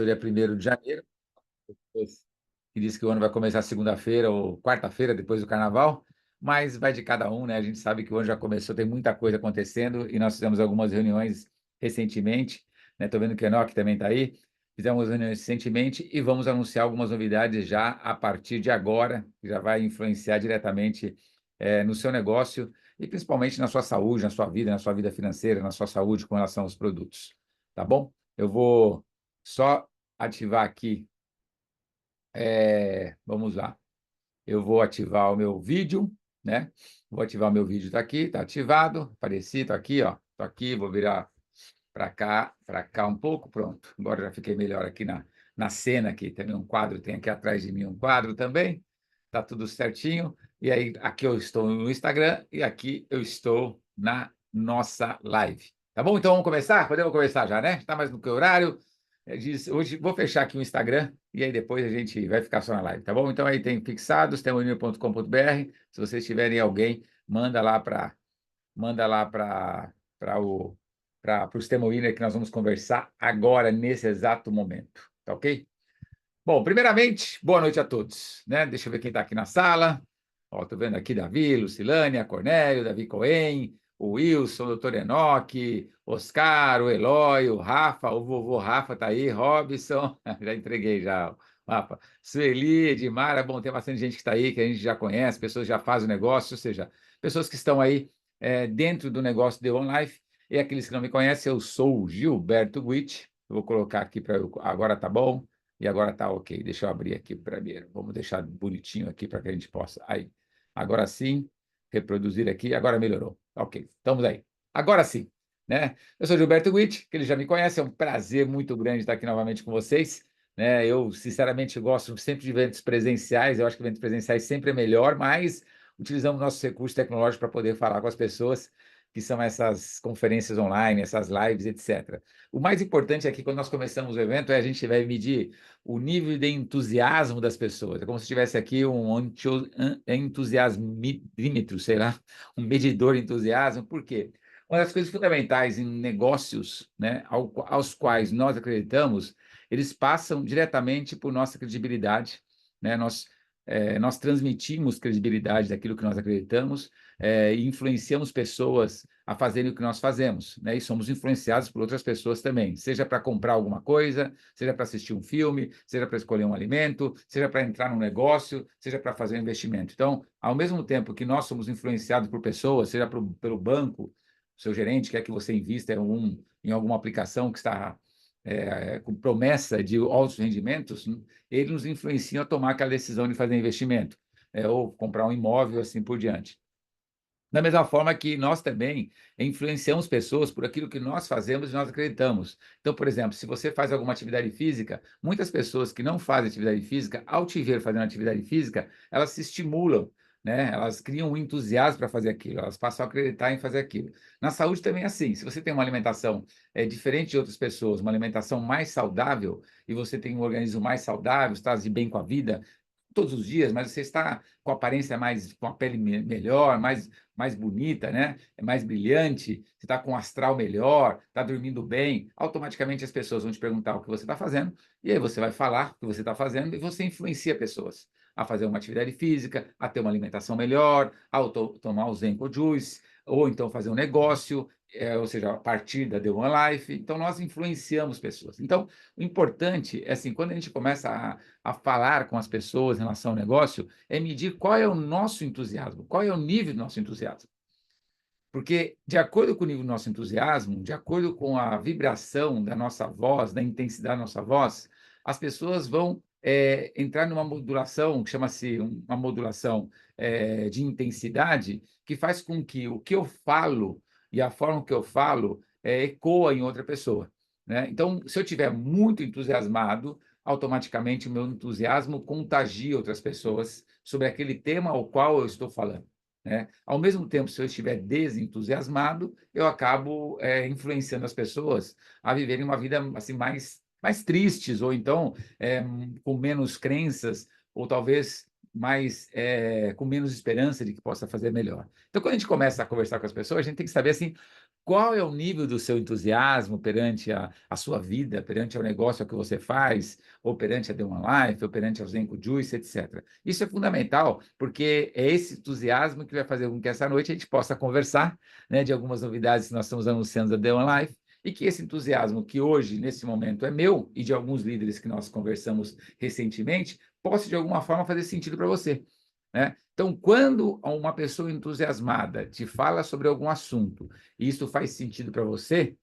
dia 1º de janeiro, que diz que o ano vai começar segunda-feira ou quarta-feira, depois do carnaval, mas vai de cada um, né? A gente sabe que o ano já começou, tem muita coisa acontecendo, e nós fizemos algumas reuniões recentemente, né? Estou vendo que o Enoch também está aí, fizemos reuniões recentemente e vamos anunciar algumas novidades já a partir de agora, que já vai influenciar diretamente no seu negócio e principalmente na sua saúde, na sua vida financeira, na sua saúde com relação aos produtos, tá bom? Eu vou só ativar aqui, vamos lá. Eu vou ativar o meu vídeo, né? Vou ativar o meu vídeo, está aqui, está ativado, apareci, está aqui, ó. Estou aqui, vou virar para cá um pouco, pronto. Agora já fiquei melhor aqui na cena, aqui também um quadro, tem aqui atrás de mim um quadro também, está tudo certinho. E aí, aqui eu estou no Instagram e aqui eu estou na nossa live. Tá bom? Então vamos começar? Podemos começar já, né? Está mais no que horário. Hoje vou fechar aqui o Instagram e aí depois a gente vai ficar só na live, tá bom? Então aí tem fixados, temoinho.com.br. Se vocês tiverem alguém, manda lá para o Sistema Winner que nós vamos conversar agora, nesse exato momento, tá ok? Bom, primeiramente, boa noite a todos, né? Deixa eu ver quem está aqui na sala. Ó, tô vendo aqui Davi, Lucilânia, Cornélio, Davi Cohen, o Wilson, o doutor Enoque, Oscar, o Eloy, o Rafa, o vovô Rafa está aí, Robson, já entreguei já, o Rafa. Sueli, Edmara, bom, tem bastante gente que está aí, que a gente já conhece, pessoas que já fazem o negócio, ou seja, pessoas que estão aí dentro do negócio de One Life, e aqueles que não me conhecem, eu sou o Gilberto Guit, vou colocar aqui para agora tá bom, e agora tá ok. Deixa eu abrir aqui primeiro. Vamos deixar bonitinho aqui para que a gente possa. Aí. Agora sim, reproduzir aqui. Agora melhorou. Ok, estamos aí. Agora sim, né? Eu sou Gilberto Witt, que ele já me conhece. É um prazer muito grande estar aqui novamente com vocês. Né? Eu, sinceramente, gosto sempre de eventos presenciais. Eu acho que eventos presenciais sempre é melhor, mas utilizamos nossos recursos tecnológicos para poder falar com as pessoas, que são essas conferências online, essas lives, etc. O mais importante aqui, quando nós começamos o evento, a gente vai medir o nível de entusiasmo das pessoas. É como se tivesse aqui um entusiasmímetro, sei lá, um medidor de entusiasmo. Por quê? Uma das coisas fundamentais em negócios, né, aos quais nós acreditamos, eles passam diretamente por nossa credibilidade, né? Nós transmitimos credibilidade daquilo que nós acreditamos, e influenciamos pessoas a fazerem o que nós fazemos, né? E somos influenciados por outras pessoas também, seja para comprar alguma coisa, seja para assistir um filme, seja para escolher um alimento, seja para entrar num negócio, seja para fazer um investimento. Então, ao mesmo tempo que nós somos influenciados por pessoas, seja pelo banco, seu gerente quer que você invista em alguma aplicação que está com promessa de altos rendimentos, ele nos influencia a tomar aquela decisão de fazer investimento, ou comprar um imóvel, assim por diante. Da mesma forma que nós também influenciamos pessoas por aquilo que nós fazemos e nós acreditamos. Então, por exemplo, se você faz alguma atividade física, muitas pessoas que não fazem atividade física, ao te ver fazendo atividade física, elas se estimulam, né? Elas criam um entusiasmo para fazer aquilo, elas passam a acreditar em fazer aquilo. Na saúde também é assim. Se você tem uma alimentação diferente de outras pessoas, uma alimentação mais saudável, e você tem um organismo mais saudável, está de bem com a vida, todos os dias, mas você está com a aparência mais, com a pele melhor, mais bonita, né? É mais brilhante, você está com um astral melhor, está dormindo bem, automaticamente as pessoas vão te perguntar o que você está fazendo, e aí você vai falar o que você está fazendo, e você influencia pessoas a fazer uma atividade física, a ter uma alimentação melhor, a tomar o Zenko Juice, ou então fazer um negócio, ou seja, a partir da The One Life. Então, nós influenciamos pessoas. Então, o importante é assim, quando a gente começa a falar com as pessoas em relação ao negócio, é medir qual é o nosso entusiasmo, qual é o nível do nosso entusiasmo. Porque, de acordo com o nível do nosso entusiasmo, de acordo com a vibração da nossa voz, da intensidade da nossa voz, as pessoas vão entrar numa modulação, que chama-se uma modulação de intensidade, que faz com que o que eu falo e a forma que eu falo ecoa em outra pessoa, né? Então, se eu estiver muito entusiasmado, automaticamente o meu entusiasmo contagia outras pessoas sobre aquele tema ao qual eu estou falando, né? Ao mesmo tempo, se eu estiver desentusiasmado, eu acabo influenciando as pessoas a viverem uma vida assim mais tristes, ou então com menos crenças, ou talvez com menos esperança de que possa fazer melhor. Então, quando a gente começa a conversar com as pessoas, a gente tem que saber assim, qual é o nível do seu entusiasmo perante a sua vida, perante o negócio que você faz, ou perante a The One Life, ou perante a Zenco Juice, etc. Isso é fundamental, porque é esse entusiasmo que vai fazer com que essa noite a gente possa conversar, né, de algumas novidades que nós estamos anunciando da The One Life, e que esse entusiasmo que hoje, nesse momento, é meu e de alguns líderes que nós conversamos recentemente, possa, de alguma forma, fazer sentido para você, né? Então, quando uma pessoa entusiasmada te fala sobre algum assunto e isso faz sentido para você,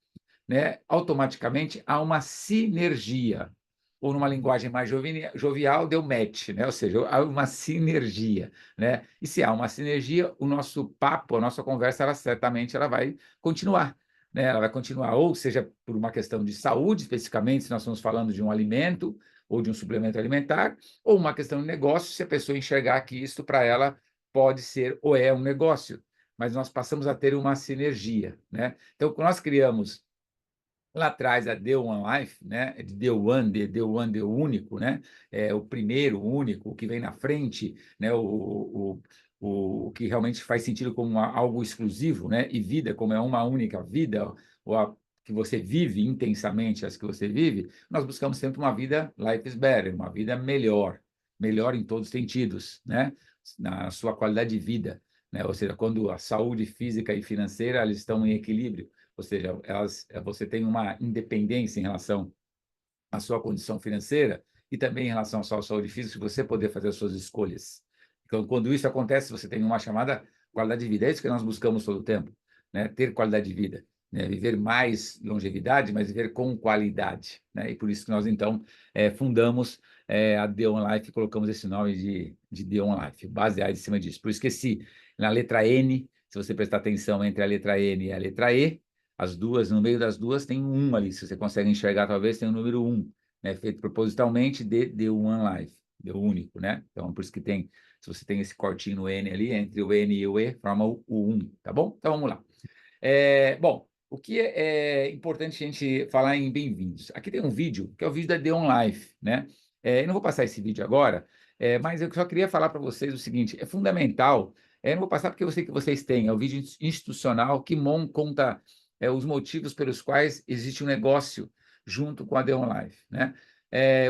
né, automaticamente há uma sinergia. Ou numa linguagem mais jovial, deu match, né? Ou seja, há uma sinergia, né? E se há uma sinergia, o nosso papo, a nossa conversa, ela certamente ela vai continuar, né? Ela vai continuar, ou seja, por uma questão de saúde, especificamente, se nós estamos falando de um alimento ou de um suplemento alimentar, ou uma questão de negócio, se a pessoa enxergar que isso para ela pode ser ou é um negócio, mas nós passamos a ter uma sinergia, né? Então, quando nós criamos lá atrás a The One Life, né? De The One, The único, né? É o primeiro, o único, o que vem na frente, né? O que realmente faz sentido como algo exclusivo, né? E vida como é uma única vida, ou que você vive intensamente as que você vive, nós buscamos sempre uma vida life is better, uma vida melhor, melhor em todos os sentidos, né? Na sua qualidade de vida, né? Ou seja, quando a saúde física e financeira elas estão em equilíbrio, ou seja, você tem uma independência em relação à sua condição financeira e também em relação à sua saúde física, você poder fazer as suas escolhas. Então, quando isso acontece, você tem uma chamada qualidade de vida. É isso que nós buscamos todo o tempo, né? Ter qualidade de vida, né? Viver mais longevidade, mas viver com qualidade, né? E por isso que nós, então, fundamos a The One Life e colocamos esse nome de The One Life, baseado em cima disso. Por isso que na letra N, se você prestar atenção entre a letra N e a letra E, as duas, no meio das duas tem um ali, se você consegue enxergar, talvez tem o número um, né? Feito propositalmente de The One Life, de único, né? Então, por isso que tem, se você tem esse cortinho no N ali, entre o N e o E, forma o 1, tá bom? Então, vamos lá. Bom, o que é importante a gente falar em bem-vindos? Aqui tem um vídeo, que é o vídeo da The One Life, né? Eu não vou passar esse vídeo agora, mas eu só queria falar para vocês o seguinte, é fundamental, eu não vou passar porque eu sei que vocês têm, é o vídeo institucional que conta os motivos pelos quais existe um negócio junto com a The One Life, né?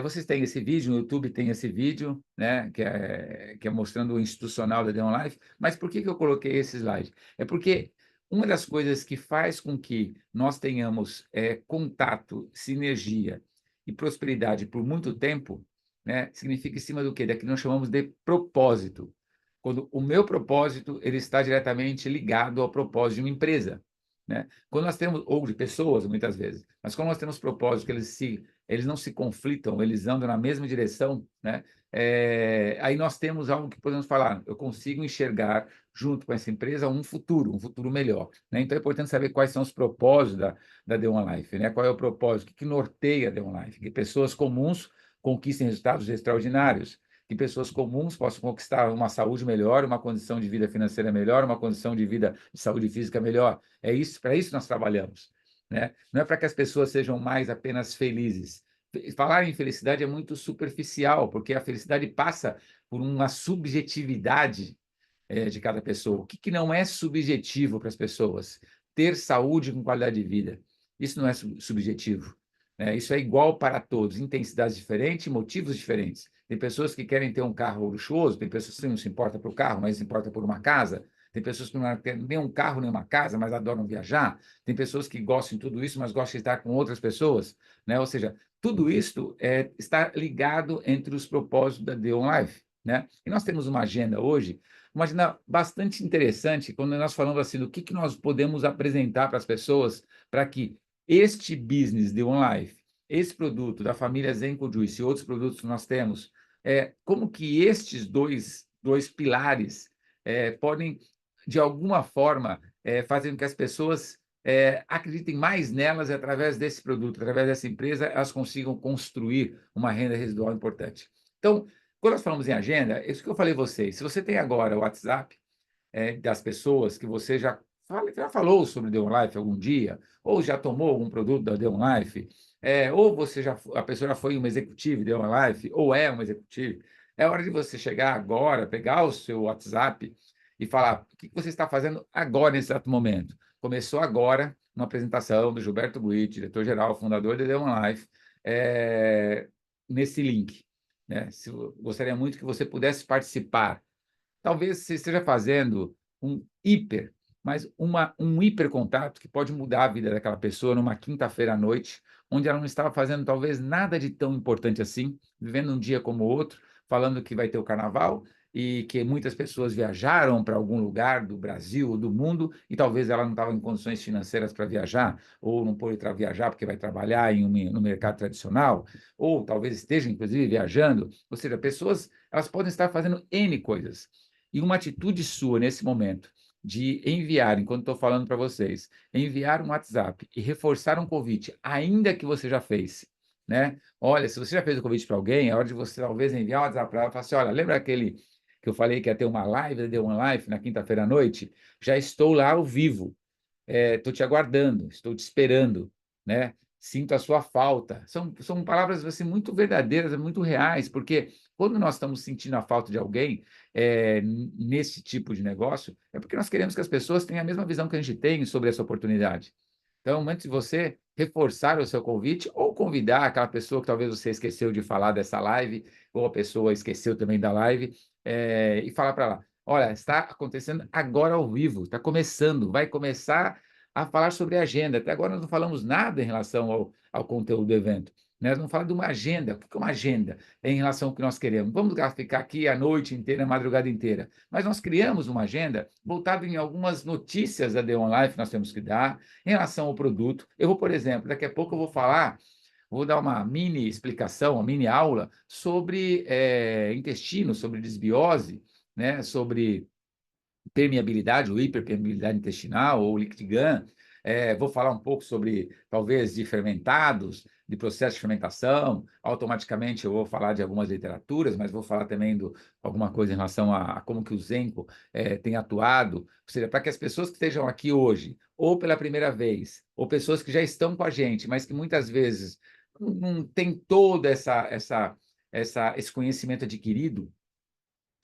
Vocês têm esse vídeo, no YouTube tem esse vídeo, né, que é mostrando o institucional da The One Life, mas por que eu coloquei esse slide? É porque uma das coisas que faz com que nós tenhamos contato, sinergia e prosperidade por muito tempo, né, significa em cima do quê? Daquilo que nós chamamos de propósito. Quando o meu propósito ele está diretamente ligado ao propósito de uma empresa, né? Quando nós temos, ou de pessoas, muitas vezes, mas quando nós temos propósitos que eles não se conflitam, eles andam na mesma direção, né? Aí nós temos algo que podemos falar, eu consigo enxergar junto com essa empresa um futuro melhor, né? Então é importante saber quais são os propósitos da The One Life, né? Qual é o propósito, o que norteia a The One Life? Que pessoas comuns conquistem resultados extraordinários, que pessoas comuns possam conquistar uma saúde melhor, uma condição de vida financeira melhor, uma condição de vida de saúde física melhor. É isso, para isso nós trabalhamos, né? Não é para que as pessoas sejam mais apenas felizes. Falar em felicidade é muito superficial, porque a felicidade passa por uma subjetividade de cada pessoa. O que não é subjetivo para as pessoas? Ter saúde com qualidade de vida. Isso não é subjetivo, né? Isso é igual para todos, intensidades diferentes, motivos diferentes. Tem pessoas que querem ter um carro luxuoso, tem pessoas que não se importam por carro, mas se importam por uma casa. Tem pessoas que não querem nem um carro, nem uma casa, mas adoram viajar. Tem pessoas que gostam de tudo isso, mas gostam de estar com outras pessoas, né? Ou seja, tudo isso está ligado entre os propósitos da The One Life, né? E nós temos uma agenda hoje, uma agenda bastante interessante, quando nós falamos assim do que nós podemos apresentar para as pessoas para que este business de One Life, esse produto da família Zenco Juice e outros produtos que nós temos, como que estes dois pilares podem, de alguma forma, fazer com que as pessoas acreditem mais nelas e, através desse produto, através dessa empresa, elas consigam construir uma renda residual importante. Então, quando nós falamos em agenda, é isso que eu falei a vocês. Se você tem agora o WhatsApp das pessoas que você já falou sobre The One Life algum dia, ou já tomou algum produto da The One Life, ou a pessoa já foi uma executiva de The One Life, ou é uma executiva, é hora de você chegar agora, pegar o seu WhatsApp e falar o que você está fazendo agora, nesse exato momento. Começou agora uma apresentação do Gilberto Guidi, diretor-geral, fundador da The One Life, nesse link, né? Gostaria muito que você pudesse participar. Talvez você esteja fazendo um hiper, mas um hiper contato que pode mudar a vida daquela pessoa numa quinta-feira à noite, onde ela não estava fazendo talvez nada de tão importante assim, vivendo um dia como o outro, falando que vai ter o carnaval e que muitas pessoas viajaram para algum lugar do Brasil ou do mundo e talvez ela não estava em condições financeiras para viajar, ou não pôde viajar porque vai trabalhar no mercado tradicional, ou talvez esteja, inclusive, viajando. Ou seja, pessoas elas podem estar fazendo N coisas. E uma atitude sua nesse momento de enviar, enquanto estou falando para vocês, enviar um WhatsApp e reforçar um convite, ainda que você já fez, né? Olha, se você já fez o convite para alguém, é hora de você talvez enviar um WhatsApp para ela e falar assim, olha, lembra aquele que eu falei que ia ter uma live da The One Life na quinta-feira à noite? Já estou lá ao vivo, estou te aguardando, estou te esperando, né? Sinto a sua falta. São palavras assim, muito verdadeiras, muito reais, porque quando nós estamos sentindo a falta de alguém nesse tipo de negócio, é porque nós queremos que as pessoas tenham a mesma visão que a gente tem sobre essa oportunidade. Então, antes de você reforçar o seu convite ou convidar aquela pessoa que talvez você esqueceu de falar dessa live, ou a pessoa esqueceu também da live, e falar para ela: olha, está acontecendo agora ao vivo, está começando, vai começar a falar sobre a agenda. Até agora nós não falamos nada em relação ao conteúdo do evento. Né? Nós vamos falar de uma agenda. O que é uma agenda em relação ao que nós queremos? Vamos ficar aqui a noite inteira, a madrugada inteira. Mas nós criamos uma agenda voltada em algumas notícias da The One Life que nós temos que dar, em relação ao produto. Eu vou, por exemplo, daqui a pouco eu vou dar uma mini explicação, uma mini aula sobre intestino, sobre desbiose, né? Sobre permeabilidade ou hiperpermeabilidade intestinal ou liquid gun. Vou falar um pouco sobre, talvez, de fermentados, de processo de fermentação. Automaticamente eu vou falar de algumas literaturas, mas vou falar também alguma coisa em relação a como que o Zenco tem atuado. Ou seja, para que as pessoas que estejam aqui hoje, ou pela primeira vez, ou pessoas que já estão com a gente, mas que muitas vezes não têm todo esse conhecimento adquirido,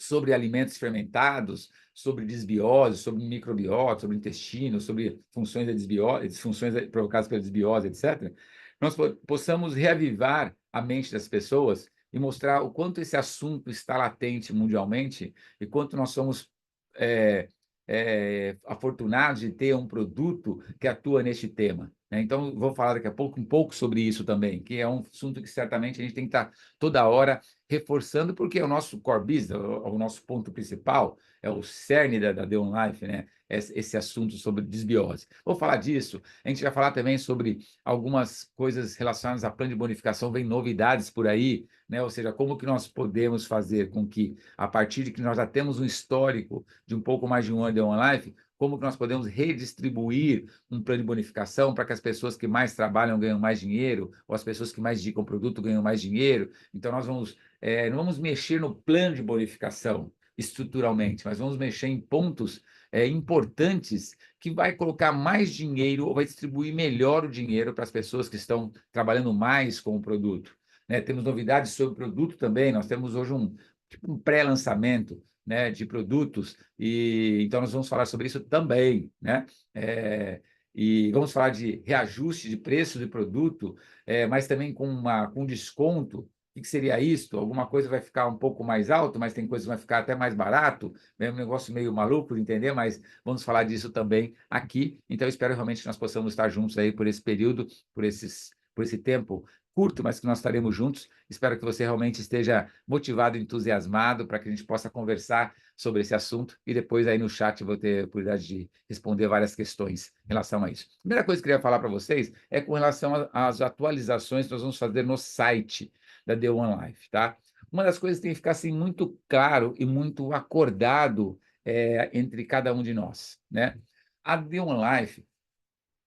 sobre alimentos fermentados, sobre desbiose, sobre microbiota, sobre intestino, sobre funções da desbiose, disfunções provocadas pela desbiose, etc., nós possamos reavivar a mente das pessoas e mostrar o quanto esse assunto está latente mundialmente e quanto nós somos afortunados de ter um produto que atua neste tema. Né? Então, vou falar daqui a pouco um pouco sobre isso também, que é um assunto que certamente a gente tem que estar toda hora reforçando, porque é o nosso core business, o nosso ponto principal, é o cerne da The One Life, né? Esse assunto sobre desbiose. Vou falar disso, a gente vai falar também sobre algumas coisas relacionadas a plano de bonificação, vem novidades por aí, né? Ou seja, como que nós podemos fazer com que, a partir de que nós já temos um histórico de um pouco mais de um ano de One Life, como que nós podemos redistribuir um plano de bonificação para que as pessoas que mais trabalham ganham mais dinheiro, ou as pessoas que mais indicam produto ganham mais dinheiro. Então, nós não vamos mexer no plano de bonificação estruturalmente, mas vamos mexer em pontos importantes que vai colocar mais dinheiro ou vai distribuir melhor o dinheiro para as pessoas que estão trabalhando mais com o produto. Né? Temos novidades sobre o produto também, nós temos hoje um pré-lançamento, né, de produtos, e então nós vamos falar sobre isso também, né? E vamos falar de reajuste de preço de produto, mas também com desconto. O que seria isso? Alguma coisa vai ficar um pouco mais alto, mas tem coisa que vai ficar até mais barato. É um negócio meio maluco de entender, mas vamos falar disso também aqui. Então, eu espero realmente que nós possamos estar juntos aí por esse período, por esse tempo curto, mas que nós estaremos juntos. Espero que você realmente esteja motivado, entusiasmado, para que a gente possa conversar sobre esse assunto e depois aí no chat eu vou ter a oportunidade de responder várias questões em relação a isso. A primeira coisa que eu queria falar para vocês é com relação às atualizações que nós vamos fazer no site da The One Life, tá? Uma das coisas que tem que ficar assim, muito claro e muito acordado entre cada um de nós, né? A The One Life,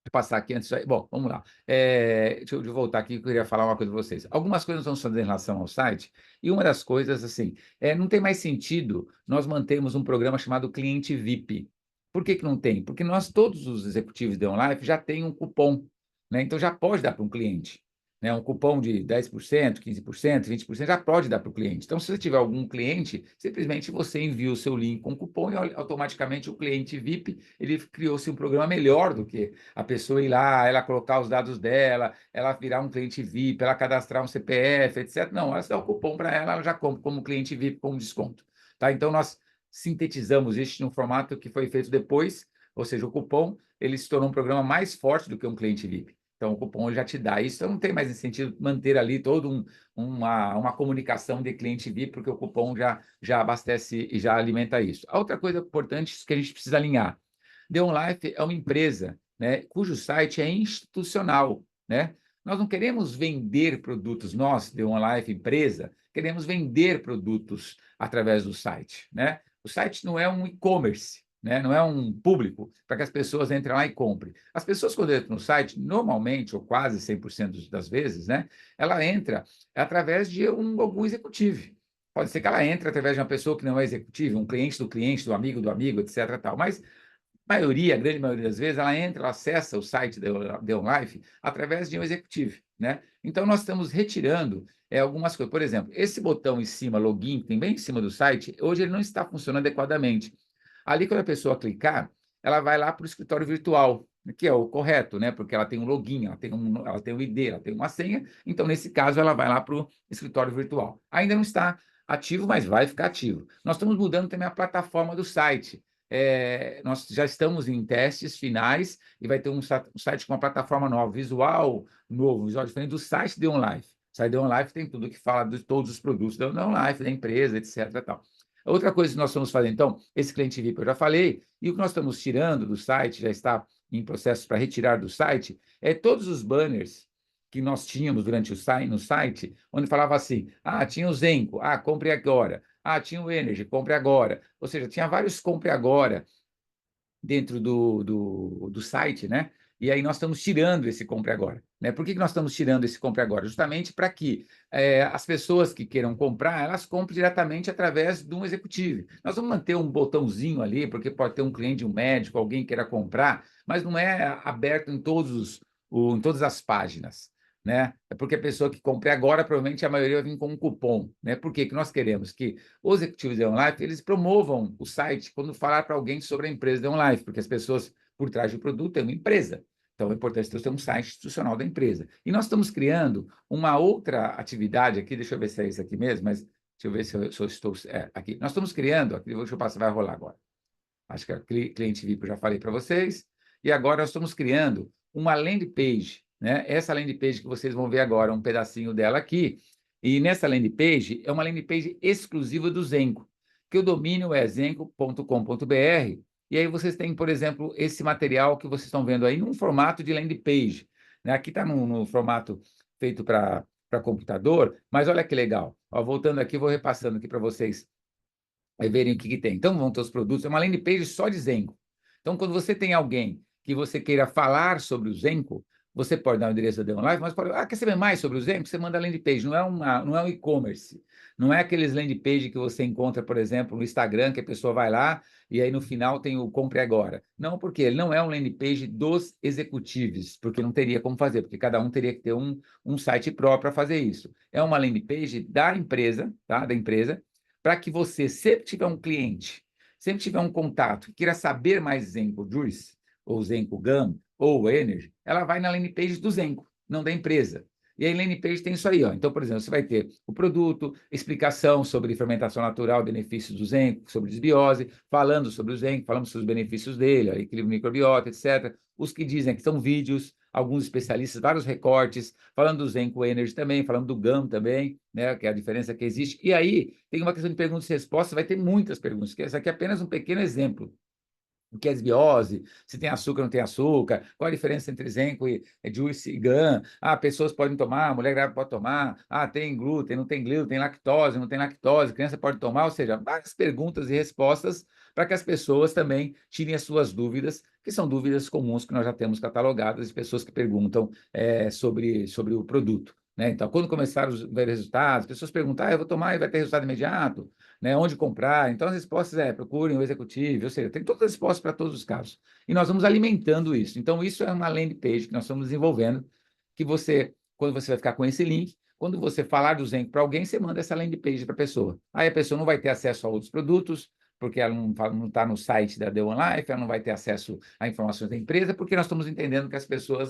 vou passar aqui antes. Bom, vamos lá. Deixa eu voltar aqui, que eu queria falar uma coisa para vocês. Algumas coisas nós vamos fazer em relação ao site, e uma das coisas, assim, não tem mais sentido nós mantermos um programa chamado Cliente VIP. Por que que não tem? Porque nós, todos os executivos da OnLife, já têm um cupom, né? Então já pode dar para um cliente. né? Um cupom de 10%, 15%, 20% já pode dar para o cliente. Então, se você tiver algum cliente, simplesmente você envia o seu link com cupom e automaticamente o cliente VIP, ele criou-se um programa melhor do que a pessoa ir lá, ela colocar os dados dela, ela virar um cliente VIP, ela cadastrar um CPF, etc. Não, ela dá o cupom para ela, ela já compra como cliente VIP com desconto. Tá? Então, nós sintetizamos isso num formato que foi feito depois, ou seja, o cupom ele se tornou um programa mais forte do que um cliente VIP. Então, o cupom ele já te dá isso, então não tem mais sentido manter ali toda uma comunicação de cliente VIP, porque o cupom já abastece e já alimenta isso. A outra coisa importante que a gente precisa alinhar, The OnLife é uma empresa, né, cujo site é institucional, né? Nós não queremos vender produtos, nós, The OnLife, empresa, queremos vender produtos através do site, né? O site não é um e-commerce, né? Não é um público para que as pessoas entrem lá e comprem. As pessoas, quando entram no site, normalmente, ou quase 100% das vezes, né? Ela entra através de algum executivo. Pode ser que ela entre através de uma pessoa que não é executiva, um cliente, do amigo, etc. Tal. Mas a grande maioria das vezes, ela entra, ela acessa o site da OnLife através de um executivo, né? Então, nós estamos retirando algumas coisas. Por exemplo, esse botão em cima, login, que tem bem em cima do site, hoje ele não está funcionando adequadamente. Ali, quando a pessoa clicar, ela vai lá para o escritório virtual, que é o correto, né? Porque ela tem um login, ela tem um ID, ela tem uma senha. Então, nesse caso, ela vai lá para o escritório virtual. Ainda não está ativo, mas vai ficar ativo. Nós estamos mudando também a plataforma do site. Nós já estamos em testes finais e vai ter um site com uma plataforma nova, visual novo, visual diferente do site de OnLife. O site de OnLife tem tudo que fala de todos os produtos da OnLife, da empresa, etc. Tal. Outra coisa que nós estamos fazendo, então, esse cliente VIP eu já falei, e o que nós estamos tirando do site, já está em processo para retirar do site, é todos os banners que nós tínhamos durante no site, onde falava assim, tinha o Zenco, compre agora, tinha o Energy, compre agora. Ou seja, tinha vários compre agora dentro do site, né? E aí nós estamos tirando esse compre agora, né? Por que nós estamos tirando esse compre agora? Justamente para que as pessoas que queiram comprar, elas comprem diretamente através de um executivo. Nós vamos manter um botãozinho ali, porque pode ter um cliente, um médico, alguém queira comprar, mas não é aberto em todas as páginas, né? É porque a pessoa que compre agora, provavelmente a maioria vai vir com um cupom, né? Por quê? Que nós queremos que os executivos da OnLife, eles promovam o site quando falar para alguém sobre a empresa da OnLife, porque as pessoas por trás do produto têm uma empresa. Então, é importante ter um site institucional da empresa. E nós estamos criando uma outra atividade aqui, deixa eu ver se é isso aqui mesmo, mas deixa eu ver se eu estou... aqui. Nós estamos criando, aqui, deixa eu passar, vai rolar agora. Acho que é cliente VIP eu já falei para vocês. E agora nós estamos criando uma landing page, né? Essa landing page que vocês vão ver agora, um pedacinho dela aqui. E nessa landing page, é uma landing page exclusiva do Zenco, que o domínio é zenco.com.br. E aí vocês têm, por exemplo, esse material que vocês estão vendo aí, num formato de landing page, né? Aqui está no formato feito para computador, mas olha que legal. Ó, voltando aqui, vou repassando aqui para vocês verem o que tem. Então, vão ter os produtos. É uma landing page só de Zenco. Então, quando você tem alguém que você queira falar sobre o Zenco, você pode dar o endereço da Live, mas pode... quer saber mais sobre o Zenco? Você manda a landing page. Não é um e-commerce. Não é aqueles landing page que você encontra, por exemplo, no Instagram, que a pessoa vai lá e aí no final tem o compre agora. Não, porque ele não é um landing page dos executivos, porque não teria como fazer, porque cada um teria que ter um site próprio para fazer isso. É uma landing page da empresa, tá? Da empresa, para que você sempre tiver um cliente, sempre tiver um contato, que queira saber mais Zenco Juice, ou Zenco Gum, ou Energy, ela vai na landing page do Zenco, não da empresa. E aí, landing page tem isso aí, ó. Então, por exemplo, você vai ter o produto, explicação sobre fermentação natural, benefícios do Zenco, sobre desbiose, falando sobre o Zenco, falando sobre os benefícios dele, equilíbrio microbiota, etc. Os que dizem que são vídeos, alguns especialistas, vários recortes, falando do Zenco Energy também, falando do GAM também, né, que é a diferença que existe. E aí, tem uma questão de perguntas e respostas, vai ter muitas perguntas, que essa aqui é apenas um pequeno exemplo. O que é desbiose, se tem açúcar ou não tem açúcar, qual a diferença entre Zenco e Juice e GAN, pessoas podem tomar, mulher grávida pode tomar, tem glúten, não tem glúten, tem lactose, não tem lactose, criança pode tomar, ou seja, várias perguntas e respostas para que as pessoas também tirem as suas dúvidas, que são dúvidas comuns que nós já temos catalogadas de pessoas que perguntam sobre o produto. Né? Então, quando começaram a ver resultados, as pessoas perguntam, eu vou tomar e vai ter resultado imediato? Né, onde comprar. Então, as respostas procurem o executivo, ou seja, tem todas as respostas para todos os casos. E nós vamos alimentando isso. Então, isso é uma landing page que nós estamos desenvolvendo, que você quando você vai ficar com esse link, quando você falar do Zenco para alguém, você manda essa landing page para a pessoa. Aí a pessoa não vai ter acesso a outros produtos, porque ela não está no site da The One Life, ela não vai ter acesso a informações da empresa, porque nós estamos entendendo que as pessoas,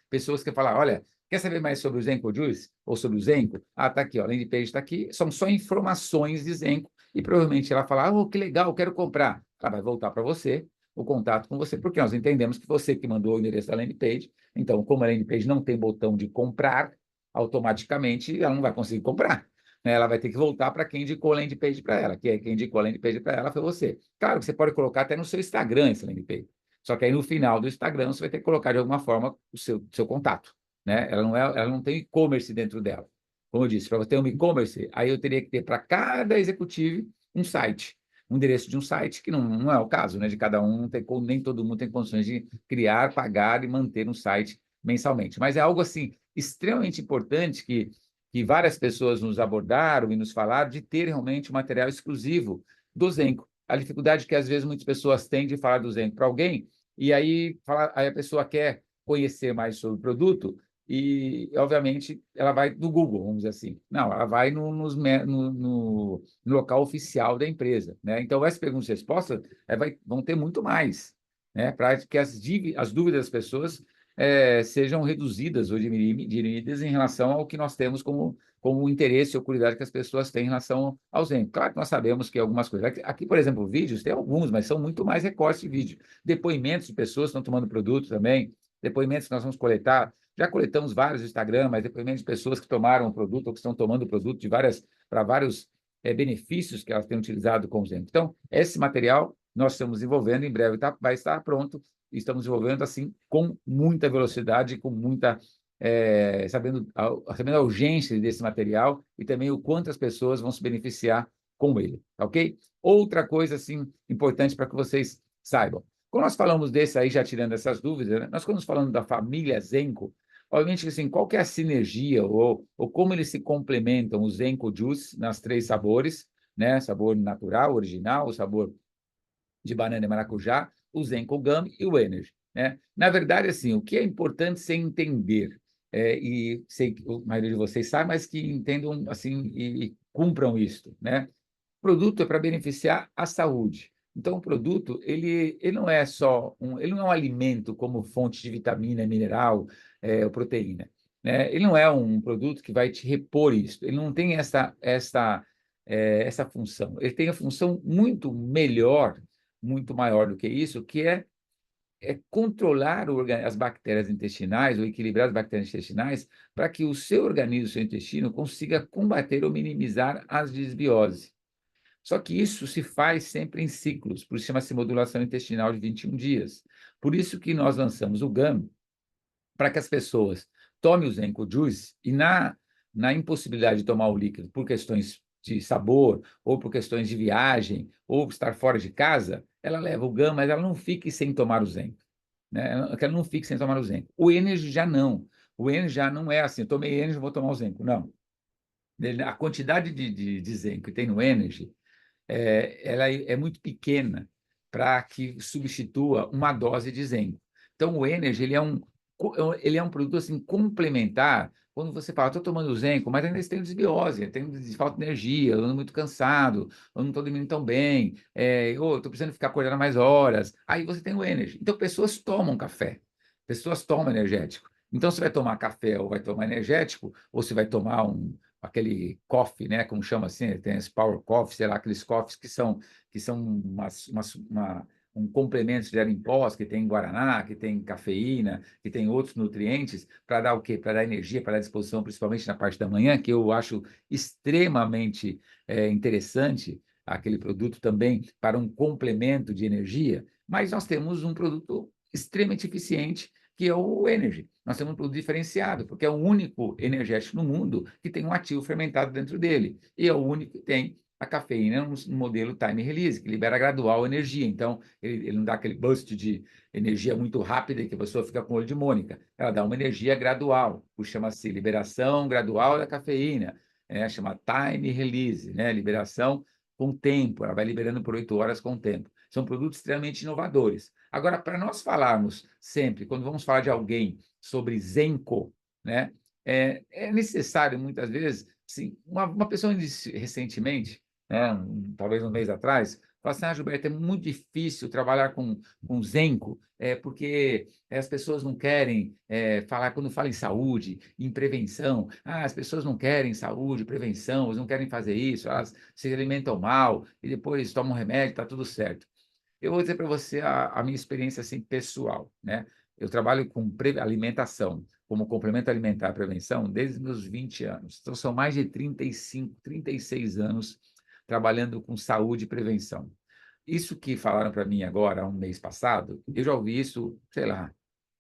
pessoas que falam, olha, quer saber mais sobre o Zenco Juice? Ou sobre o Zenco? Ah, está aqui, ó, a landing page está aqui, são só informações de Zenco, e provavelmente ela fala, oh, que legal, quero comprar. Ela vai voltar para você, o contato com você, porque nós entendemos que você que mandou o endereço da landing page, então, como a landing page não tem botão de comprar, automaticamente ela não vai conseguir comprar. Né? Ela vai ter que voltar para quem indicou a landing page para ela, que é quem indicou a landing page para ela foi você. Claro que você pode colocar até no seu Instagram essa landing page, só que aí no final do Instagram você vai ter que colocar de alguma forma o seu contato. Né? Ela não tem e-commerce dentro dela. Como eu disse, para você ter um e-commerce, aí eu teria que ter para cada executivo um site, um endereço de um site, que não é o caso, né? De cada um, nem todo mundo tem condições de criar, pagar e manter um site mensalmente. Mas é algo assim extremamente importante que várias pessoas nos abordaram e nos falaram de ter realmente um material exclusivo do Zenco. A dificuldade que às vezes muitas pessoas têm de falar do Zenco para alguém, e aí a pessoa quer conhecer mais sobre o produto, e, obviamente, ela vai no Google, vamos dizer assim. Não, ela vai no local oficial da empresa. Né? Então, essas perguntas e respostas vão ter muito mais, né? Para que as dúvidas das pessoas sejam reduzidas ou diminuídas em relação ao que nós temos como interesse ou curiosidade que as pessoas têm em relação ao Zen. Claro que nós sabemos que algumas coisas. Aqui, por exemplo, vídeos, tem alguns, mas são muito mais recortes de vídeo. Depoimentos de pessoas que estão tomando produto também, depoimentos que nós vamos coletar. Já coletamos vários no Instagram, mas depoimentos de pessoas que tomaram o produto ou que estão tomando o produto para vários benefícios que elas têm utilizado com o Zen. Então, esse material nós estamos desenvolvendo, em breve vai estar pronto, e estamos desenvolvendo assim com muita velocidade, com muita sabendo a urgência desse material e também o quanto as pessoas vão se beneficiar com ele, ok? Outra coisa assim importante para que vocês saibam. Quando nós falamos desse aí, já tirando essas dúvidas, né? Nós estamos falando da família Zenco, obviamente assim, qual que é a sinergia ou como eles se complementam, o Zenco Juice nas 3 sabores, né? Sabor natural, original, o sabor de banana e maracujá, o Zenco Gum e o Energy. Né? Na verdade, assim, o que é importante você entender, e sei que a maioria de vocês sabe, mas que entendam assim e cumpram isso. Né? O produto é para beneficiar a saúde. Então, o produto, ele não é só ele não é um alimento como fonte de vitamina, mineral, ou proteína. Né? Ele não é um produto que vai te repor isso. Ele não tem essa função. Ele tem a função muito melhor, muito maior do que isso, que é controlar as bactérias intestinais, ou equilibrar as bactérias intestinais, para que o seu organismo, o seu intestino, consiga combater ou minimizar as desbioses. Só que isso se faz sempre em ciclos, por isso chama-se modulação intestinal de 21 dias. Por isso que nós lançamos o GAM, para que as pessoas tomem o Zenco Juice e na impossibilidade de tomar o líquido por questões de sabor, ou por questões de viagem, ou estar fora de casa, ela leva o GAM, mas ela não fique sem tomar o Zenco. Né? Ela não fique sem tomar o Zenco. O Energy já não. O Energy já não é assim, eu tomei Energy, vou tomar o Zenco. Não. A quantidade de Zenco que tem no Energy ela é muito pequena para que substitua uma dose de zinco. Então, o Energy ele é um produto assim, complementar. Quando você fala, estou tomando zinco, mas ainda tenho desbiose, tenho falta de energia, eu ando muito cansado, eu não estou dormindo tão bem, estou precisando ficar acordando mais horas. Aí você tem o Energy. Então, pessoas tomam café, pessoas tomam energético. Então, você vai tomar café ou vai tomar energético, ou você vai tomar aquele coffee, né, como chama assim, tem esse power coffee, sei lá, aqueles coffees que são um complemento de em pós, que tem guaraná, que tem cafeína, que tem outros nutrientes, para dar o quê? Para dar energia, para dar disposição, principalmente na parte da manhã, que eu acho extremamente interessante aquele produto também para um complemento de energia, mas nós temos um produto extremamente eficiente, que é o Energy. Nós temos um produto diferenciado, porque é o único energético no mundo que tem um ativo fermentado dentro dele. E é o único que tem a cafeína no modelo time release, que libera gradual energia. Então, ele não dá aquele boost de energia muito rápida que a pessoa fica com olho de Mônica. Ela dá uma energia gradual, chama-se liberação gradual da cafeína, chama time release, né? Liberação com tempo, ela vai liberando por 8 horas com tempo. São produtos extremamente inovadores. Agora, para nós falarmos sempre, quando vamos falar de alguém sobre Zenco, né? É necessário, muitas vezes, assim, uma pessoa me disse recentemente, né, talvez um mês atrás, falou assim, Gilberto, é muito difícil trabalhar com Zenco, porque as pessoas não querem falar, quando fala em saúde, em prevenção, as pessoas não querem saúde, prevenção, elas não querem fazer isso, elas se alimentam mal e depois tomam remédio, está tudo certo. Eu vou dizer para você a minha experiência assim, pessoal, né? Eu trabalho com alimentação, como complemento alimentar e prevenção, desde os meus 20 anos. Então, são mais de 35, 36 anos trabalhando com saúde e prevenção. Isso que falaram para mim agora, um mês passado, eu já ouvi isso, sei lá,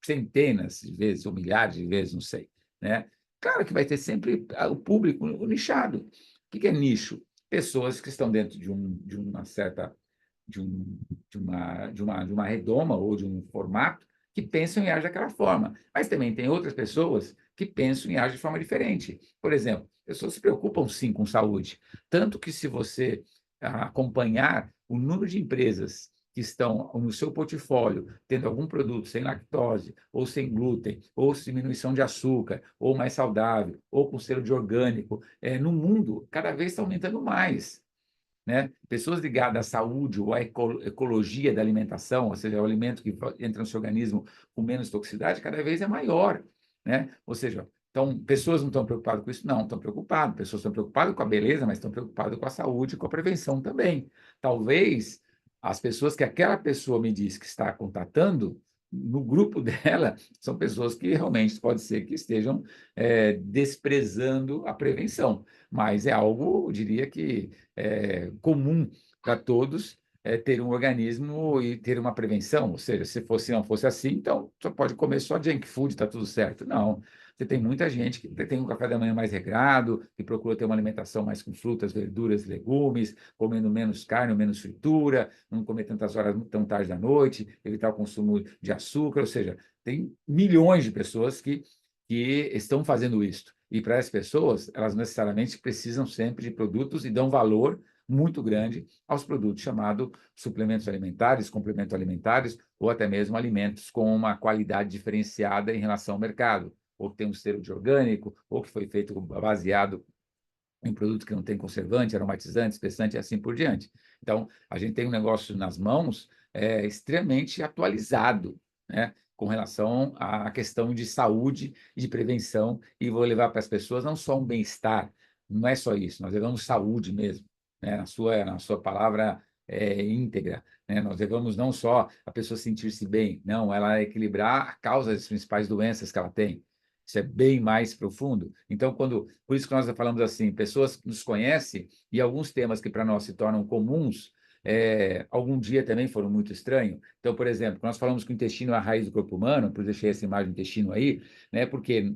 centenas de vezes, ou milhares de vezes, não sei, né? Claro que vai ter sempre o público, o nichado. O que é nicho? Pessoas que estão dentro de uma certa de, um, de uma redoma ou de um formato que pensam e agem daquela forma. Mas também tem outras pessoas que pensam e agem de forma diferente. Por exemplo, pessoas se preocupam sim com saúde, tanto que se você acompanhar o número de empresas que estão no seu portfólio tendo algum produto sem lactose, ou sem glúten, ou diminuição de açúcar, ou mais saudável, ou com selo de orgânico, no mundo, cada vez está aumentando mais, né? Pessoas ligadas à saúde ou à ecologia da alimentação, ou seja, o alimento que entra no seu organismo com menos toxicidade, cada vez é maior, né? Ou seja, então, pessoas não estão preocupadas com isso? Não, estão preocupadas. Pessoas estão preocupadas com a beleza, mas estão preocupadas com a saúde e com a prevenção também. Talvez as pessoas que aquela pessoa me diz que está contatando, no grupo dela, são pessoas que realmente pode ser que estejam desprezando a prevenção, mas é algo, eu diria que comum para todos ter um organismo e ter uma prevenção. Ou seja, se fosse não fosse assim, então só pode comer só junk food, está tudo certo. Não. Você tem muita gente que tem um café da manhã mais regrado, que procura ter uma alimentação mais com frutas, verduras, legumes, comendo menos carne, menos fritura, não comer tantas horas tão tarde da noite, evitar o consumo de açúcar. Ou seja, tem milhões de pessoas que estão fazendo isso. E para essas pessoas, elas necessariamente precisam sempre de produtos e dão valor muito grande aos produtos chamados suplementos alimentares, complementos alimentares, ou até mesmo alimentos com uma qualidade diferenciada em relação ao mercado, ou que tem um selo de orgânico, ou que foi feito baseado em produto que não tem conservante, aromatizante, espessante e assim por diante. Então, a gente tem um negócio nas mãos extremamente atualizado, né, com relação à questão de saúde e de prevenção, e vou levar para as pessoas não só um bem-estar, não é só isso, nós levamos saúde mesmo, né, na sua palavra íntegra, né? Nós levamos não só a pessoa sentir-se bem, não, ela equilibrar a causa das principais doenças que ela tem. Isso é bem mais profundo. Então, por isso que nós falamos assim, pessoas que nos conhecem e alguns temas que para nós se tornam comuns, algum dia também foram muito estranhos. Então, por exemplo, nós falamos que o intestino é a raiz do corpo humano, por isso deixei essa imagem do intestino aí, né? Porque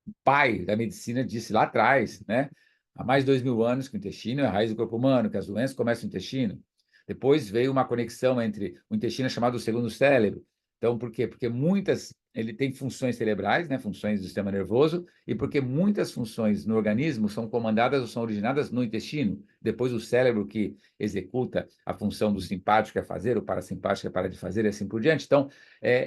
o pai da medicina disse lá atrás, né? Há mais de 2000 anos que o intestino é a raiz do corpo humano, que as doenças começam no intestino. Depois veio uma conexão entre o intestino chamado o segundo cérebro. Então, por quê? Porque ele tem funções cerebrais, né, funções do sistema nervoso, e porque muitas funções no organismo são comandadas ou são originadas no intestino. Depois o cérebro que executa a função do simpático que é fazer, o parasimpático que é parar de fazer, e assim por diante. Então,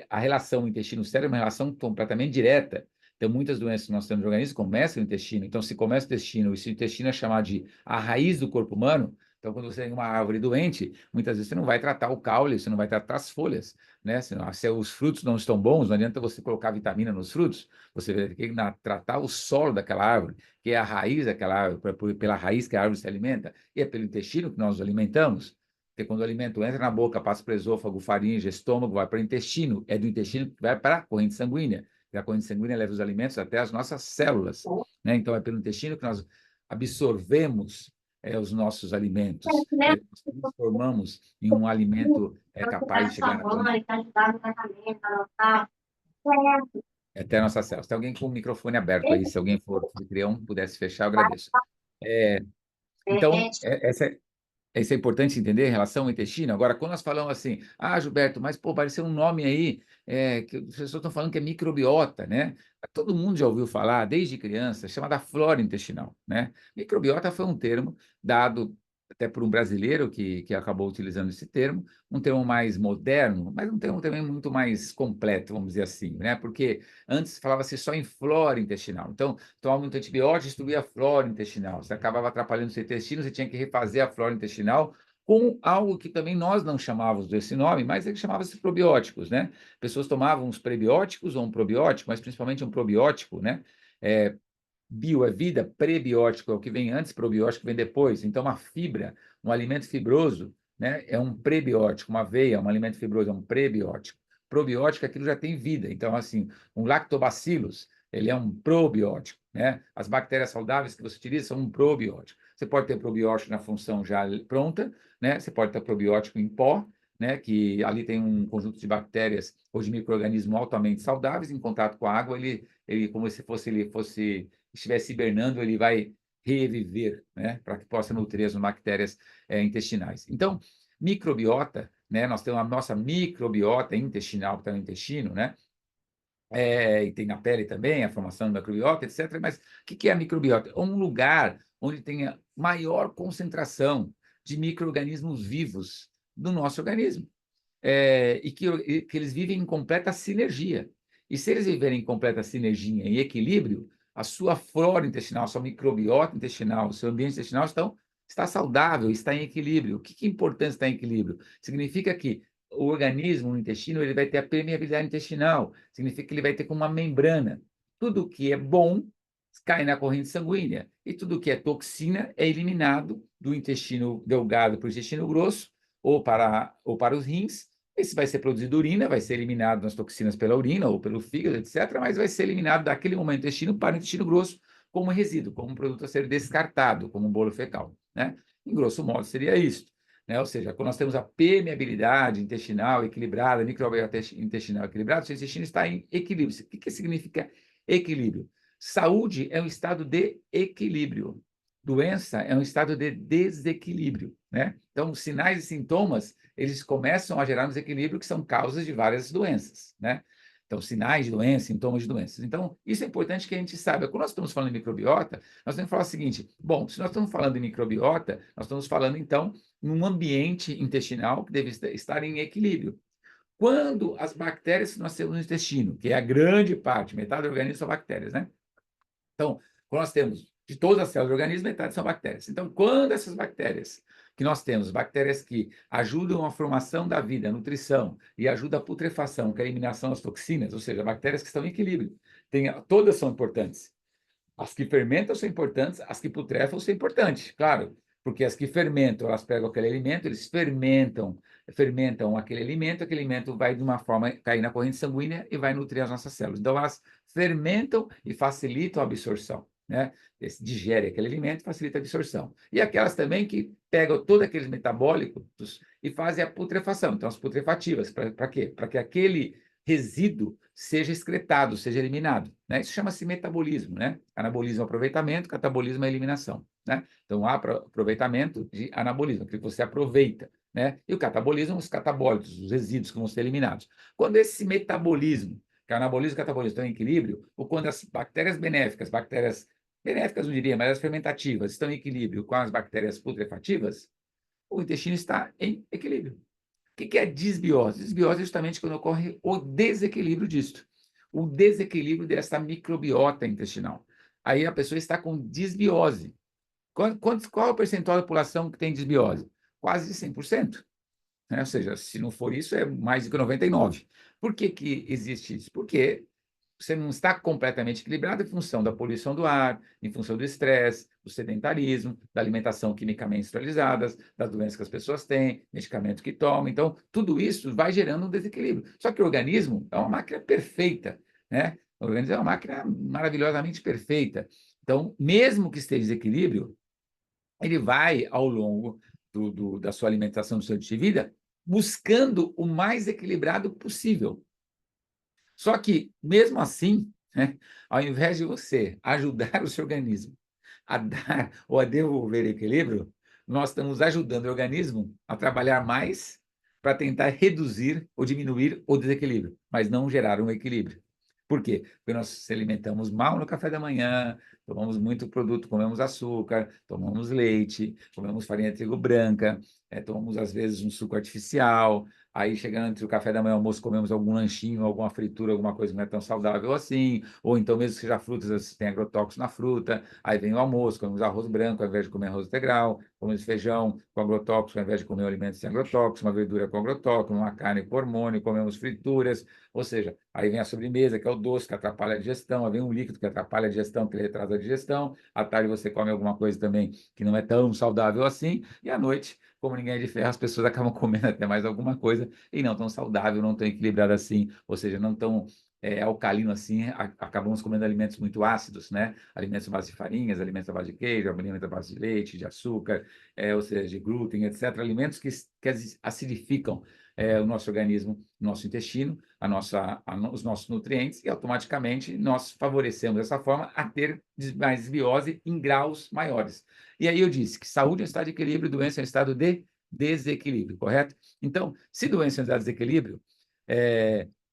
a relação intestino-cérebro é uma relação completamente direta. Então, muitas doenças que nós temos no organismo começam no intestino. Então, se começa o intestino, e se o intestino é chamado de a raiz do corpo humano, então, quando você tem uma árvore doente, muitas vezes você não vai tratar o caule, você não vai tratar as folhas, né? Se os frutos não estão bons, não adianta você colocar vitamina nos frutos, você vai ter que tratar o solo daquela árvore, que é a raiz daquela árvore, pela raiz que a árvore se alimenta, e é pelo intestino que nós nos alimentamos. Porque quando o alimento entra na boca, passa para o esôfago, faringe, estômago, vai para o intestino, é do intestino que vai para a corrente sanguínea. E a corrente sanguínea leva os alimentos até as nossas células, né? Então, é pelo intestino que nós absorvemos os nossos alimentos, nós transformamos em um alimento capaz de chegar na corrente até a nossa células. Tem alguém com o microfone aberto aí, se alguém for criar um, pudesse fechar, eu agradeço. É, então, isso é importante entender em relação ao intestino. Agora, quando nós falamos assim, Gilberto, mas pô, apareceu um nome aí que as pessoas estão falando que é microbiota, né? Todo mundo já ouviu falar, desde criança, chamada flora intestinal, né? Microbiota foi um termo dado até por um brasileiro que acabou utilizando esse termo, um termo mais moderno, mas um termo também muito mais completo, vamos dizer assim, né? Porque antes falava-se só em flora intestinal. Então, tomava muito antibiótico, destruía a flora intestinal. Você acabava atrapalhando o seu intestino, você tinha que refazer a flora intestinal com algo que também nós não chamávamos desse nome, mas ele chamava-se probióticos, né? Pessoas tomavam uns prebióticos ou um probiótico, mas principalmente um probiótico, né? É, bio é vida, prebiótico é o que vem antes, probiótico vem depois. Então, uma fibra, um alimento fibroso, né, é um prebiótico. Uma aveia, um alimento fibroso, é um prebiótico. Probiótico, aquilo já tem vida. Então, assim, um lactobacillus, ele é um probiótico, né? As bactérias saudáveis que você utiliza são um probiótico. Você pode ter probiótico na função já pronta, né? Você pode ter probiótico em pó, né? Que ali tem um conjunto de bactérias ou de micro-organismos altamente saudáveis, em contato com a água, ele como se fosse, ele fosse estivesse hibernando, ele vai reviver, né, para que possa nutrir as bactérias intestinais. Então, microbiota, né, nós temos a nossa microbiota intestinal, que está no intestino, né, e tem na pele também, a formação da microbiota, etc. Mas o que é a microbiota? É um lugar onde tem a maior concentração de micro-organismos vivos do nosso organismo e que eles vivem em completa sinergia. E se eles viverem em completa sinergia e equilíbrio, a sua flora intestinal, a sua microbiota intestinal, o seu ambiente intestinal está saudável, está em equilíbrio. O que é importante estar em equilíbrio? Significa que o organismo, o intestino, ele vai ter a permeabilidade intestinal, significa que ele vai ter como uma membrana. Tudo que é bom cai na corrente sanguínea, e tudo que é toxina é eliminado do intestino delgado para o intestino grosso, ou para os rins. Esse vai ser produzido urina, vai ser eliminado nas toxinas pela urina ou pelo fígado, etc., mas vai ser eliminado daquele momento do intestino para o intestino grosso como resíduo, como um produto a ser descartado, como um bolo fecal, né? Em grosso modo, seria isso. Né? Ou seja, quando nós temos a permeabilidade intestinal equilibrada, a microbiota intestinal equilibrada, o seu intestino está em equilíbrio. O que significa equilíbrio? Saúde é um estado de equilíbrio. Doença é um estado de desequilíbrio, né? Então, os sinais e sintomas, eles começam a gerar um desequilíbrio que são causas de várias doenças, né? Então, sinais de doença, sintomas de doenças. Então, isso é importante que a gente saiba. Quando nós estamos falando de microbiota, nós temos que falar o seguinte: bom, se nós estamos falando de microbiota, nós estamos falando, então, num ambiente intestinal que deve estar em equilíbrio. Quando as bactérias que nós temos no intestino, que é a grande parte, metade do organismo são bactérias, né? Então, quando nós temos de todas as células do organismo, metade são bactérias. Então, quando essas bactérias que nós temos, bactérias que ajudam a formação da vida, a nutrição, e ajudam a putrefação, que é a eliminação das toxinas, ou seja, bactérias que estão em equilíbrio, todas são importantes. As que fermentam são importantes, as que putrefam são importantes, claro, porque as que fermentam, elas pegam aquele alimento, eles fermentam aquele alimento vai de uma forma cair na corrente sanguínea e vai nutrir as nossas células. Então, elas fermentam e facilitam a absorção, né? Digere aquele alimento e facilita a absorção. E aquelas também que pegam todos aqueles metabólicos e fazem a putrefação. Então, as putrefativas, para quê? Para que aquele resíduo seja excretado, seja eliminado, né? Isso chama-se metabolismo, né? Anabolismo é aproveitamento, catabolismo é eliminação, né? Então, há aproveitamento de anabolismo, aquilo que você aproveita, né? E o catabolismo, os catabólitos, os resíduos que vão ser eliminados. Quando esse metabolismo, que é anabolismo e catabolismo, estão em equilíbrio, ou quando as bactérias benéficas não diria, mas as fermentativas estão em equilíbrio com as bactérias putrefativas, o intestino está em equilíbrio. O que é disbiose? Disbiose é justamente quando ocorre o desequilíbrio disso, o desequilíbrio dessa microbiota intestinal. Aí a pessoa está com disbiose. Qual é o percentual da população que tem disbiose? Quase 100%. Né? Ou seja, se não for isso, é mais do que 99%. Por que existe isso? Porque você não está completamente equilibrado em função da poluição do ar, em função do estresse, do sedentarismo, da alimentação quimicamente industrializada, das doenças que as pessoas têm, medicamentos que tomam. Então, tudo isso vai gerando um desequilíbrio. Só que o organismo é uma máquina perfeita, né? O organismo é uma máquina maravilhosamente perfeita. Então, mesmo que esteja em desequilíbrio, ele vai, ao longo da sua alimentação, do seu estilo de vida, buscando o mais equilibrado possível. Só que, mesmo assim, né, ao invés de você ajudar o seu organismo a dar ou a devolver equilíbrio, nós estamos ajudando o organismo a trabalhar mais para tentar reduzir ou diminuir o desequilíbrio, mas não gerar um equilíbrio. Por quê? Porque nós se alimentamos mal no café da manhã, tomamos muito produto, comemos açúcar, tomamos leite, comemos farinha de trigo branca, tomamos às vezes um suco artificial, aí chegando entre o café da manhã e o almoço comemos algum lanchinho, alguma fritura, alguma coisa que não é tão saudável assim, ou então mesmo que seja frutas, às vezes tem agrotóxicos na fruta, aí vem o almoço, comemos arroz branco ao invés de comer arroz integral, comemos feijão com agrotóxico ao invés de comer alimentos sem agrotóxico, uma verdura com agrotóxico, uma carne com hormônio, comemos frituras, ou seja, aí vem a sobremesa, que é o doce, que atrapalha a digestão, aí vem um líquido que atrapalha a digestão, que retrasa a digestão, à tarde você come alguma coisa também que não é tão saudável assim, e à noite, como ninguém é de ferro, as pessoas acabam comendo até mais alguma coisa, e não tão saudável, não tão equilibrado assim, ou seja, não tão alcalino assim, acabamos comendo alimentos muito ácidos, né? Alimentos à base de farinhas, alimentos à base de queijo, alimentos à base de leite, de açúcar, ou seja, de glúten, etc. Alimentos que acidificam o nosso organismo, o nosso intestino, os nossos nutrientes, e automaticamente nós favorecemos dessa forma a ter mais desbiose em graus maiores. E aí eu disse que saúde é um estado de equilíbrio, doença é um estado de desequilíbrio, correto? Então, se doença é um estado de desequilíbrio,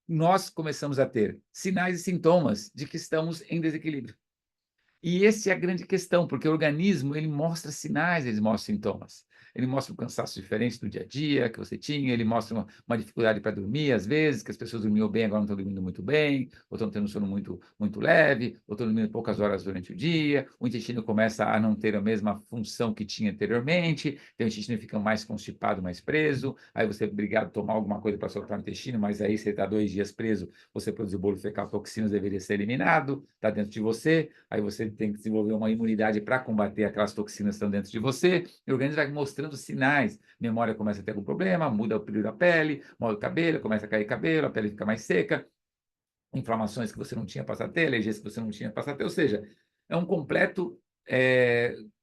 nós começamos a ter sinais e sintomas de que estamos em desequilíbrio. E essa é a grande questão, porque o organismo ele mostra sinais, ele mostra sintomas. Ele mostra um cansaço diferente do dia a dia que você tinha, ele mostra uma dificuldade para dormir, às vezes, que as pessoas dormiam bem, agora não estão dormindo muito bem, ou estão tendo um sono muito, muito leve, ou estão dormindo poucas horas durante o dia, o intestino começa a não ter a mesma função que tinha anteriormente, então o intestino fica mais constipado, mais preso, aí você é obrigado a tomar alguma coisa para soltar o intestino, mas aí você está 2 dias preso, você produziu bolo fecal, toxinas deveria ser eliminado, está dentro de você, aí você tem que desenvolver uma imunidade para combater aquelas toxinas que estão dentro de você, e o organismo vai mostrando sinais. Memória começa a ter algum problema, muda o brilho da pele, muda o cabelo, começa a cair cabelo, a pele fica mais seca, inflamações que você não tinha passado a ter, alergias que você não tinha passado a ter, ou seja, é um completo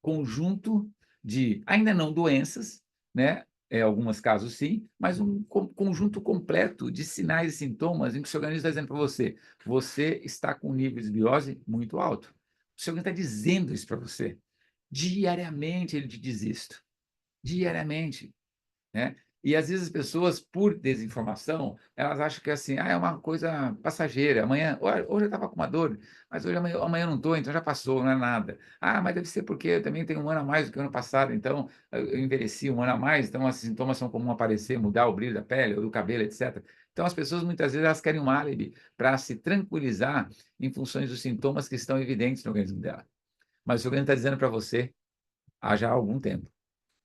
conjunto de, ainda não doenças, né? Alguns casos sim, mas um conjunto completo de sinais e sintomas em que o seu organismo está dizendo para você, você está com um nível de biose muito alto. O seu organismo está dizendo isso para você. Diariamente ele te diz isso. Diariamente, né? E às vezes as pessoas, por desinformação, elas acham que assim, é uma coisa passageira. Amanhã, hoje eu estava com uma dor, mas amanhã eu não estou, então já passou, não é nada. Ah, mas deve ser porque eu também tenho um ano a mais do que o ano passado, então eu envelheci um ano a mais, então esses sintomas são comuns aparecer, mudar o brilho da pele ou do cabelo, etc. Então as pessoas muitas vezes elas querem um álibi para se tranquilizar em funções dos sintomas que estão evidentes no organismo dela. Mas o organismo está dizendo para você há já algum tempo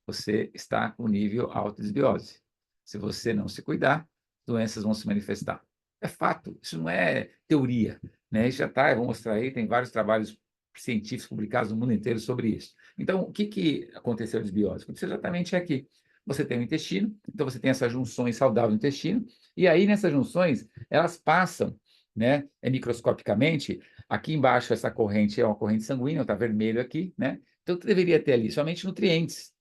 você está com nível alto de desbiose. Se você não se cuidar, doenças vão se manifestar. É fato, isso não é teoria, né? Isso já está, eu vou mostrar aí, tem vários trabalhos científicos publicados no mundo inteiro sobre isso. Então, o que aconteceu de desbiose? Aconteceu exatamente aqui. Você tem o intestino, então você tem essas junções saudáveis no intestino, e aí nessas junções, elas passam, né, microscopicamente, aqui embaixo essa corrente é uma corrente sanguínea, está vermelho aqui, né? Então, o que deveria ter ali? Somente nutrientes,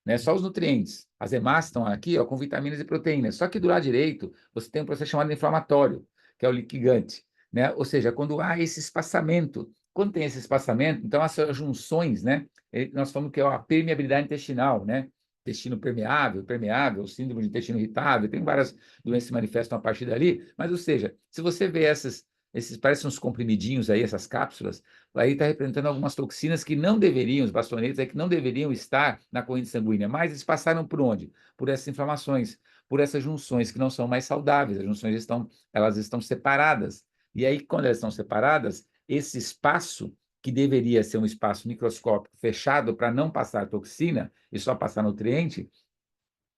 né? Só os nutrientes. As hemácias estão aqui, ó, com vitaminas e proteínas. Só que do lado direito, você tem um processo chamado inflamatório, que é o liquigante, né? Ou seja, quando há esse espaçamento, quando tem esse espaçamento, então essas junções, né? Nós falamos que é a permeabilidade intestinal, né? Intestino permeável, permeável, síndrome de intestino irritável, tem várias doenças que se manifestam a partir dali, mas, ou seja, se você vê esses parecem uns comprimidinhos aí, essas cápsulas, aí está representando algumas toxinas que não deveriam, os bastonetes que não deveriam estar na corrente sanguínea, mas eles passaram por onde? Por essas inflamações, por essas junções que não são mais saudáveis, as junções elas estão separadas. E aí, quando elas estão separadas, esse espaço, que deveria ser um espaço microscópico fechado para não passar toxina e só passar nutriente,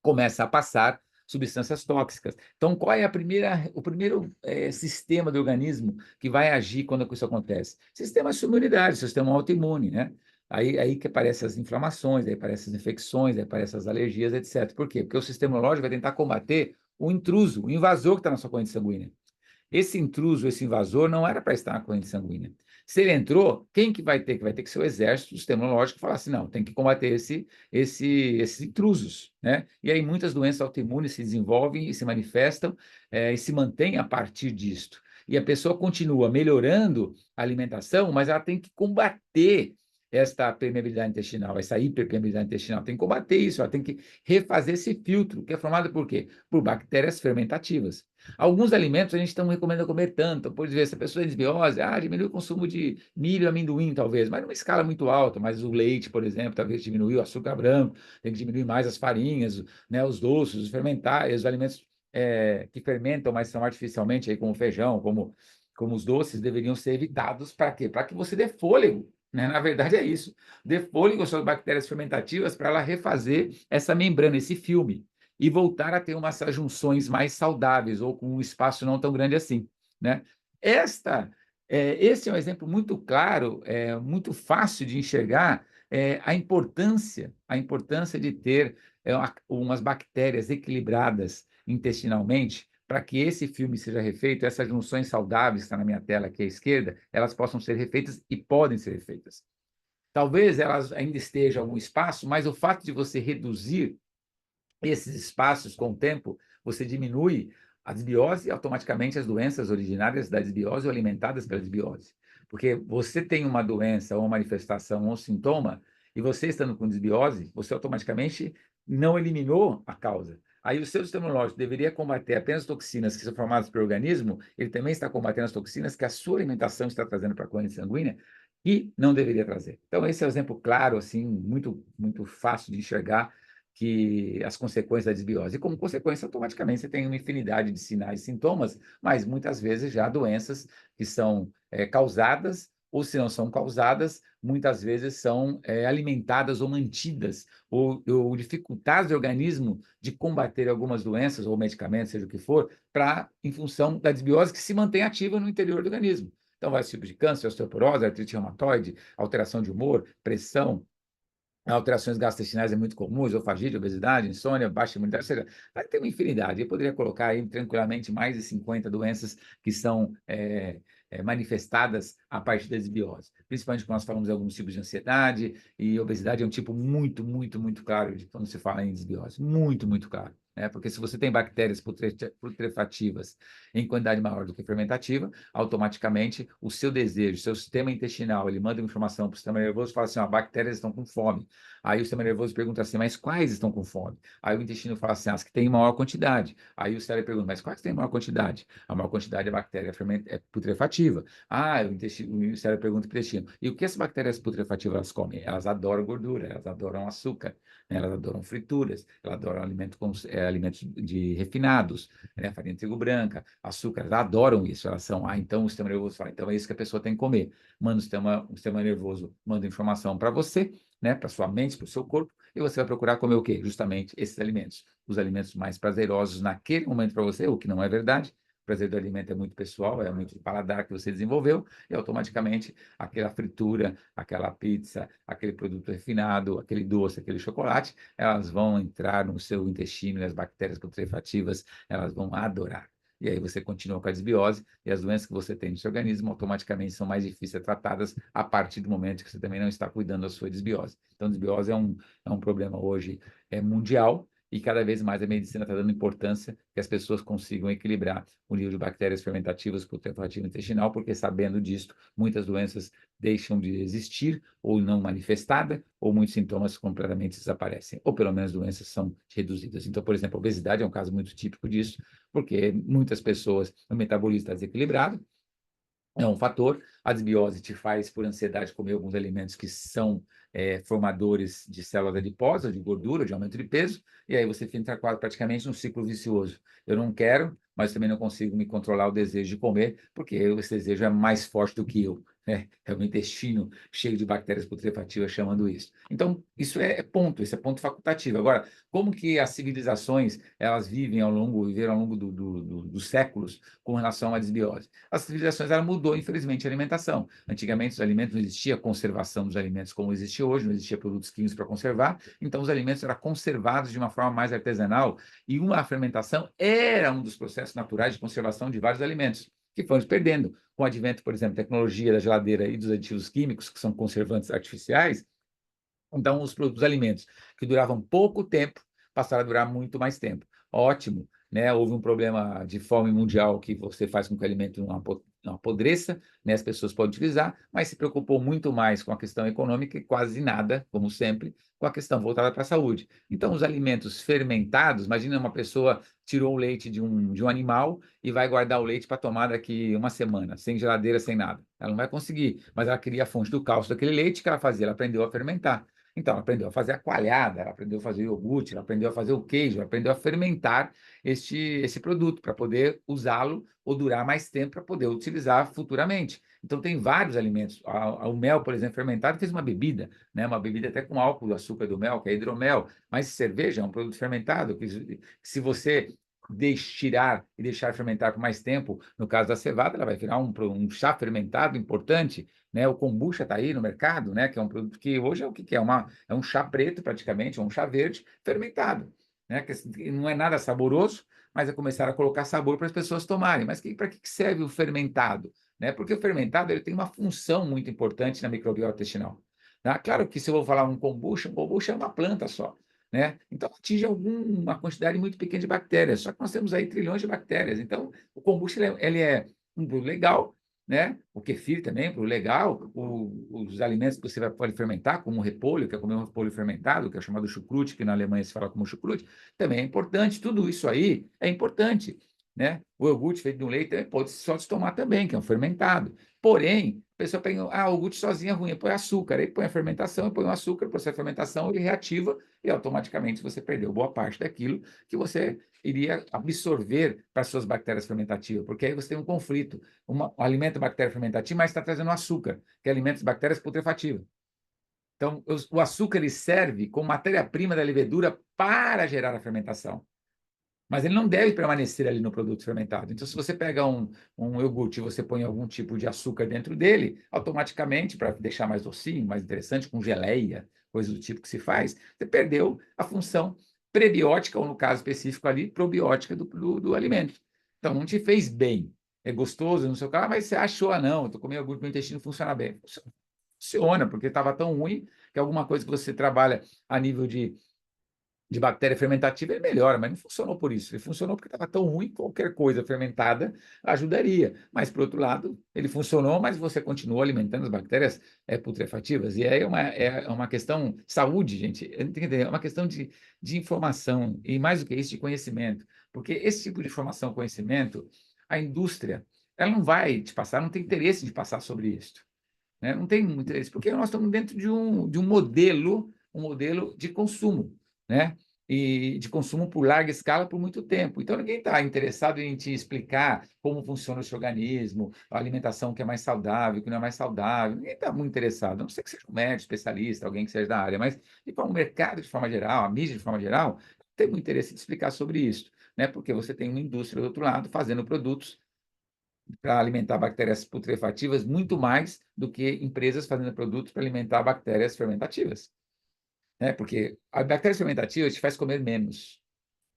começa a passar substâncias tóxicas. Então, qual é o primeiro sistema do organismo que vai agir quando isso acontece? Sistema de imunidade, sistema autoimune, né? Aí que aparecem as inflamações, aí aparecem as infecções, aí aparecem as alergias, etc. Por quê? Porque o sistema imunológico vai tentar combater o intruso, o invasor que está na sua corrente sanguínea. Esse intruso, esse invasor, não era para estar na corrente sanguínea. Se ele entrou, quem que vai ter? Que vai ter que ser o exército, o sistema imunológico, falar assim, não, tem que combater esses intrusos, né? E aí muitas doenças autoimunes se desenvolvem e se manifestam e se mantêm a partir disto. E a pessoa continua melhorando a alimentação, mas ela tem que combater esta permeabilidade intestinal, essa hiperpermeabilidade intestinal. Tem que combater isso, ela tem que refazer esse filtro, que é formado por quê? Por bactérias fermentativas. Alguns alimentos a gente não recomenda comer tanto, por exemplo, se a pessoa é desbiose, diminui o consumo de milho e amendoim, talvez, mas numa escala muito alta, mas o leite, por exemplo, talvez diminuir o açúcar branco, tem que diminuir mais as farinhas, né, os doces, os fermentais, os alimentos que fermentam, mas são artificialmente, aí, como o feijão, como os doces, deveriam ser evitados. Para quê? Para que você dê fôlego, né? Na verdade é isso, dê fôlego às suas bactérias fermentativas para ela refazer essa membrana, esse filme, e voltar a ter umas junções mais saudáveis, ou com um espaço não tão grande assim, né? Esse é um exemplo muito claro, muito fácil de enxergar a importância de ter umas bactérias equilibradas intestinalmente, para que esse filme seja refeito, essas junções saudáveis que está na minha tela aqui à esquerda, elas possam ser refeitas e podem ser refeitas. Talvez elas ainda estejam em algum espaço, mas o fato de você reduzir esses espaços com o tempo, você diminui a desbiose e automaticamente as doenças originárias da desbiose ou alimentadas pela desbiose. Porque você tem uma doença, ou uma manifestação, ou um sintoma, e você estando com desbiose, você automaticamente não eliminou a causa. Aí o seu sistema imunológico deveria combater apenas toxinas que são formadas pelo organismo, ele também está combatendo as toxinas que a sua alimentação está trazendo para a corrente sanguínea, e não deveria trazer. Então, esse é um exemplo claro, assim, muito, muito fácil de enxergar, que as consequências da desbiose. E, como consequência, automaticamente você tem uma infinidade de sinais e sintomas, mas muitas vezes já doenças que são causadas, ou se não são causadas, muitas vezes são alimentadas ou mantidas, ou dificultadas do organismo de combater algumas doenças ou medicamentos, seja o que for, em função da desbiose que se mantém ativa no interior do organismo. Então, vários tipos de câncer, osteoporose, artrite reumatoide, alteração de humor, pressão, alterações gastrointestinais é muito comum, esofagite, obesidade, insônia, baixa imunidade, ou seja, vai ter uma infinidade. Eu poderia colocar aí tranquilamente mais de 50 doenças que são manifestadas a partir da desbiose. Principalmente quando nós falamos de alguns tipos de ansiedade, e obesidade é um tipo muito, muito, muito claro de quando se fala em desbiose. Muito, muito claro. Porque se você tem bactérias putrefativas em quantidade maior do que fermentativa, automaticamente o seu desejo, o seu sistema intestinal, ele manda uma informação para o sistema nervoso e fala assim: bactérias estão com fome. Aí o sistema nervoso pergunta assim: mas quais estão com fome? Aí o intestino fala assim: as que têm maior quantidade. Aí o cérebro pergunta: mas quais têm maior quantidade? A maior quantidade é bactéria putrefativa. O cérebro pergunta para o intestino: e o que essas bactérias putrefativas elas comem? Elas adoram gordura, elas adoram açúcar, né? Elas adoram frituras, elas adoram alimentos refinados, né? Farinha de trigo branca, açúcar, elas adoram isso. Elas são, então o sistema nervoso fala: então é isso que a pessoa tem que comer. Manda o sistema nervoso manda informação para você, né, para sua mente, para o seu corpo, e você vai procurar comer o quê? Justamente esses alimentos. Os alimentos mais prazerosos naquele momento para você, o que não é verdade. O prazer do alimento é muito pessoal, é muito paladar que você desenvolveu, e automaticamente aquela fritura, aquela pizza, aquele produto refinado, aquele doce, aquele chocolate, elas vão entrar no seu intestino, e as bactérias putrefativas, elas vão adorar. E aí você continua com a desbiose, e as doenças que você tem no seu organismo automaticamente são mais difíceis de ser tratadas a partir do momento que você também não está cuidando da sua desbiose. Então, desbiose é um problema hoje mundial, e cada vez mais a medicina está dando importância que as pessoas consigam equilibrar o nível de bactérias fermentativas putrefativa intestinal, porque, sabendo disso, muitas doenças deixam de existir ou não manifestada, ou muitos sintomas completamente desaparecem, ou pelo menos doenças são reduzidas. Então, por exemplo, a obesidade é um caso muito típico disso, porque muitas pessoas, o metabolismo está desequilibrado, é um fator. A desbiose te faz, por ansiedade, comer alguns alimentos que são formadores de células adiposas, de gordura, de aumento de peso, e aí você fica praticamente num ciclo vicioso. Eu não quero, mas também não consigo me controlar o desejo de comer, porque esse desejo é mais forte do que eu. É o intestino cheio de bactérias putrefativas chamando isso. Então, isso é ponto facultativo. Agora, como que as civilizações elas viveram ao longo dos séculos com relação à desbiose? As civilizações ela mudou, infelizmente, a alimentação. Antigamente, os alimentos não existia conservação dos alimentos como existe hoje, não existia produtos químicos para conservar, então os alimentos eram conservados de uma forma mais artesanal, e uma fermentação era um dos processos naturais de conservação de vários alimentos, que foram se perdendo com o advento, por exemplo, da tecnologia da geladeira e dos aditivos químicos, que são conservantes artificiais. Então, os alimentos que duravam pouco tempo passaram a durar muito mais tempo. Ótimo, né? Houve um problema de fome mundial que você faz com que o alimento não apodreça, né, as pessoas podem utilizar, mas se preocupou muito mais com a questão econômica e quase nada, como sempre, com a questão voltada para a saúde. Então, os alimentos fermentados, imagina uma pessoa tirou o leite de um animal e vai guardar o leite para tomar daqui uma semana, sem geladeira, sem nada. Ela não vai conseguir, mas ela queria a fonte do cálcio daquele leite que ela fazia, ela aprendeu a fermentar. Então, ela aprendeu a fazer a coalhada, ela aprendeu a fazer o iogurte, ela aprendeu a fazer o queijo, ela aprendeu a fermentar esse produto para poder usá-lo ou durar mais tempo para poder utilizar futuramente. Então, tem vários alimentos. O mel, por exemplo, fermentado, fez uma bebida, né? Uma bebida até com álcool do açúcar do mel, que é hidromel. Mas cerveja é um produto fermentado, que se você tirar e deixar fermentar por mais tempo, no caso da cevada, ela vai virar um chá fermentado importante, né? O kombucha está aí no mercado, né? Que é um produto que hoje é o que, que é? É um chá preto, praticamente, ou um chá verde fermentado, né? Que não é nada saboroso, mas é começar a colocar sabor para as pessoas tomarem. Mas para que serve o fermentado? Né? Porque o fermentado ele tem uma função muito importante na microbiota intestinal. Tá? Claro que se eu vou falar um kombucha é uma planta só. Né? Então, atinge uma quantidade muito pequena de bactérias. Só que nós temos aí trilhões de bactérias. Então, o kombucha ele é um produto legal, né? O kefir também é um produto legal. Os alimentos que você pode fermentar, como o repolho, que é comer um repolho fermentado, que é chamado chucrute, que na Alemanha se fala como chucrute, também é importante. Tudo isso aí é importante. Né? O iogurte feito de um leite pode só se tomar também, que é um fermentado. Porém, a pessoa pensa, o iogurte sozinho é ruim, põe açúcar, aí põe a fermentação, põe o açúcar, o processo de fermentação, ele reativa e automaticamente você perdeu boa parte daquilo que você iria absorver para as suas bactérias fermentativas, porque aí você tem um conflito. Um alimento bactéria fermentativa, mas está trazendo açúcar, que é alimento de bactérias putrefativas. Então, o açúcar ele serve como matéria-prima da levedura para gerar a fermentação. Mas ele não deve permanecer ali no produto fermentado. Então, se você pega um iogurte e você põe algum tipo de açúcar dentro dele, automaticamente, para deixar mais docinho, mais interessante, com geleia, coisa do tipo que se faz, você perdeu a função prebiótica, ou no caso específico ali, probiótica do alimento. Então, não te fez bem. É gostoso, não sei o que, mas você achou, não, estou comendo iogurte, meu intestino funciona bem. Funciona, porque estava tão ruim que alguma coisa que você trabalha a nível de bactéria fermentativa, ele melhora, mas não funcionou por isso. Ele funcionou porque estava tão ruim, qualquer coisa fermentada ajudaria. Mas, por outro lado, ele funcionou, mas você continua alimentando as bactérias putrefativas. E aí é uma questão saúde, gente. Tem que entender, é uma questão de informação e, mais do que isso, de conhecimento. Porque esse tipo de informação, conhecimento, a indústria, ela não vai te passar, não tem interesse de passar sobre isso. Né? Não tem muito interesse, porque nós estamos dentro de um modelo de consumo, né? E de consumo por larga escala por muito tempo. Então, ninguém está interessado em te explicar como funciona o seu organismo, a alimentação que é mais saudável, que não é mais saudável. Ninguém está muito interessado, a não ser que seja um médico, especialista, alguém que seja da área, mas e para o mercado de forma geral, a mídia de forma geral, não tem muito interesse em explicar sobre isso, né? Porque você tem uma indústria do outro lado fazendo produtos para alimentar bactérias putrefativas muito mais do que empresas fazendo produtos para alimentar bactérias fermentativas, né? Porque a bactéria fermentativa te faz comer menos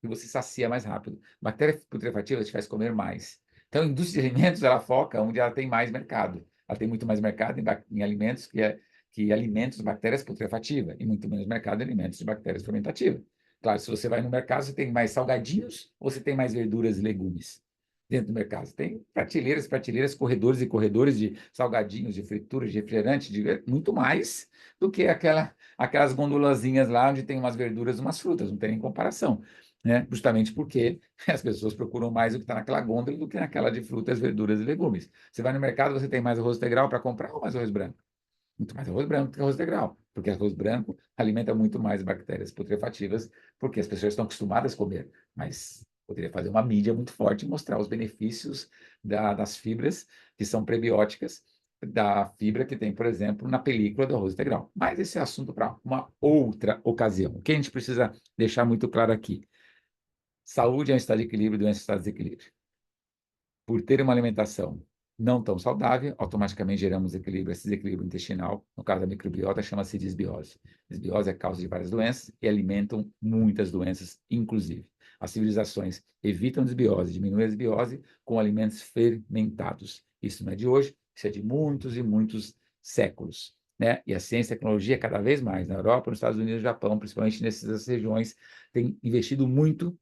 e você sacia mais rápido. Bactéria putrefativa te faz comer mais. Então, a indústria de alimentos, ela foca onde ela tem mais mercado. Ela tem muito mais mercado em alimentos que alimentos de bactérias putrefativas e muito menos mercado em alimentos de bactérias fermentativas. Claro, se você vai no mercado, você tem mais salgadinhos ou você tem mais verduras e legumes dentro do mercado? Tem prateleiras, prateleiras, corredores e corredores de salgadinhos, de frituras, de refrigerante, muito mais do que aquelas gondolazinhas lá onde tem umas verduras e umas frutas, não tem nem comparação. Né? Justamente porque as pessoas procuram mais o que está naquela gôndola do que naquela de frutas, verduras e legumes. Você vai no mercado, você tem mais arroz integral para comprar ou mais arroz branco? Muito mais arroz branco do que arroz integral, porque arroz branco alimenta muito mais bactérias putrefativas, porque as pessoas estão acostumadas a comer, mas poderia fazer uma mídia muito forte e mostrar os benefícios das fibras que são prebióticas, da fibra que tem, por exemplo, na película do arroz integral. Mas esse é assunto para uma outra ocasião. O que a gente precisa deixar muito claro aqui? Saúde é um estado de equilíbrio, doença é um estado de desequilíbrio. Por ter uma alimentação não tão saudável, automaticamente geramos equilíbrio. Esse desequilíbrio intestinal, no caso da microbiota, chama-se disbiose. Disbiose é causa de várias doenças e alimentam muitas doenças, inclusive. As civilizações evitam disbiose, diminuem a disbiose com alimentos fermentados. Isso não é de hoje, isso é de muitos e muitos séculos. Né? E a ciência e a tecnologia, cada vez mais, na Europa, nos Estados Unidos, no Japão, principalmente nessas regiões, tem investido muito,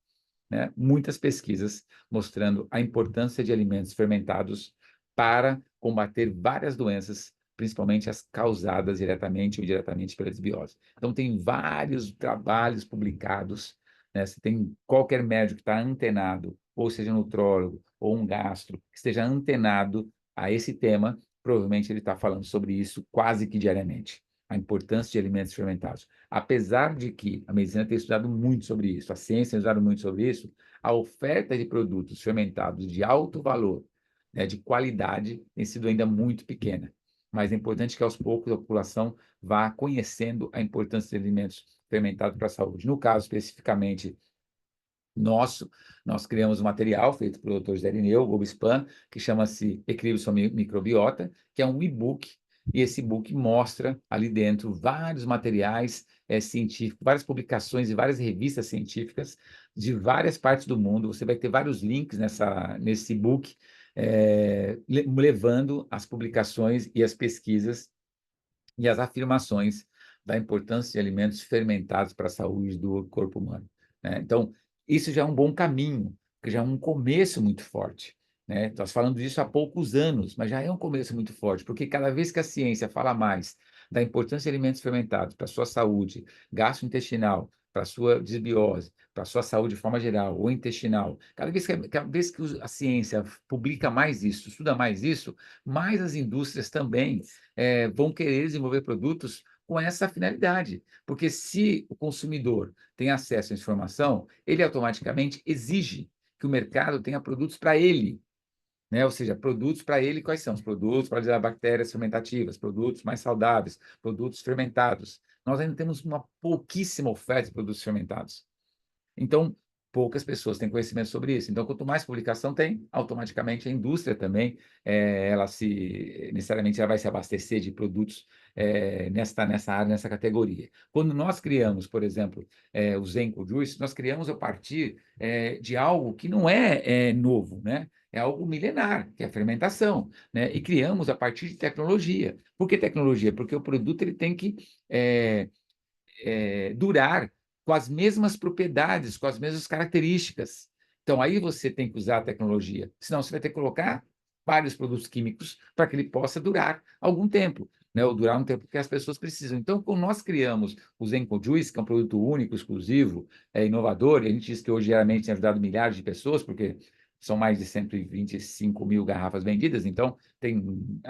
né, muitas pesquisas mostrando a importância de alimentos fermentados para combater várias doenças, principalmente as causadas diretamente ou indiretamente pela desbiose. Então, tem vários trabalhos publicados, né? Se tem qualquer médico que está antenado, ou seja, nutrólogo ou um gastro, que esteja antenado a esse tema, provavelmente ele está falando sobre isso quase que diariamente, a importância de alimentos fermentados. Apesar de que a medicina tem estudado muito sobre isso, a ciência tem estudado muito sobre isso, a oferta de produtos fermentados de alto valor, né, de qualidade, tem sido ainda muito pequena. Mas é importante que, aos poucos, a população vá conhecendo a importância de alimentos fermentados para a saúde. No caso, especificamente, nós criamos um material feito pelo Dr. José Irineu, Gobispan, que chama-se Equilíbrio Sua Microbiota, que é um e-book, e esse e-book mostra ali dentro vários materiais científicos, várias publicações e várias revistas científicas de várias partes do mundo. Você vai ter vários links nesse e-book, levando as publicações e as pesquisas e as afirmações da importância de alimentos fermentados para a saúde do corpo humano, né? Então, isso já é um bom caminho, porque já é um começo muito forte, né? Estamos falando disso há poucos anos, mas já é um começo muito forte, porque cada vez que a ciência fala mais da importância de alimentos fermentados para a sua saúde gastrointestinal, para a sua desbiose, para a sua saúde de forma geral, ou intestinal, cada vez que a ciência publica mais isso, estuda mais isso, mais as indústrias também vão querer desenvolver produtos com essa finalidade. Porque se o consumidor tem acesso à informação, ele automaticamente exige que o mercado tenha produtos para ele, né? Ou seja, produtos para ele, quais são? Os produtos para lidar bactérias fermentativas, produtos mais saudáveis, produtos fermentados. Nós ainda temos uma pouquíssima oferta de produtos fermentados. Então, poucas pessoas têm conhecimento sobre isso. Então, quanto mais publicação tem, automaticamente a indústria também, necessariamente ela vai se abastecer de produtos nessa área, nessa categoria. Quando nós criamos, por exemplo, o Zenco Juice, nós criamos a partir de algo que não é novo, né? É algo milenar, que é a fermentação, né? E criamos a partir de tecnologia. Por que tecnologia? Porque o produto ele tem que é, durar com as mesmas propriedades, com as mesmas características. Então, aí você tem que usar a tecnologia. Senão, você vai ter que colocar vários produtos químicos para que ele possa durar algum tempo, né? Ou durar um tempo que as pessoas precisam. Então, quando nós criamos o Zenco Juice, que é um produto único, exclusivo, inovador, e a gente diz que hoje, geralmente, tem ajudado milhares de pessoas, porque são mais de 125 mil garrafas vendidas, então tem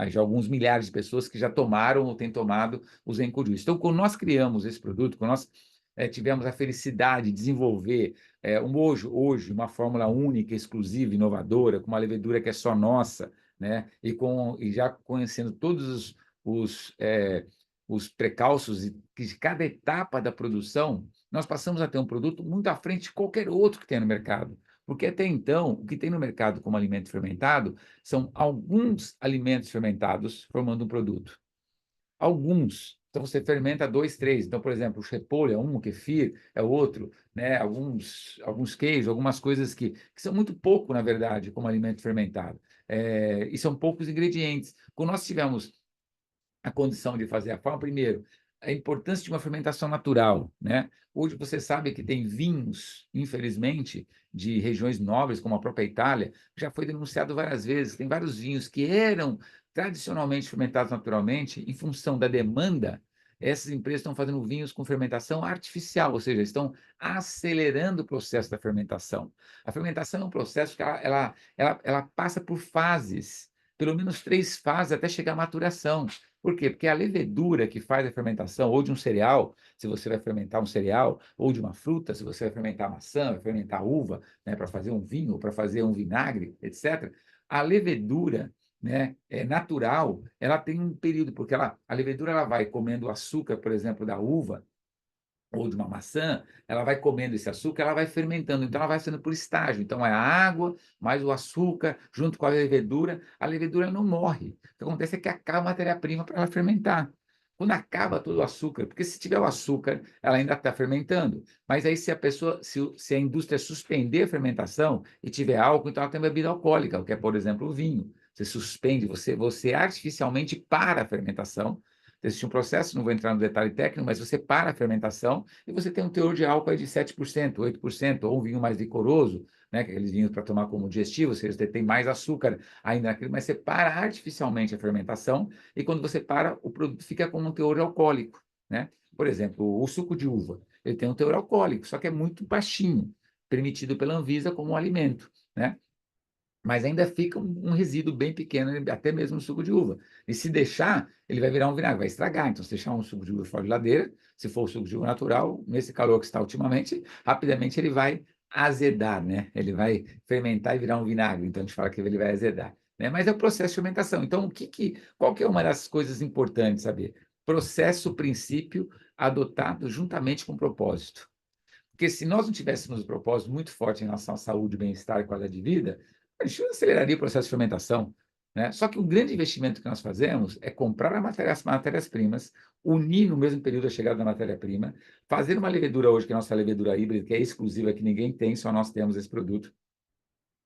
já alguns milhares de pessoas que já tomaram ou têm tomado o Zenco Juice. Então, quando nós criamos esse produto, quando nós tivemos a felicidade de desenvolver hoje uma fórmula única, exclusiva, inovadora, com uma levedura que é só nossa, né? E já conhecendo todos os precalços de cada etapa da produção, nós passamos a ter um produto muito à frente de qualquer outro que tem no mercado. Porque até então, o que tem no mercado como alimento fermentado são alguns alimentos fermentados formando um produto. Alguns. Então, você fermenta dois, três. Então, por exemplo, o repolho é um, o kefir é outro, né? Alguns queijos, algumas coisas que são muito pouco, na verdade, como alimento fermentado. E são poucos ingredientes. Quando nós tivemos a condição de fazer a forma, primeiro, a importância de uma fermentação natural, né? Hoje você sabe que tem vinhos, infelizmente, de regiões nobres, como a própria Itália, já foi denunciado várias vezes, tem vários vinhos que eram tradicionalmente fermentados naturalmente, em função da demanda, essas empresas estão fazendo vinhos com fermentação artificial, ou seja, estão acelerando o processo da fermentação. A fermentação é um processo que ela passa por fases, pelo menos 3 fases até chegar à maturação. Por quê? Porque a levedura que faz a fermentação, ou de um cereal, se você vai fermentar um cereal, ou de uma fruta, se você vai fermentar maçã, vai fermentar uva, né, para fazer um vinho, para fazer um vinagre, etc. A levedura, né, natural, ela tem um período, porque a levedura ela vai comendo o açúcar, por exemplo, da uva, ou de uma maçã, ela vai comendo esse açúcar, ela vai fermentando, então ela vai sendo por estágio. Então é a água, mais o açúcar, junto com a levedura não morre. O que acontece é que acaba a matéria-prima para ela fermentar. Quando acaba todo o açúcar, porque se tiver o açúcar, ela ainda está fermentando. Mas aí se a indústria suspender a fermentação e tiver álcool, então ela tem bebida alcoólica, o que é, por exemplo, o vinho. Você suspende, você artificialmente para a fermentação, Existe um processo, não vou entrar no detalhe técnico, mas você para a fermentação e você tem um teor de álcool aí de 7%, 8%, ou um vinho mais licoroso, né, que aqueles vinhos para tomar como digestivo, ou seja, você tem mais açúcar ainda naquilo, mas você para artificialmente a fermentação e quando você para, o produto fica com um teor alcoólico, né? Por exemplo, o suco de uva, ele tem um teor alcoólico, só que é muito baixinho, permitido pela Anvisa como um alimento, né? Mas ainda fica um resíduo bem pequeno, até mesmo no suco de uva. E se deixar, ele vai virar um vinagre, vai estragar. Então, se deixar um suco de uva fora de geladeira, se for o suco de uva natural, nesse calor que está ultimamente, rapidamente ele vai azedar, né? Ele vai fermentar e virar um vinagre. Então, a gente fala que ele vai azedar, né? Mas é o processo de fermentação. Então, qual que é uma das coisas importantes saber? Processo, princípio, adotado juntamente com propósito. Porque se nós não tivéssemos um propósito muito forte em relação à saúde, bem-estar e qualidade de vida, a gente não aceleraria o processo de fermentação, né? Só que o grande investimento que nós fazemos é comprar as matérias-primas, unir no mesmo período a chegada da matéria-prima, fazer uma levedura hoje, que é a nossa levedura híbrida, que é exclusiva, que ninguém tem, só nós temos esse produto.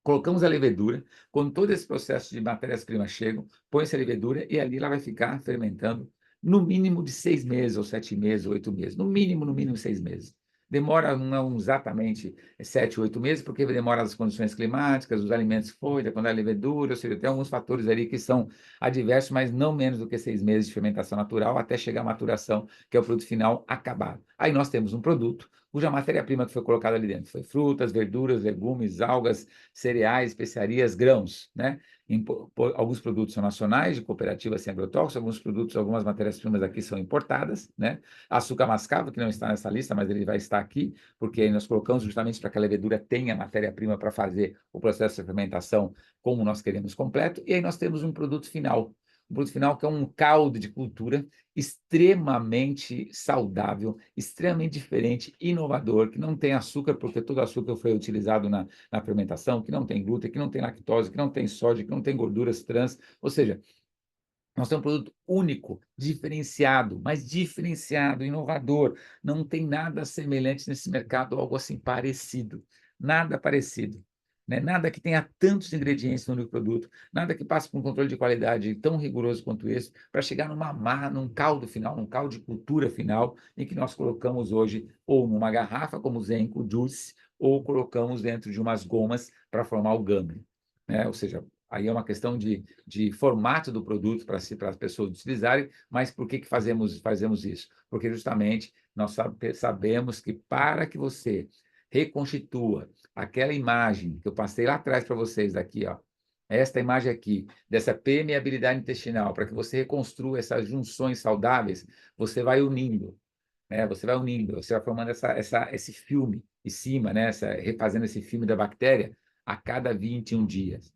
Colocamos a levedura, quando todo esse processo de matérias-primas chegam, põe-se a levedura e ali ela vai ficar fermentando no mínimo de 6 meses, ou 7 meses, ou 8 meses. No mínimo 6 meses. Demora não exatamente 7, 8 meses, porque demora as condições climáticas, os alimentos folha, quando é levedura, ou seja, tem alguns fatores ali que são adversos, mas não menos do que 6 meses de fermentação natural, até chegar à maturação, que é o produto final acabado. Aí nós temos um produto cuja matéria-prima que foi colocada ali dentro foi frutas, verduras, legumes, algas, cereais, especiarias, grãos, né? Alguns produtos são nacionais, de cooperativas sem agrotóxicos, alguns produtos, algumas matérias-primas aqui são importadas, né? Açúcar mascavo, que não está nessa lista, mas ele vai estar aqui, porque aí nós colocamos justamente para que a levedura tenha matéria-prima para fazer o processo de fermentação como nós queremos completo, e aí nós temos um produto final que é um caldo de cultura extremamente saudável, extremamente diferente, inovador, que não tem açúcar, porque todo açúcar foi utilizado na fermentação, que não tem glúten, que não tem lactose, que não tem sódio, que não tem gorduras trans, ou seja, nós temos um produto único, diferenciado, mas diferenciado, inovador. Não tem nada semelhante nesse mercado, algo assim parecido. Nada parecido. Né? Nada que tenha tantos ingredientes no único produto, nada que passe por um controle de qualidade tão rigoroso quanto esse, para chegar num caldo final, num caldo de cultura final, em que nós colocamos hoje ou numa garrafa, como o Zenco Juice, ou colocamos dentro de umas gomas para formar o gummy. Né? Ou seja, aí é uma questão de formato do produto para as pessoas utilizarem, mas por que fazemos isso? Porque justamente nós sabemos que para que você reconstitua aquela imagem que eu passei lá atrás para vocês aqui, ó, esta imagem aqui, dessa permeabilidade intestinal, para que você reconstrua essas junções saudáveis, você vai unindo, né? Você vai unindo, você vai formando esse filme em cima, né? Refazendo esse filme da bactéria a cada 21 dias.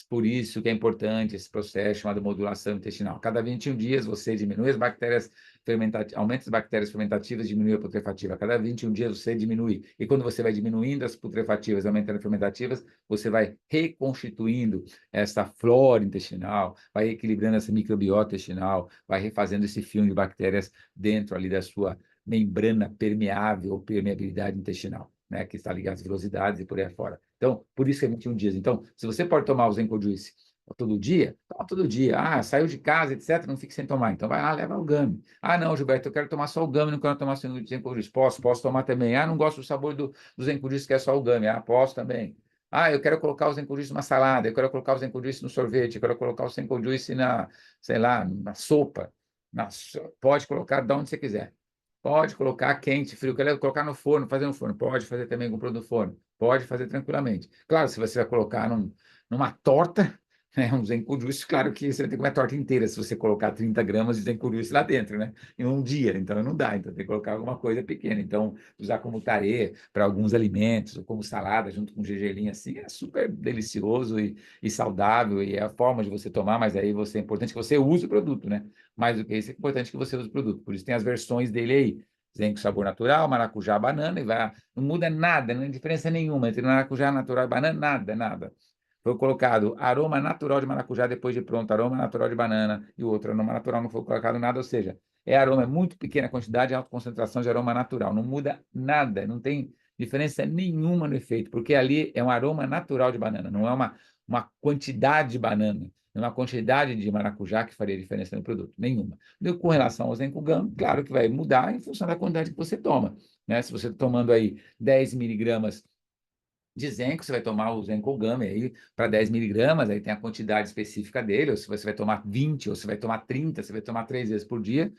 Por isso que é importante esse processo chamado modulação intestinal. A cada 21 dias você diminui as bactérias fermentativas, aumenta as bactérias fermentativas, diminui a putrefativa. A cada 21 dias você diminui. E quando você vai diminuindo as putrefativas, aumentando as fermentativas, você vai reconstituindo essa flora intestinal, vai equilibrando essa microbiota intestinal, vai refazendo esse filme de bactérias dentro ali da sua membrana permeável ou permeabilidade intestinal, né, que está ligada às velocidades e por aí fora. Então, por isso que é 21 dias. Então, se você pode tomar o Zenco Juice todo dia, toma todo dia. Ah, saiu de casa, etc., não fique sem tomar. Então, vai lá, leva o Gami. Ah, não, Gilberto, eu quero tomar só o Gami, não quero tomar o Zenco Juice. Posso tomar também. Ah, não gosto do sabor do Zenco Juice, que é só o Gami. Ah, posso também. Ah, eu quero colocar o Zenco Juice numa salada, eu quero colocar o Zenco Juice no sorvete, eu quero colocar o Zenco Juice sei lá, na sopa. Pode colocar de onde você quiser. Pode colocar quente, frio, quer colocar no forno, fazer no forno. Pode fazer também com o produto do forno. Pode fazer tranquilamente. Claro, se você vai colocar numa torta, né, um Zenco Juice, claro que você vai ter que comer a torta inteira se você colocar 30 gramas de Zenco Juice lá dentro, né? Em um dia. Então, não dá. Então, tem que colocar alguma coisa pequena. Então, usar como tarê para alguns alimentos, ou como salada, junto com gergelim, assim, é super delicioso e saudável. E é a forma de você tomar, mas aí é importante que você use o produto, né? Mais do que isso, é importante que você use o produto. Por isso tem as versões dele aí. Zenco sabor natural, maracujá, banana, não muda nada, não tem diferença nenhuma entre maracujá natural e banana, nada. Foi colocado aroma natural de maracujá depois de pronto, aroma natural de banana, e o outro aroma natural não foi colocado nada, ou seja, é muito pequena a quantidade e alta concentração de aroma natural, não muda nada, não tem diferença nenhuma no efeito, porque ali é um aroma natural de banana, não é uma quantidade de banana, numa quantidade de maracujá que faria diferença no produto? Nenhuma. Com relação ao Zenco Gum, claro que vai mudar em função da quantidade que você toma, né? Se você está tomando aí 10 miligramas de Zenco, você vai tomar o Zencogame aí para 10 miligramas, aí tem a quantidade específica dele, ou se você vai tomar 20, ou se vai tomar 30, você vai tomar 3 vezes por dia.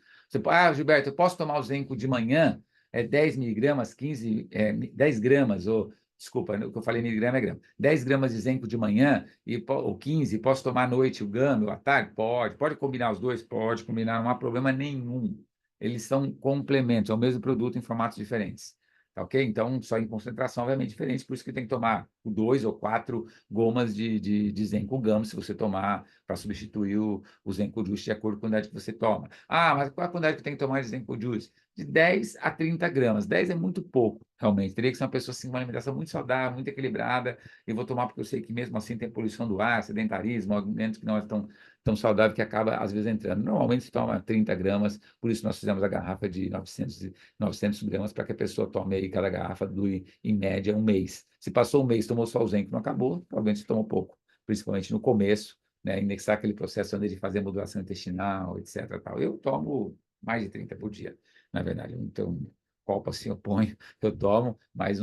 Gilberto, eu posso tomar o Zenco de manhã, 10 miligramas, 15, 10 gramas, ou, desculpa, o que eu falei miligrama é grama, 10 gramas de Zenco de manhã, ou 15, posso tomar à noite o Game, ou à tarde? Pode combinar os dois? Pode combinar, não há problema nenhum. Eles são complementos, é o mesmo produto em formatos diferentes. Tá ok? Então, só em concentração, obviamente, diferente, por isso que tem que tomar 2 ou 4 gomas de Zenco Gum, se você tomar para substituir o Zenco Juice de acordo com a quantidade que você toma. Ah, mas qual a quantidade que tem que tomar de Zenco Juice? De 10 a 30 gramas. 10 é muito pouco, realmente. Teria que ser uma pessoa assim, com uma alimentação muito saudável, muito equilibrada, e vou tomar porque eu sei que mesmo assim tem poluição do ar, sedentarismo, alimentos que não é tão saudável que acaba, às vezes, entrando. Normalmente se toma 30 gramas, por isso nós fizemos a garrafa de 900 gramas para que a pessoa tome aí cada garrafa dure, em média, um mês. Se passou um mês, tomou só o Zenco, não acabou, provavelmente tomou pouco, principalmente no começo, né, indexar aquele processo antes de fazer modulação intestinal, etc. Tal. Eu tomo mais de 30 por dia, na verdade. Então, copo assim eu ponho, eu tomo, mas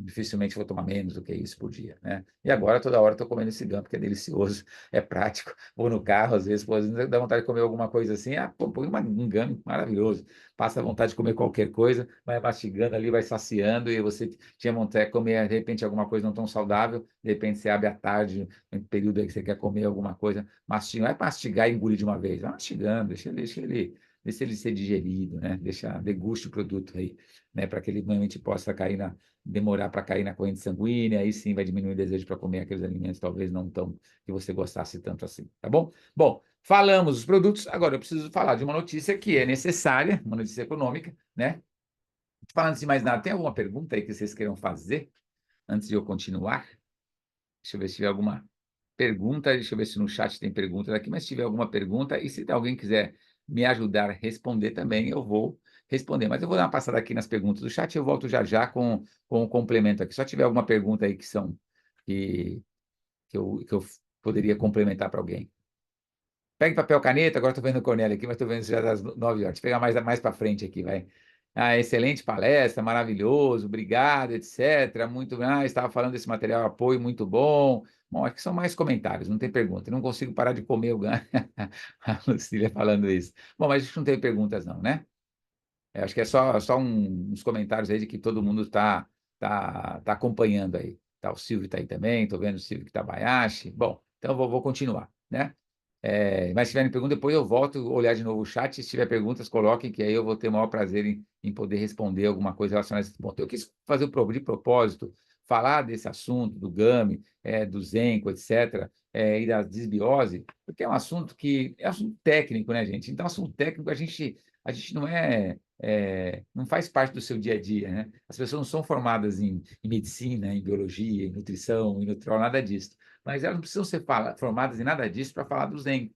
dificilmente vou tomar menos do que isso por dia, né? E agora, toda hora, estou comendo esse gum, porque é delicioso, é prático. Vou no carro, às vezes dá vontade de comer alguma coisa assim, põe um gum maravilhoso. Passa a vontade de comer qualquer coisa, vai mastigando ali, vai saciando, e você tinha vontade de comer, de repente, alguma coisa não tão saudável, de repente você abre à tarde, em período aí que você quer comer alguma coisa, mastiga, vai mastigar e engolir de uma vez, vai mastigando, deixa ele ser digerido, né? Deguste o produto aí, né? Para que ele realmente possa demorar para cair na corrente sanguínea, aí sim vai diminuir o desejo para comer aqueles alimentos, talvez não tão que você gostasse tanto assim, tá bom? Bom, falamos dos produtos, agora eu preciso falar de uma notícia que é necessária, uma notícia econômica, né? Falando de mais nada, tem alguma pergunta aí que vocês queiram fazer antes de eu continuar? Deixa eu ver se tiver alguma pergunta, deixa eu ver se no chat tem pergunta daqui, mas se tiver alguma pergunta, e se alguém quiser me ajudar a responder também, eu vou responder. Mas eu vou dar uma passada aqui nas perguntas do chat e eu volto já já com o complemento aqui. Só tiver alguma pergunta aí que eu poderia complementar para alguém. Pegue papel, caneta, agora estou vendo o Cornélio aqui, mas estou vendo já das 9 horas. Deixa eu pegar mais para frente aqui, vai. Excelente palestra, maravilhoso, obrigado, etc. Muito, estava falando desse material apoio muito bom. Bom, acho que são mais comentários, não tem pergunta. Não consigo parar de comer o ganho. A Lucília falando isso. Bom, mas a gente não tem perguntas não, né? Acho que é só uns comentários aí de que todo mundo tá acompanhando aí. Tá, o Silvio está aí também, estou vendo o Silvio que está Bayashi. Bom, então vou continuar, né? Mas se tiverem pergunta, depois eu volto a olhar de novo o chat. Se tiver perguntas, coloquem, que aí eu vou ter o maior prazer em poder responder alguma coisa relacionada a esse ponto. Eu quis fazer de propósito, falar desse assunto, do GAMI, do Zenco, etc., e da desbiose, porque é um assunto que é um assunto técnico, né, gente? Então, assunto técnico, a gente não faz parte do seu dia a dia, né? As pessoas não são formadas em medicina, em biologia, em nutrição, em nutrição, nada disso. Mas elas não precisam ser formadas em nada disso para falar do Zenco,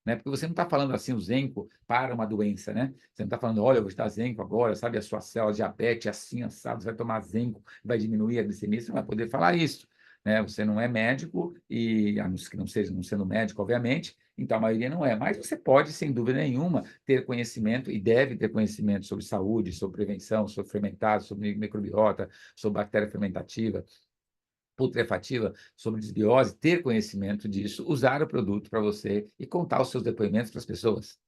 né? Porque você não está falando assim o Zenco para uma doença, né? Você não está falando, olha, eu vou estar Zenco agora, sabe, a sua célula de diabetes assim, assado, você vai tomar Zenco, vai diminuir a glicemia, você não vai poder falar isso, né? Você não é médico, a não ser que não sendo médico, obviamente, então a maioria não é, mas você pode, sem dúvida nenhuma, ter conhecimento e deve ter conhecimento sobre saúde, sobre prevenção, sobre fermentado, sobre microbiota, sobre bactéria fermentativa, putrefativa, sobre desbiose, ter conhecimento disso, usar o produto para você e contar os seus depoimentos para as pessoas.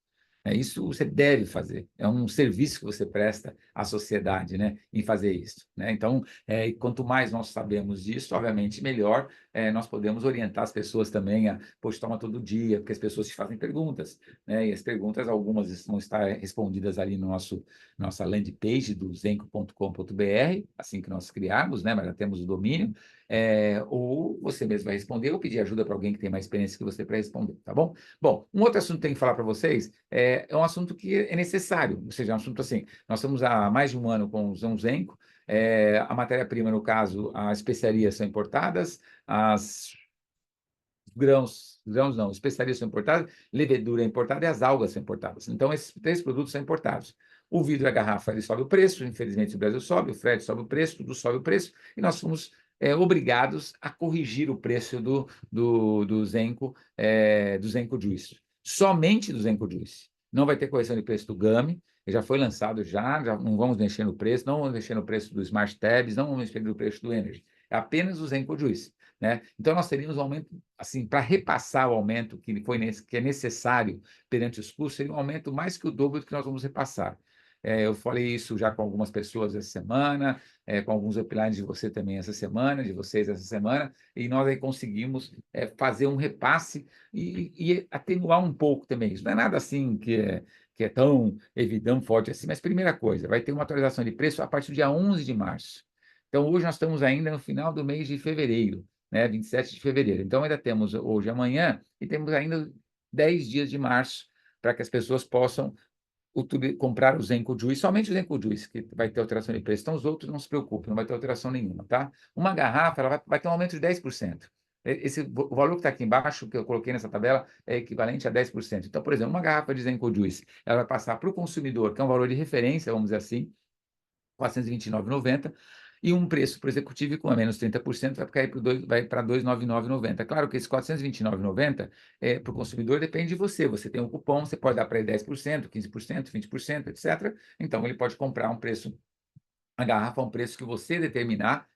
Isso você deve fazer, é um serviço que você presta à sociedade, né, em fazer isso, né? Então, quanto mais nós sabemos disso, obviamente, melhor nós podemos orientar as pessoas também poxa, toma todo dia, porque as pessoas te fazem perguntas, né? E as perguntas, algumas vão estar respondidas ali no nossa landing page do zenco.com.br, assim que nós criarmos, né, mas já temos o domínio, ou você mesmo vai responder, ou pedir ajuda para alguém que tem mais experiência que você para responder, tá bom? Bom, um outro assunto que eu tenho que falar para vocês é um assunto que é necessário, ou seja, é um assunto assim, nós estamos há mais de um ano com o Zenco, a matéria-prima, no caso, as especiarias são importadas, as grãos não, especiarias são importadas, levedura é importada e as algas são importadas. Então, esses 3 produtos são importados. O vidro e a garrafa, ele sobe o preço, infelizmente o Brasil sobe, o frete sobe o preço, tudo sobe o preço, e nós fomos obrigados a corrigir o preço do Zenco Juice. Somente do Zenco Juice. Não vai ter correção de preço do Gummy, já foi lançado já não vamos mexer no preço, não vamos mexer no preço do Smart Tabs, não vamos mexer no preço do Energy. É apenas o Zenco Juice, né? Então, nós teríamos um aumento, assim, para repassar o aumento que é necessário perante os custos, seria um aumento mais que o dobro do que nós vamos repassar. Eu falei isso já com algumas pessoas essa semana, com alguns uplines de você também essa semana, de vocês essa semana, e nós aí conseguimos fazer um repasse e atenuar um pouco também. Isso não é nada assim que é tão evidente, forte assim, mas primeira coisa, vai ter uma atualização de preço a partir do dia 11 de março. Então, hoje nós estamos ainda no final do mês de fevereiro, né, 27 de fevereiro. Então, ainda temos hoje, amanhã, e temos ainda 10 dias de março para que as pessoas possam comprar o Zenco Juice, somente o Zenco Juice, que vai ter alteração de preço. Então, os outros não se preocupem, não vai ter alteração nenhuma, tá? Uma garrafa, ela vai ter um aumento de 10%. O valor que está aqui embaixo, que eu coloquei nessa tabela, é equivalente a 10%. Então, por exemplo, uma garrafa de Zenco Juice, ela vai passar para o consumidor, que é um valor de referência, vamos dizer assim, R$ 429,90, e um preço para o executivo com a menos 30% vai para R$ 299,90. Claro que esse R$ 429,90 para o consumidor depende de você. Você tem um cupom, você pode dar para ele 10%, 15%, 20%, etc. Então, ele pode comprar a garrafa a um preço que você determinar,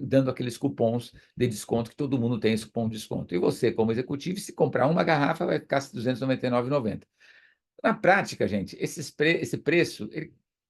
dando aqueles cupons de desconto, que todo mundo tem esse cupom de desconto. E você, como executivo, se comprar uma garrafa, vai ficar R$ 299,90. Na prática, gente, esse preço,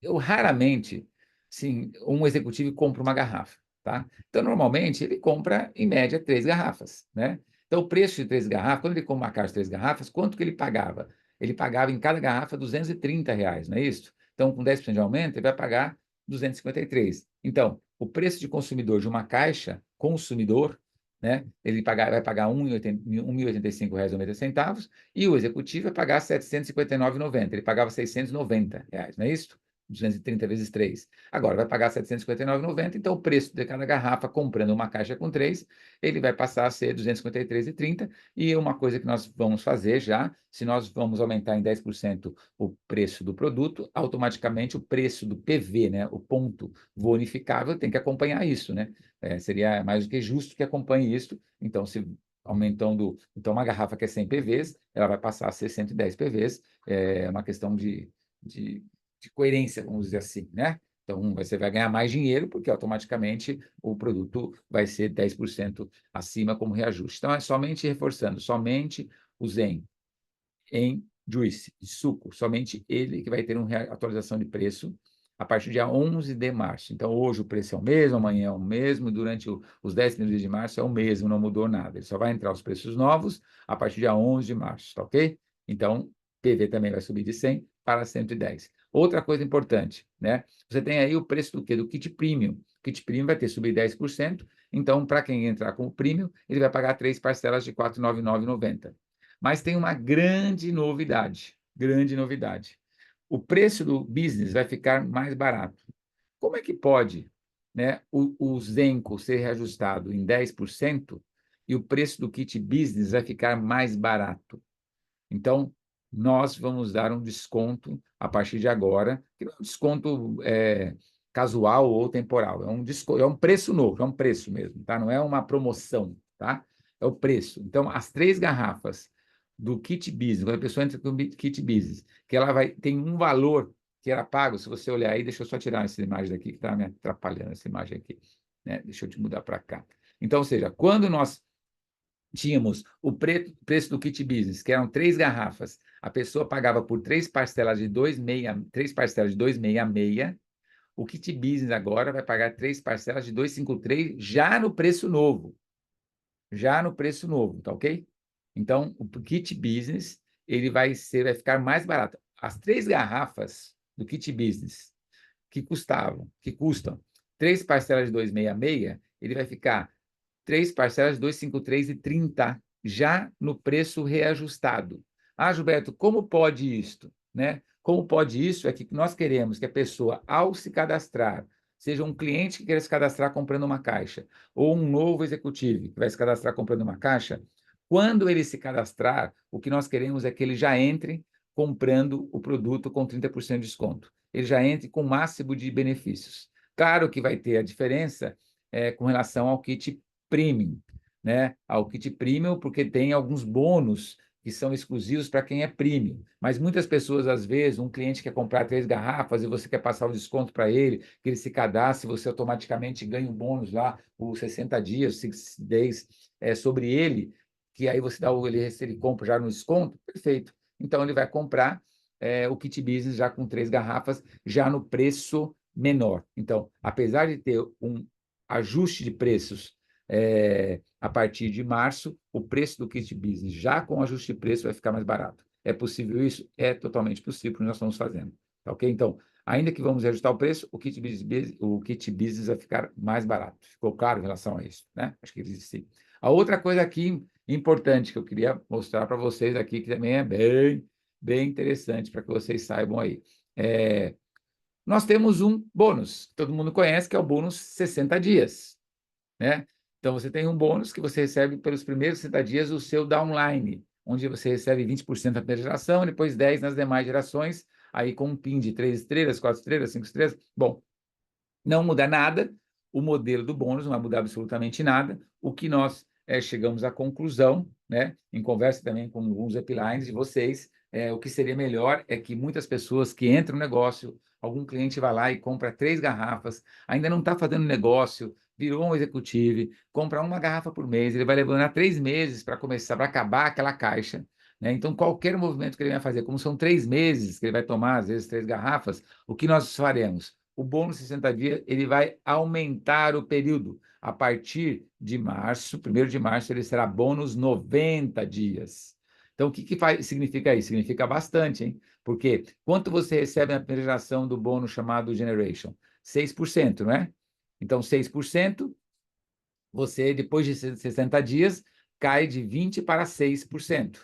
eu raramente, sim, um executivo compra uma garrafa, tá? Então, normalmente, ele compra, em média, 3 garrafas, né? Então, o preço de 3 garrafas, quando ele compra uma caixa de 3 garrafas, quanto que ele pagava? Ele pagava em cada garrafa R$ 230, não é isso? Então, com 10% de aumento, ele vai pagar 253. Então, o preço de consumidor de uma caixa, consumidor, né? Ele vai pagar R$ 1.085,90, e o executivo vai pagar R$ 759,90. Ele pagava R$ 690, não é isso? 230 vezes 3. Agora vai pagar R$ 759,90, então o preço de cada garrafa, comprando uma caixa com 3, ele vai passar a ser R$ 253,30. E uma coisa que nós vamos fazer já, se nós vamos aumentar em 10% o preço do produto, automaticamente o preço do PV, né, o ponto bonificável, tem que acompanhar isso, né? Seria mais do que justo que acompanhe isso. Então, se aumentando, então uma garrafa que é 100 PVs, ela vai passar a ser 110 PVs, é uma questão de, de coerência, vamos dizer assim, né? Então, você vai ganhar mais dinheiro, porque automaticamente o produto vai ser 10% acima como reajuste. Então, é somente reforçando, somente o Zen em juice, de suco, somente ele que vai ter uma atualização de preço a partir do dia 11 de março. Então, hoje o preço é o mesmo, amanhã é o mesmo, durante os 10 primeiros dias de março é o mesmo, não mudou nada. Ele só vai entrar os preços novos a partir do dia 11 de março, tá ok? Então, PV também vai subir de 100 para 110. Outra coisa importante, né? Você tem aí o preço do quê? Do kit premium. O kit premium vai ter subido 10%, então, para quem entrar com o premium, ele vai pagar 3 parcelas de R$ 499,90. Mas tem uma grande novidade, grande novidade. O preço do business vai ficar mais barato. Como é que pode, né, o Zenco ser reajustado em 10% e o preço do kit business vai ficar mais barato? Então, nós vamos dar um desconto a partir de agora, que não é um desconto casual ou temporal, é um preço novo, é um preço mesmo, tá? Não é uma promoção, tá? É o preço. Então, as 3 garrafas do kit business, quando a pessoa entra com o kit business, que ela tem um valor que era pago, se você olhar aí, deixa eu só tirar essa imagem daqui, que está me atrapalhando, essa imagem aqui, né? Deixa eu te mudar para cá. Então, ou seja, quando nós tínhamos o preço do kit business, que eram 3 garrafas, a pessoa pagava por 3 parcelas de 266. O kit business agora vai pagar 3 parcelas de 253 já no preço novo. Já no preço novo, tá ok? Então, o kit business ele vai ficar mais barato. As 3 garrafas do kit business que custam 3 parcelas de 266, ele vai ficar 3 parcelas de 253,30 já no preço reajustado. Ah, Gilberto, como pode isto? Né? Como pode isso? É que nós queremos que a pessoa, ao se cadastrar, seja um cliente que queira se cadastrar comprando uma caixa, ou um novo executivo que vai se cadastrar comprando uma caixa, quando ele se cadastrar, o que nós queremos é que ele já entre comprando o produto com 30% de desconto. Ele já entre com o máximo de benefícios. Claro que vai ter a diferença com relação ao kit premium, né? Ao kit premium, porque tem alguns bônus que são exclusivos para quem é premium. Mas muitas pessoas, às vezes, um cliente quer comprar 3 garrafas e você quer passar o desconto para ele, que ele se cadastre, você automaticamente ganha um bônus lá, os 60 dias, 60 days, sobre ele, que aí você dá ele compra já no desconto, perfeito. Então, ele vai comprar o kit business já com 3 garrafas, já no preço menor. Então, apesar de ter um ajuste de preços a partir de março, o preço do kit business, já com ajuste de preço, vai ficar mais barato. É possível isso? É totalmente possível, porque nós estamos fazendo. Tá ok? Então, ainda que vamos ajustar o preço, o kit business vai ficar mais barato. Ficou claro em relação a isso, né? Acho que existe sim. A outra coisa aqui importante que eu queria mostrar para vocês aqui, que também é bem interessante para que vocês saibam aí. Nós temos um bônus, que todo mundo conhece, que é o bônus 60 dias, né? Então, você tem um bônus que você recebe pelos primeiros 60 dias o seu downline, onde você recebe 20% na primeira geração, depois 10% nas demais gerações, aí com um PIN de 3 estrelas, 4 estrelas, 5 estrelas. Bom, não muda nada, o modelo do bônus não vai mudar absolutamente nada. O que nós chegamos à conclusão, né, em conversa também com alguns uplines de vocês, o que seria melhor é que muitas pessoas que entram no negócio, algum cliente vai lá e compra 3 garrafas, ainda não está fazendo negócio, virou um executivo, compra 1 garrafa por mês, ele vai levar 3 meses para começar, para acabar aquela caixa. Né? Então, qualquer movimento que ele vai fazer, como são 3 meses que ele vai tomar, às vezes, 3 garrafas, o que nós faremos? O bônus 60 dias ele vai aumentar o período. A partir de março, 1º de março, ele será bônus 90 dias. Então, o que significa isso? Significa bastante, hein? Porque quanto você recebe na primeira geração do bônus chamado Generation? 6%, não é? Então, 6%, você, depois de 60 dias, cai de 20% para 6%.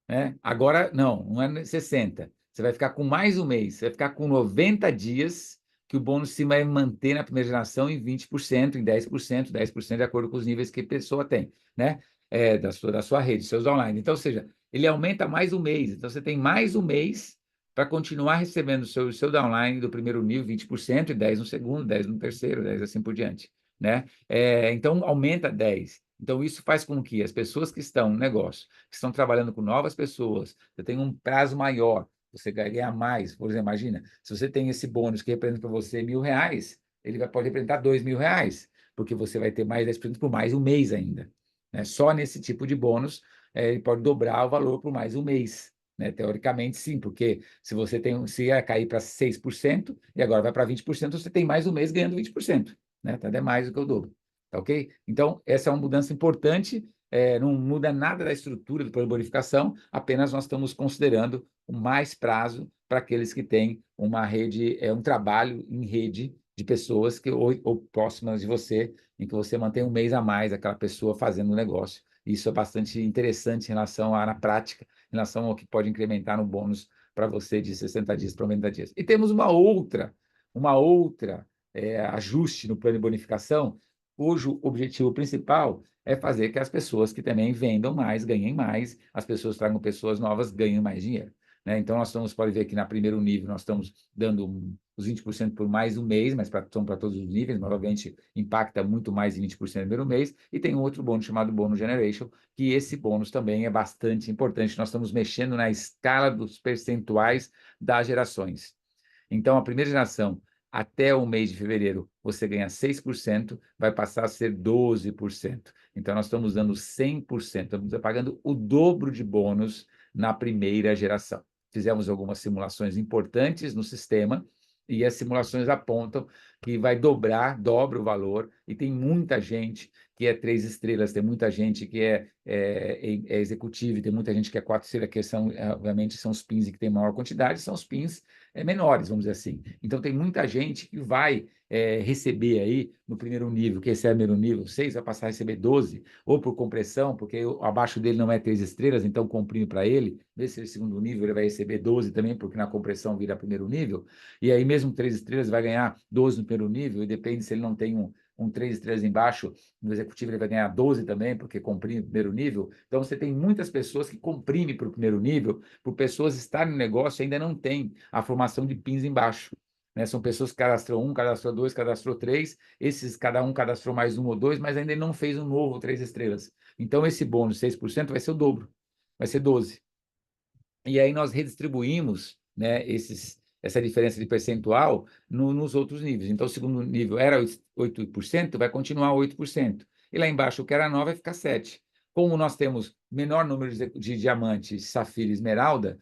Né? Agora, não é 60. Você vai ficar com mais um mês, você vai ficar com 90 dias que o bônus se vai manter na primeira geração em 20%, em 10% de acordo com os níveis que a pessoa tem, né? Da sua rede, seus online. Então, ou seja, ele aumenta mais um mês. Então, você tem mais um mês para continuar recebendo o seu downline do primeiro nível, 20%, e 10 no segundo, 10 no terceiro, 10 assim por diante, né? Então, aumenta 10. Então, isso faz com que as pessoas que estão no negócio, que estão trabalhando com novas pessoas, você tem um prazo maior, você ganha mais. Por exemplo, imagina, se você tem esse bônus que representa para você R$ 1.000, pode representar R$ 2.000, porque você vai ter mais 10% por mais um mês ainda. Né? Só nesse tipo de bônus, ele pode dobrar o valor por mais um mês. Né? Teoricamente, sim, porque se ia cair para 6% e agora vai para 20%, você tem mais um mês ganhando 20%. Né? Então, é mais do que o dobro. Tá ok? Então, essa é uma mudança importante, não muda nada da estrutura do plano de bonificação, apenas nós estamos considerando mais prazo para aqueles que têm uma rede, um trabalho em rede de pessoas ou próximas de você, em que você mantém um mês a mais aquela pessoa fazendo o negócio. Isso é bastante interessante na prática, em relação ao que pode incrementar no bônus para você de 60 dias para 90 dias. E temos uma outra ajuste no plano de bonificação, cujo objetivo principal é fazer que as pessoas que também vendam mais, ganhem mais, as pessoas tragam pessoas novas, ganhem mais dinheiro. Né? Então, pode ver que na primeiro nível nós estamos dando os 20% por mais um mês, mas são para todos os níveis, mas obviamente impacta muito mais em 20% no primeiro mês, e tem um outro bônus chamado Bônus Generation, que esse bônus também é bastante importante. Nós estamos mexendo na escala dos percentuais das gerações. Então, a primeira geração, até o mês de fevereiro, você ganha 6%, vai passar a ser 12%. Então, nós estamos dando 100%, estamos pagando o dobro de bônus na primeira geração. Fizemos algumas simulações importantes no sistema, e as simulações apontam que dobra o valor, e tem muita gente que é 3 estrelas, tem muita gente que é executivo, tem muita gente que é 4 estrelas, que obviamente, são os PINs que tem maior quantidade, são os PINs menores, vamos dizer assim. Então, tem muita gente que vai receber aí no primeiro nível, que recebe no nível 6, vai passar a receber 12, ou por compressão, porque abaixo dele não é 3 estrelas, então comprime para ele. Nesse segundo nível, ele vai receber 12 também, porque na compressão vira primeiro nível. E aí, mesmo 3 estrelas, vai ganhar 12 no primeiro nível, e depende se ele não tem um 3 estrelas embaixo, no executivo ele vai ganhar 12 também, porque comprime o primeiro nível. Então, você tem muitas pessoas que comprimem para o primeiro nível, por pessoas estarem no negócio e ainda não têm a formação de PINs embaixo. né? São pessoas que cadastrou um, cadastrou dois, cadastrou três, esses cada um cadastrou mais um ou dois, mas ainda não fez um novo 3 estrelas. Então, esse bônus de 6% vai ser o dobro, vai ser 12. E aí nós redistribuímos, né, essa diferença de percentual nos outros níveis. Então, o segundo nível era 8%, vai continuar 8%. E lá embaixo, o que era 9 vai ficar 7%. Como nós temos menor número de diamantes, safira e esmeralda,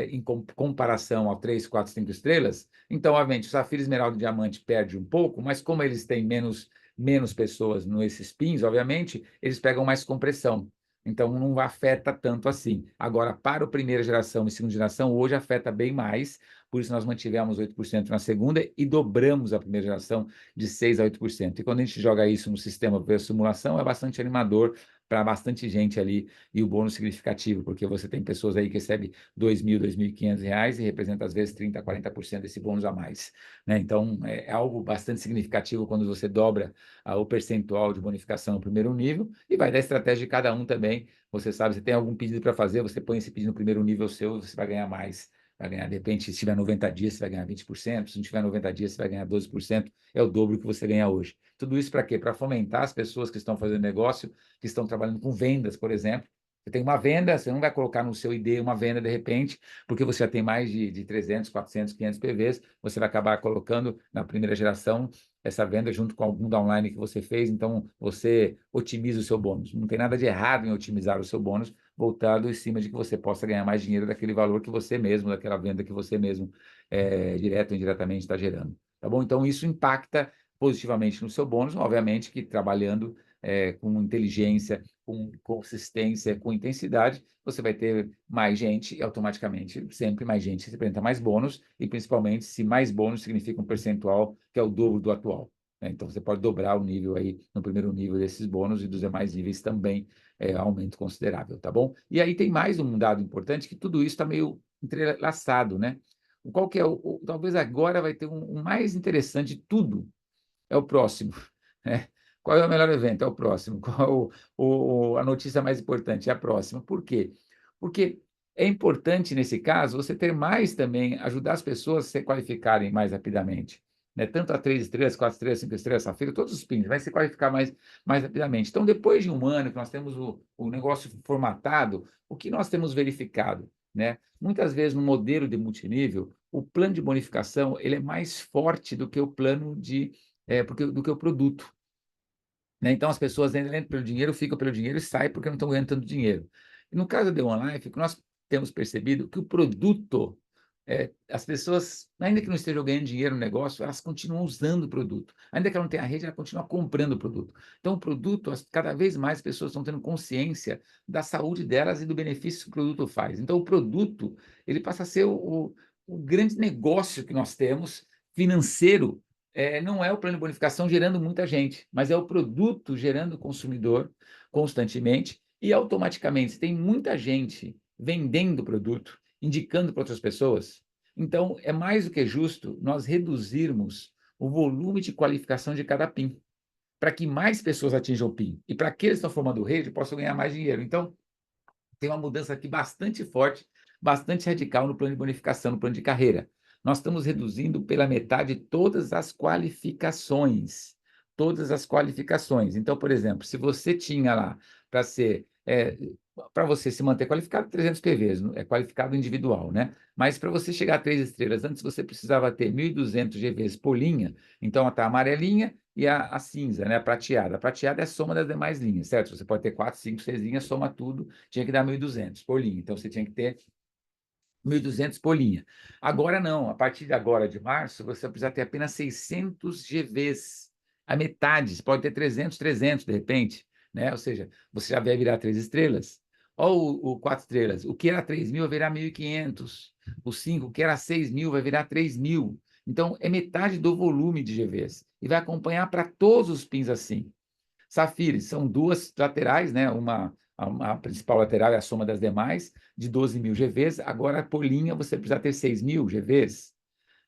em comparação ao 3, 4, 5 estrelas, então, obviamente, o safira, esmeralda e diamante perde um pouco, mas como eles têm menos pessoas nesses pins, obviamente, eles pegam mais compressão. Então, não afeta tanto assim. Agora, para a primeira geração e segunda geração, hoje afeta bem mais, por isso nós mantivemos 8% na segunda e dobramos a primeira geração de 6% a 8%. E quando a gente joga isso no sistema pela simulação, é bastante animador para bastante gente ali, e o bônus significativo, porque você tem pessoas aí que recebem R$ 2.000, R$ 2.500 e representa às vezes 30%, 40% desse bônus a mais, né? Então, é algo bastante significativo quando você dobra o percentual de bonificação no primeiro nível, e vai da estratégia de cada um também. Você sabe, você tem algum pedido para fazer, você põe esse pedido no primeiro nível seu, você vai ganhar mais. Vai ganhar, de repente, se tiver 90 dias, você vai ganhar 20%, se não tiver 90 dias, você vai ganhar 12%, é o dobro que você ganha hoje. Tudo isso para quê? Para fomentar as pessoas que estão fazendo negócio, que estão trabalhando com vendas, por exemplo. Você tem uma venda, você não vai colocar no seu ID uma venda de repente, porque você já tem mais de 300, 400, 500 PVs, você vai acabar colocando na primeira geração essa venda junto com algum downline que você fez, então você otimiza o seu bônus. Não tem nada de errado em otimizar o seu bônus, voltado em cima de que você possa ganhar mais dinheiro daquele valor que você mesmo, daquela venda que você mesmo, direto ou indiretamente, está gerando. Tá bom? Então, isso impacta positivamente no seu bônus, obviamente que trabalhando com inteligência, com consistência, com intensidade, você vai ter mais gente e automaticamente sempre mais gente representa mais bônus, e principalmente se mais bônus significa um percentual que é o dobro do atual, né? Então você pode dobrar o nível aí no primeiro nível desses bônus, e dos demais níveis também aumento considerável, tá bom? E aí tem mais um dado importante, que tudo isso está meio entrelaçado, né? Qual que é talvez agora vai ter um mais interessante de tudo, é o próximo, né? Qual é o melhor evento? É o próximo. Qual a notícia mais importante? É a próxima. Por quê? Porque é importante, nesse caso, você ter mais também, ajudar as pessoas a se qualificarem mais rapidamente, né? Tanto a 3 estrelas, 4 estrelas, 5 estrelas, Safira, todos os pins, vai se qualificar mais rapidamente. Então, depois de um ano que nós temos o negócio formatado, o que nós temos verificado, né? Muitas vezes, no modelo de multinível, o plano de bonificação ele é mais forte do que o plano do que o produto, né? Então, as pessoas entram pelo dinheiro, ficam pelo dinheiro e saem porque não estão ganhando tanto dinheiro. E no caso da The One Life, o que nós temos percebido que o produto, as pessoas, ainda que não estejam ganhando dinheiro no negócio, elas continuam usando o produto. Ainda que ela não tenha rede, ela continua comprando o produto. Então, o produto, cada vez mais as pessoas estão tendo consciência da saúde delas e do benefício que o produto faz. Então, o produto, ele passa a ser o grande negócio que nós temos, financeiro. Não é o plano de bonificação gerando muita gente, mas é o produto gerando consumidor constantemente, e automaticamente, se tem muita gente vendendo o produto, indicando para outras pessoas, então é mais do que justo nós reduzirmos o volume de qualificação de cada PIN, para que mais pessoas atinjam o PIN, e para aqueles que estão formando rede possam ganhar mais dinheiro. Então, tem uma mudança aqui bastante forte, bastante radical no plano de bonificação, no plano de carreira. Nós estamos reduzindo pela metade todas as qualificações. Todas as qualificações. Então, por exemplo, se você tinha lá para ser. Para você se manter qualificado, 300 PVs, é qualificado individual, né? Mas para você chegar a 3 estrelas, antes você precisava ter 1.200 GVs por linha, então está a amarelinha e a cinza, né? A prateada. A prateada é a soma das demais linhas, certo? Você pode ter 4, 5, 6 linhas, soma tudo, tinha que dar 1.200 por linha. Então, você tinha que ter 1.200 por linha. Agora não, a partir de agora, de março, você vai precisar ter apenas 600 GVs. A metade, você pode ter 300 de repente, né? Ou seja, você já vai virar 3 estrelas. Ou o 4 estrelas, o que era 3.000 vai virar 1.500. O 5, o que era 6.000 vai virar 3.000. Então, é metade do volume de GVs. E vai acompanhar para todos os pins assim. Safires são duas laterais, né? A principal lateral é a soma das demais, de 12.000 GVs. Agora, por linha, você precisa ter 6.000 GVs.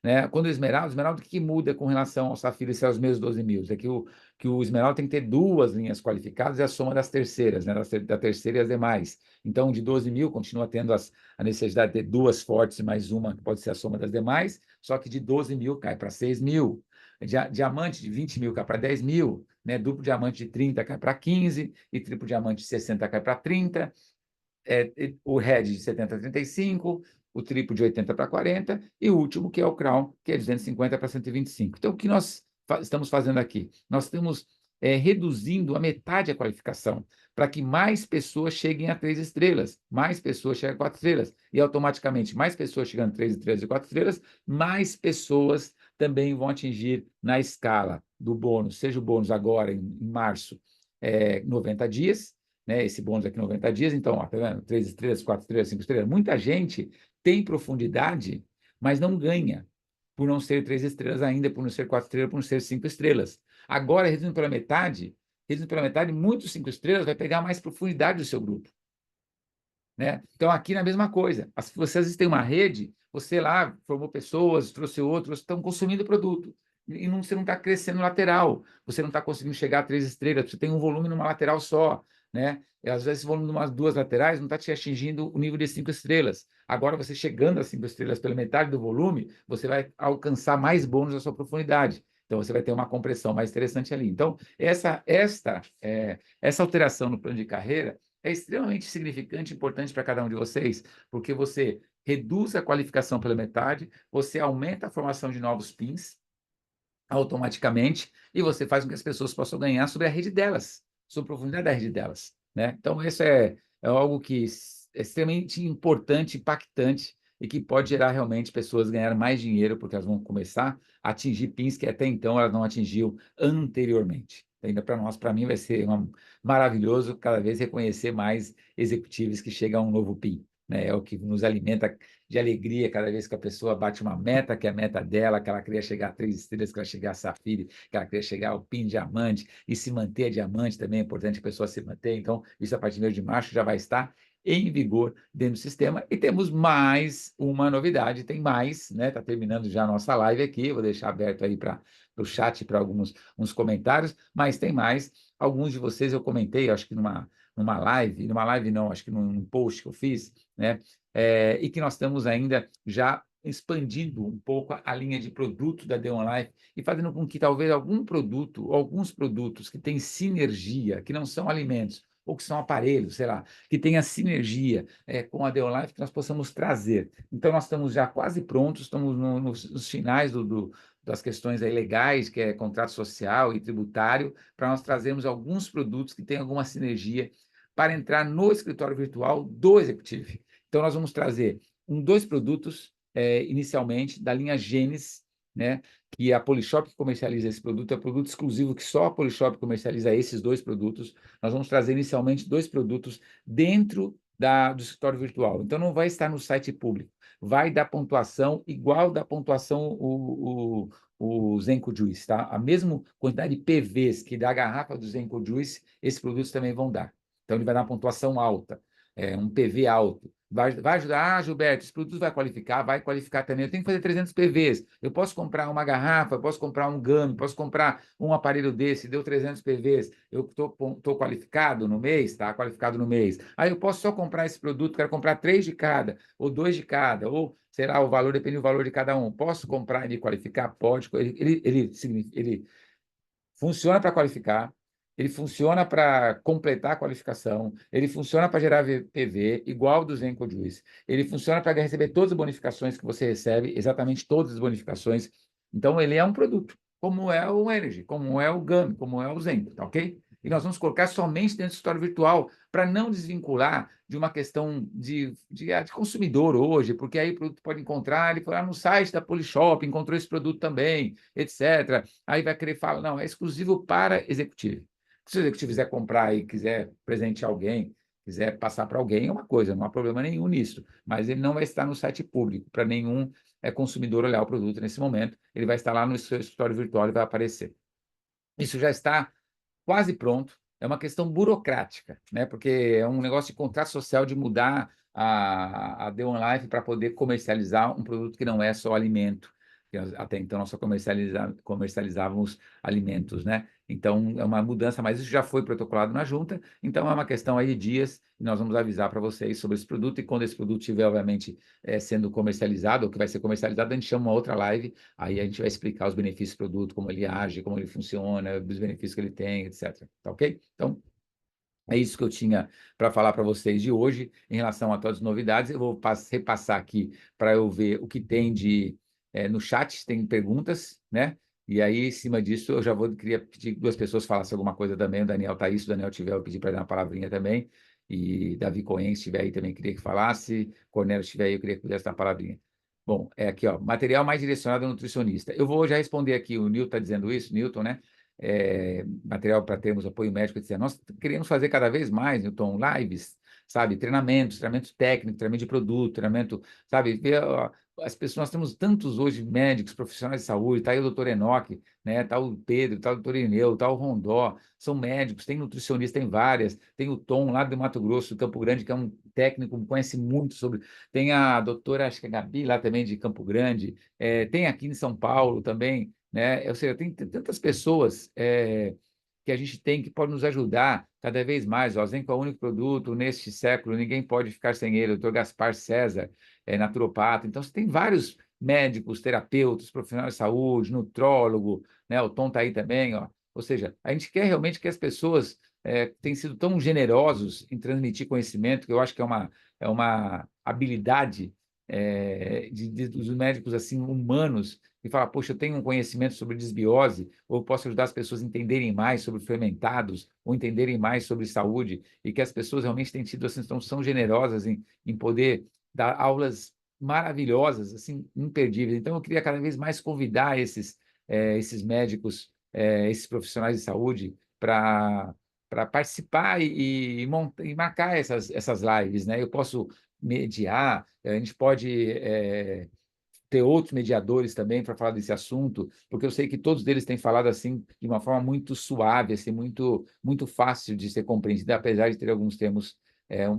né? Quando o esmeralda, o que muda com relação ao safira e se é os mesmos 12 mil? É que o esmeralda tem que ter duas linhas qualificadas e a soma das terceiras, né? Da terceira e as demais. Então, de 12 mil, continua tendo a necessidade de ter duas fortes e mais uma, que pode ser a soma das demais, só que de 12 mil cai para 6 mil. Diamante de 20 mil cai para 10 mil, né? Duplo diamante de 30 cai para 15, e triplo diamante de 60 cai para 30, o Red de 70 a 35, o triplo de 80 para 40, e o último, que é o Crown, que é de 250 para 125. Então, o que nós estamos fazendo aqui? Nós estamos reduzindo a metade a qualificação, para que mais pessoas cheguem a 3 estrelas, mais pessoas cheguem a 4 estrelas, e automaticamente mais pessoas chegando a 3 estrelas e 4 estrelas, mais pessoas também vão atingir na escala do bônus, seja o bônus agora, em março, 90 dias, né, esse bônus aqui 90 dias, então, ó, tá vendo? 3 estrelas, 4 estrelas, 5 estrelas. Muita gente tem profundidade, mas não ganha, por não ser 3 estrelas ainda, por não ser 4 estrelas, por não ser 5 estrelas. Agora, reduzindo pela metade, muitos 5 estrelas vai pegar mais profundidade do seu grupo, né? Então, aqui na mesma coisa. Se você às vezes tem uma rede, você lá formou pessoas, trouxe outros, estão consumindo o produto. E não, você não está crescendo lateral, você não está conseguindo chegar a 3 estrelas, você tem um volume numa lateral só, né? E, às vezes, esse volume de umas duas laterais não está te atingindo o nível de 5 estrelas. Agora, você chegando a 5 estrelas pela metade do volume, você vai alcançar mais bônus da sua profundidade. Então, você vai ter uma compressão mais interessante ali. Então, essa alteração no plano de carreira é extremamente significante e importante para cada um de vocês, porque você reduz a qualificação pela metade, você aumenta a formação de novos pins automaticamente e você faz com que as pessoas possam ganhar sobre a rede delas, sobre a profundidade da rede delas, né? Então, isso é algo que é extremamente importante, impactante e que pode gerar realmente pessoas ganhar mais dinheiro, porque elas vão começar a atingir pins que até então elas não atingiam anteriormente. Ainda para nós, para mim, vai ser maravilhoso cada vez reconhecer mais executivos que chegam a um novo PIN. Né? É o que nos alimenta de alegria cada vez que a pessoa bate uma meta, que é a meta dela, que ela queria chegar a 3 estrelas, que ela chegar a safira, que ela queria chegar ao PIN diamante, e se manter a diamante também é importante a pessoa se manter. Então, isso a partir de 1º de março já vai estar em vigor dentro do sistema. E temos mais uma novidade, tem mais, né? Está terminando já a nossa live aqui, vou deixar aberto aí para o chat para uns comentários, mas tem mais. Alguns de vocês eu comentei, acho que numa live não, acho que num post que eu fiz, né? E que nós estamos ainda já expandindo um pouco a linha de produto da The Life e fazendo com que talvez algum produto, alguns produtos que têm sinergia, que não são alimentos, ou que são aparelhos, sei lá, que tenha sinergia com a The Life, que nós possamos trazer. Então, nós estamos já quase prontos, estamos nos finais das questões aí legais, que é contrato social e tributário, para nós trazermos alguns produtos que tenham alguma sinergia para entrar no escritório virtual do executivo. Então, nós vamos trazer dois produtos, inicialmente, da linha Genes, né? Que a Polishop que comercializa esse produto, é um produto exclusivo que só a Polishop comercializa esses dois produtos. Nós vamos trazer inicialmente dois produtos dentro do escritório virtual. Então, não vai estar no site público. Vai dar pontuação igual da pontuação o Zenco Juice, tá? A mesma quantidade de PVs que da garrafa do Zenco Juice, esses produtos também vão dar. Então, ele vai dar uma pontuação alta, um PV alto. Vai ajudar, Gilberto, esse produto vai qualificar também. Eu tenho que fazer 300 PVs. Eu posso comprar uma garrafa, posso comprar um gami, posso comprar um aparelho desse, deu 300 PVs. Eu estou qualificado no mês, está qualificado no mês. Aí eu posso só comprar esse produto, quero comprar 3 de cada, ou 2 de cada, ou será o valor, depende do valor de cada um. Posso comprar e qualificar? Pode. Ele funciona para qualificar, ele funciona para completar a qualificação, ele funciona para gerar PV, igual do Zenco Juice. Ele funciona para receber todas as bonificações que você recebe, exatamente todas as bonificações. Então, ele é um produto, como é o Energy, como é o Gami, como é o Zenco, tá ok? E nós vamos colocar somente dentro do escritório virtual, para não desvincular de uma questão de consumidor hoje, porque aí o produto pode encontrar, ele foi lá no site da Polishop, encontrou esse produto também, etc. Aí vai querer falar, não, é exclusivo para executivo. Se o executivo quiser comprar e quiser presentear alguém, quiser passar para alguém, é uma coisa, não há problema nenhum nisso. Mas ele não vai estar no site público para nenhum consumidor olhar o produto nesse momento. Ele vai estar lá no seu escritório virtual e vai aparecer. Isso já está quase pronto. É uma questão burocrática, né? Porque é um negócio de contrato social de mudar a The One Life para poder comercializar um produto que não é só alimento, porque até então nós só comercializávamos alimentos, né? Então, é uma mudança, mas isso já foi protocolado na junta, então é uma questão aí de dias, e nós vamos avisar para vocês sobre esse produto, e quando esse produto estiver, obviamente, sendo comercializado, ou que vai ser comercializado, a gente chama uma outra live, aí a gente vai explicar os benefícios do produto, como ele age, como ele funciona, os benefícios que ele tem, etc. Tá ok? Então, é isso que eu tinha para falar para vocês de hoje em relação a todas as novidades. Eu vou repassar aqui para eu ver o que tem no chat, tem perguntas, né? E aí, em cima disso, eu já queria pedir que duas pessoas falassem alguma coisa também. O Daniel tá aí, se o Daniel tiver, eu pedi para dar uma palavrinha também. E Davi Cohen, se estiver aí, também queria que falasse. Cornélio, se estiver aí, eu queria que pudesse dar uma palavrinha. Bom, é aqui, ó, material mais direcionado ao nutricionista. Eu vou já responder aqui, o Newton está dizendo isso, Newton, né? Material para termos apoio médico, etc. Nós queremos fazer cada vez mais, Newton, lives, sabe? Treinamentos técnicos, treinamento de produto, treinamento, sabe? Ver, ó, as pessoas, nós temos tantos hoje médicos, profissionais de saúde, tá aí o doutor Enoque, né? Tá o Pedro, tá o doutor Ineu, tá o Rondó, são médicos, tem nutricionista, tem várias, tem o Tom lá do Mato Grosso, do Campo Grande, que é um técnico, conhece muito sobre, tem a doutora, acho que é Gabi, lá também de Campo Grande, tem aqui em São Paulo também, né? Ou seja, tem tantas pessoas que a gente tem que pode nos ajudar cada vez mais. O Zenco é o único produto neste século, ninguém pode ficar sem ele. O Dr. Gaspar César é naturopata. Então, você tem vários médicos, terapeutas, profissionais de saúde, nutrólogo, né? O Tom está aí também, ó. Ou seja, a gente quer realmente que as pessoas têm sido tão generosos em transmitir conhecimento, que eu acho que é uma habilidade dos médicos assim humanos e falar, poxa, eu tenho um conhecimento sobre desbiose, ou eu posso ajudar as pessoas a entenderem mais sobre fermentados, ou entenderem mais sobre saúde, e que as pessoas realmente têm tido, assim, são generosas em poder dar aulas maravilhosas, assim, imperdíveis. Então, eu queria cada vez mais convidar esses médicos, esses profissionais de saúde, para participar e marcar essas lives, né? Eu posso mediar, a gente pode ter outros mediadores também para falar desse assunto, porque eu sei que todos eles têm falado assim de uma forma muito suave, assim, muito fácil de ser compreendida, apesar de ter alguns termos,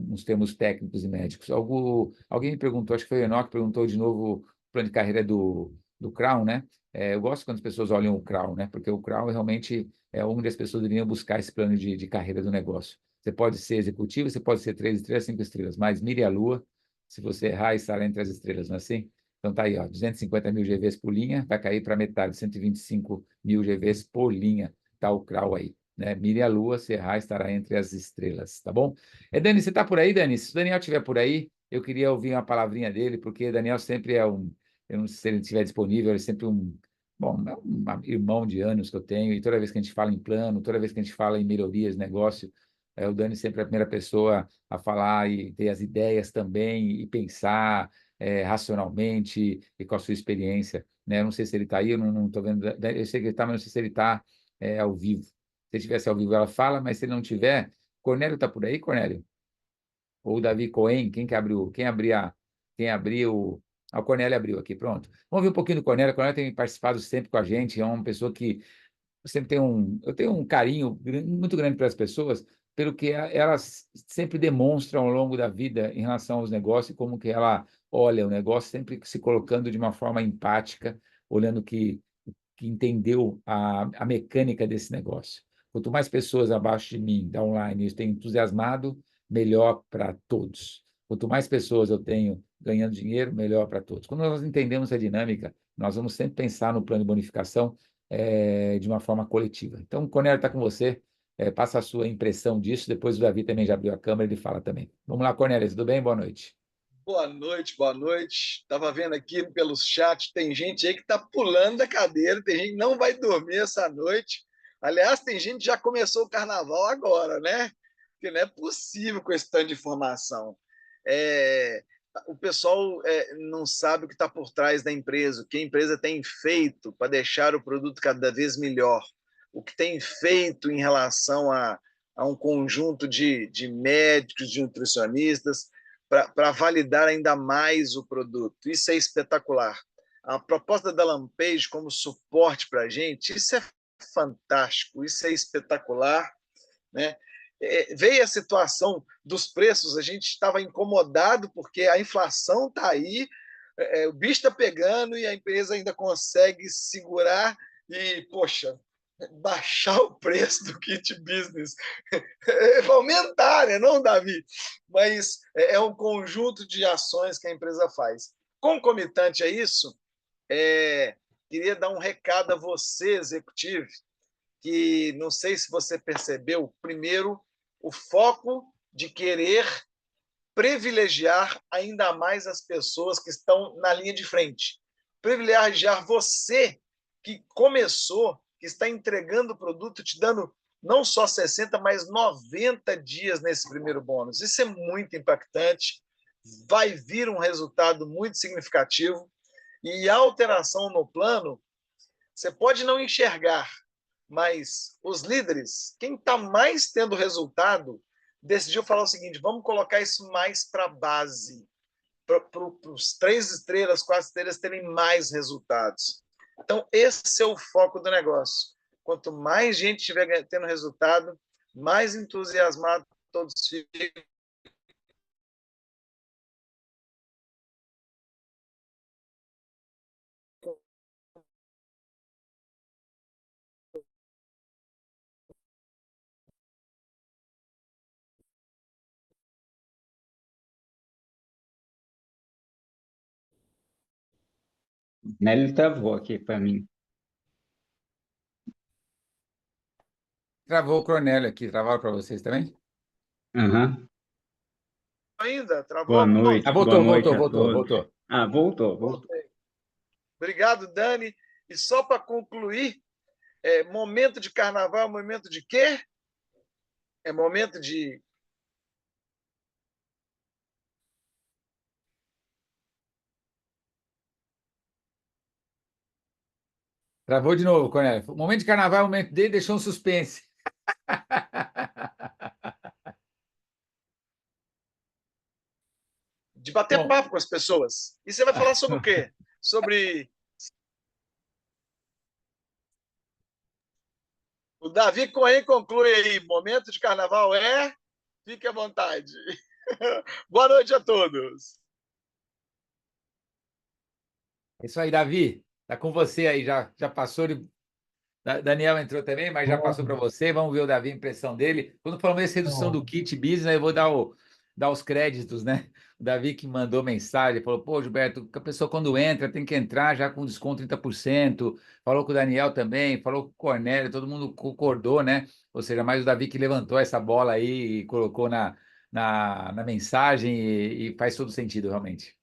uns termos técnicos e médicos. Alguém me perguntou, acho que foi o Enoch, perguntou de novo o plano de carreira do Crown, né? Eu gosto quando as pessoas olham o Crown, né? Porque o Crown realmente é onde as pessoas deveriam buscar esse plano de carreira do negócio. Você pode ser executivo, você pode ser 3 estrelas, 5 estrelas, mas mire a lua, se você errar, estará entre as estrelas, não é assim? Então tá aí, ó, 250 mil GVs por linha, vai cair para metade, 125 mil GVs por linha, tá o CRAU aí, né? Mire a lua, se errar, estará entre as estrelas, tá bom? Dani, você tá por aí, Dani? Se o Daniel estiver por aí, eu queria ouvir uma palavrinha dele, porque Daniel sempre eu não sei se ele estiver disponível, ele é sempre bom, é um irmão de anos que eu tenho, e toda vez que a gente fala em plano, toda vez que a gente fala em melhorias de negócio, o Dani sempre é a primeira pessoa a falar e ter as ideias também, e pensar, racionalmente e com a sua experiência, né? Eu não sei se ele está aí, eu não estou vendo, eu sei que ele está, mas não sei se ele está ao vivo. Se ele estivesse ao vivo, ela fala, mas se ele não tiver, Cornélio está por aí, Cornélio? Ou o Davi Cohen, quem abriu, o Cornélio abriu aqui, pronto. Vamos ver um pouquinho do Cornélio. O Cornélio tem participado sempre com a gente, é uma pessoa que eu tenho um carinho muito grande para as pessoas, pelo que elas sempre demonstram ao longo da vida em relação aos negócios, e como que ela olha o negócio, sempre se colocando de uma forma empática, olhando que entendeu a mecânica desse negócio. Quanto mais pessoas abaixo de mim, da online, eu tenho entusiasmado, melhor para todos. Quanto mais pessoas eu tenho ganhando dinheiro, melhor para todos. Quando nós entendemos a dinâmica, nós vamos sempre pensar no plano de bonificação de uma forma coletiva. Então, o Cornélio está com você, passa a sua impressão disso, depois o Davi também já abriu a câmera, ele fala também. Vamos lá, Cornélio, tudo bem? Boa noite. Boa noite, boa noite. Estava vendo aqui pelos chats, tem gente aí que está pulando da cadeira, tem gente que não vai dormir essa noite. Aliás, tem gente que já começou o carnaval agora, né? Porque não é possível com esse tanto de informação. É, o pessoal não sabe o que está por trás da empresa, o que a empresa tem feito para deixar o produto cada vez melhor, o que tem feito em relação a um conjunto de médicos, de nutricionistas, para validar ainda mais o produto. Isso é espetacular. A proposta da Lampage como suporte para a gente, isso é fantástico, isso é espetacular, né? Veio a situação dos preços, a gente estava incomodado porque a inflação está aí, o bicho está pegando e a empresa ainda consegue segurar e, poxa, baixar o preço do kit business. Vai aumentar, né? Não, Davi? Mas é um conjunto de ações que a empresa faz. Concomitante a isso, queria dar um recado a você, executivo, que não sei se você percebeu, primeiro, o foco de querer privilegiar ainda mais as pessoas que estão na linha de frente. Privilegiar você que começou, que está entregando o produto, te dando não só 60, mas 90 dias nesse primeiro bônus. Isso é muito impactante, vai vir um resultado muito significativo e a alteração no plano, você pode não enxergar, mas os líderes, quem está mais tendo resultado, decidiu falar o seguinte: vamos colocar isso mais para a base, para os 3 estrelas, 4 estrelas terem mais resultados. Então, esse é o foco do negócio. Quanto mais gente estiver tendo resultado, mais entusiasmado todos ficam. Nelly travou aqui para mim. Travou o Cornélio aqui, travaram para vocês também? Aham. Ainda? Boa Travou? noite, Ah, boa voltou, noite voltou, a voltou, todos. voltou. Ah, voltou. Obrigado, Dani. E só para concluir, momento de carnaval é momento de quê? É momento de Travou de novo, Cornélio. O momento de carnaval, o momento dele deixou um suspense. bater Bom, papo com as pessoas. E você vai falar sobre o quê? Sobre o Davi Cohen conclui aí, momento de carnaval fique à vontade. Boa noite a todos. é isso aí, Davi. Tá com você aí, já passou de. Daniel entrou também, mas já passou para Bom, você. Vamos ver o Davi, a impressão dele. Quando falamos dessa redução do então, kit business, eu vou dar os créditos, né? O Davi que mandou mensagem, falou: pô, Gilberto, a pessoa quando entra tem que entrar já com desconto 30%. Falou com o Daniel também, falou com o Cornélio, todo mundo concordou, né? Ou seja, mais o Davi que levantou essa bola aí e colocou na mensagem e faz todo sentido, realmente.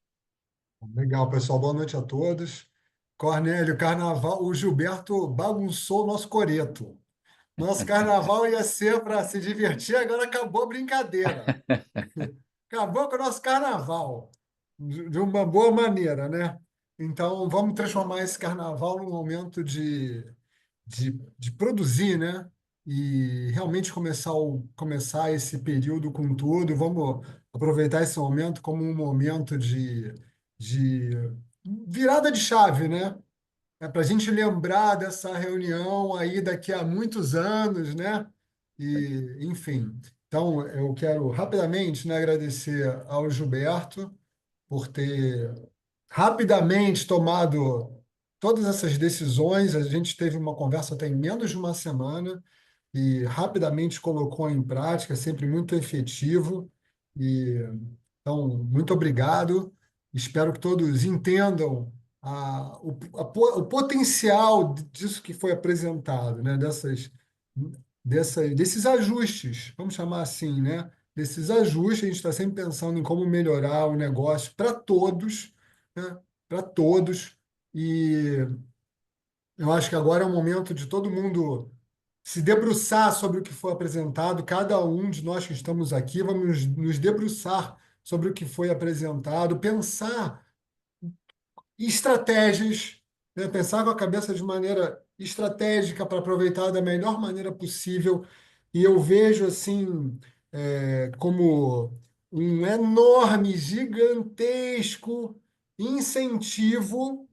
legal, pessoal. Boa noite a todos. Cornélio, carnaval, o Gilberto bagunçou o nosso coreto. Nosso carnaval ia ser para se divertir, agora acabou a brincadeira. Acabou com o nosso carnaval, de uma boa maneira, né? Então, vamos transformar esse carnaval num momento de produzir, né? E realmente começar esse período com tudo. Vamos aproveitar esse momento como um momento de virada de chave, né? É para a gente lembrar dessa reunião aí daqui a muitos anos, né? E, enfim. Então, eu quero rapidamente, né, agradecer ao Gilberto por ter rapidamente tomado todas essas decisões. A gente teve uma conversa tem menos de uma semana e rapidamente colocou em prática, sempre muito efetivo. E então, muito obrigado. Espero que todos entendam o potencial disso que foi apresentado, né? Desses ajustes, vamos chamar assim, né? Desses ajustes, a gente está sempre pensando em como melhorar o negócio para todos, né? Para todos. E eu acho que agora é o momento de todo mundo se debruçar sobre o que foi apresentado. Cada um de nós que estamos aqui vamos nos debruçar sobre o que foi apresentado, pensar em estratégias, né? Pensar com a cabeça de maneira estratégica para aproveitar da melhor maneira possível. E eu vejo assim como um enorme, gigantesco incentivo.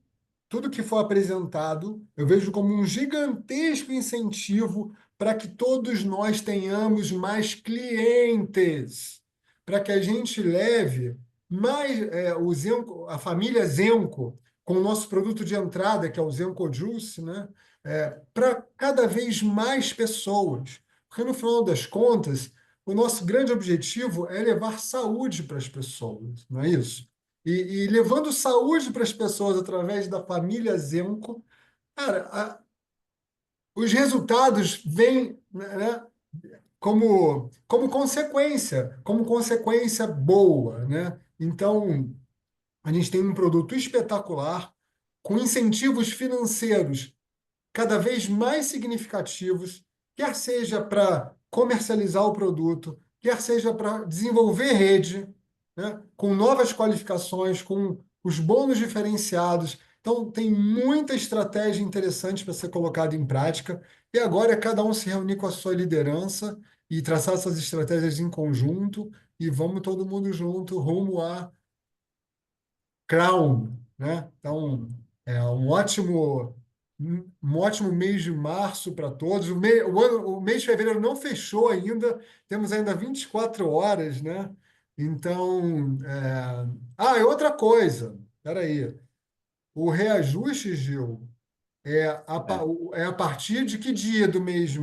Tudo que for apresentado, eu vejo como um gigantesco incentivo para que todos nós tenhamos mais clientes, para que a gente leve mais o Zenco, a família Zenco, com o nosso produto de entrada, que é o Zenco Juice, né? Para cada vez mais pessoas. Porque, no final das contas, o nosso grande objetivo é levar saúde para as pessoas, não é isso? E levando saúde para as pessoas através da família Zenco, cara, os resultados vêm, né, como consequência boa, né? Então, a gente tem um produto espetacular, com incentivos financeiros cada vez mais significativos, quer seja para comercializar o produto, quer seja para desenvolver rede, né, com novas qualificações, com os bônus diferenciados. Então, tem muita estratégia interessante para ser colocada em prática. E agora é cada um se reunir com a sua liderança e traçar essas estratégias em conjunto e vamos todo mundo junto rumo a Crown, né? Então, é um ótimo mês de março para todos. O mês de fevereiro não fechou ainda, temos ainda 24 horas, né? Então, e outra coisa, espera aí. O reajuste, Gil, É. é a partir de que dia do mês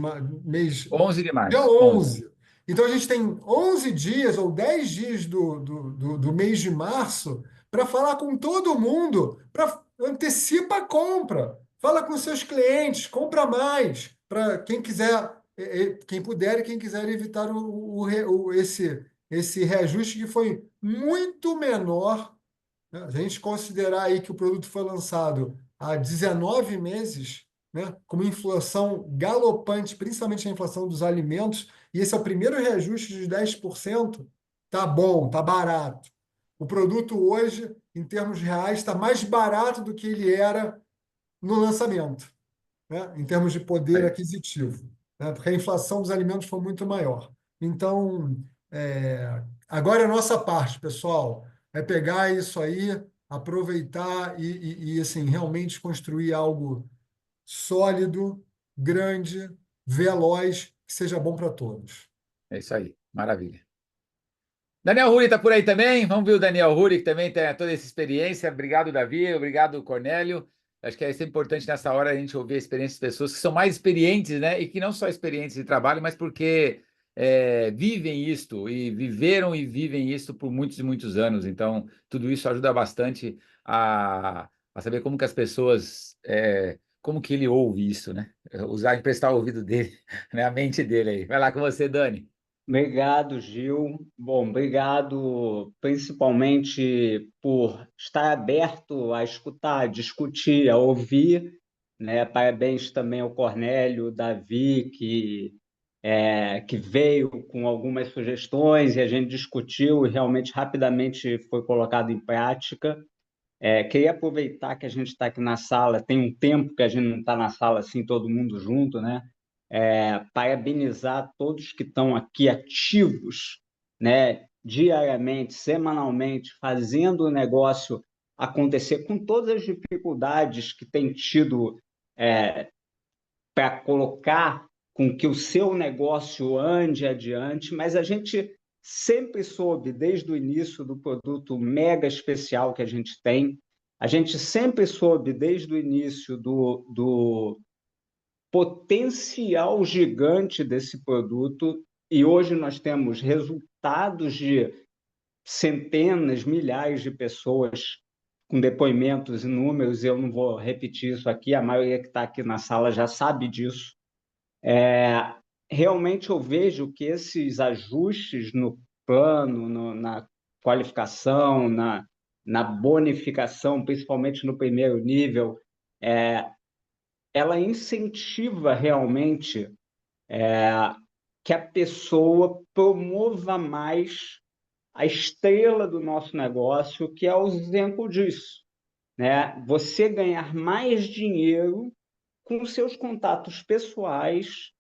11 de dia maio. 11. 11. Então, a gente tem 11 dias ou 10 dias do mês de março para falar com todo mundo, para antecipa a compra. Fala com seus clientes, compra mais, para quem quiser, quem puder e quem quiser evitar esse reajuste que foi muito menor, né? A gente considerar aí que o produto foi lançado há 19 meses, né, com uma inflação galopante, principalmente a inflação dos alimentos, e esse é o primeiro reajuste de 10%, tá bom, tá barato. O produto hoje, em termos reais, está mais barato do que ele era no lançamento, né, em termos de poder Aí. aquisitivo, né, porque a inflação dos alimentos foi muito maior. Então, agora é a nossa parte, pessoal, é pegar isso aí, aproveitar e assim, realmente construir algo sólido, grande, veloz, que seja bom para todos. É isso aí. Maravilha. Daniel Ruri está por aí também. Vamos ver o Daniel Ruri, que também tem toda essa experiência. Obrigado, Davi. Obrigado, Cornélio. Acho que é sempre importante nessa hora a gente ouvir a experiência de pessoas que são mais experientes, né? E que não só experientes de trabalho, mas porque vivem isto e viveram e vivem isto por muitos e muitos anos. Então, tudo isso ajuda bastante a saber como que as pessoas, como que ele ouve isso, né? Usar, emprestar o ouvido dele, né? A mente dele aí. Vai lá com você, Dani. Obrigado, Gil. Bom, obrigado principalmente por estar aberto a escutar, a discutir, a ouvir, né? Parabéns também ao Cornélio, Davi, que veio com algumas sugestões e a gente discutiu e realmente rapidamente foi colocado em prática. Queria aproveitar que a gente está aqui na sala, tem um tempo que a gente não está na sala assim, todo mundo junto, né? Parabenizar todos que estão aqui ativos, né? Diariamente, semanalmente, fazendo o negócio acontecer com todas as dificuldades que tem tido para colocar com que o seu negócio ande adiante, mas a gente sempre soube, desde o início do produto mega especial que a gente tem, a gente sempre soube, desde o início do potencial gigante desse produto, e hoje nós temos resultados de centenas, milhares de pessoas com depoimentos e números, eu não vou repetir isso aqui, a maioria que está aqui na sala já sabe disso. Realmente eu vejo que esses ajustes no plano, na qualificação, na bonificação, principalmente no primeiro nível, ela incentiva realmente que a pessoa promova mais a estrela do nosso negócio, que é o exemplo disso, né? Você ganhar mais dinheiro com seus contatos pessoais,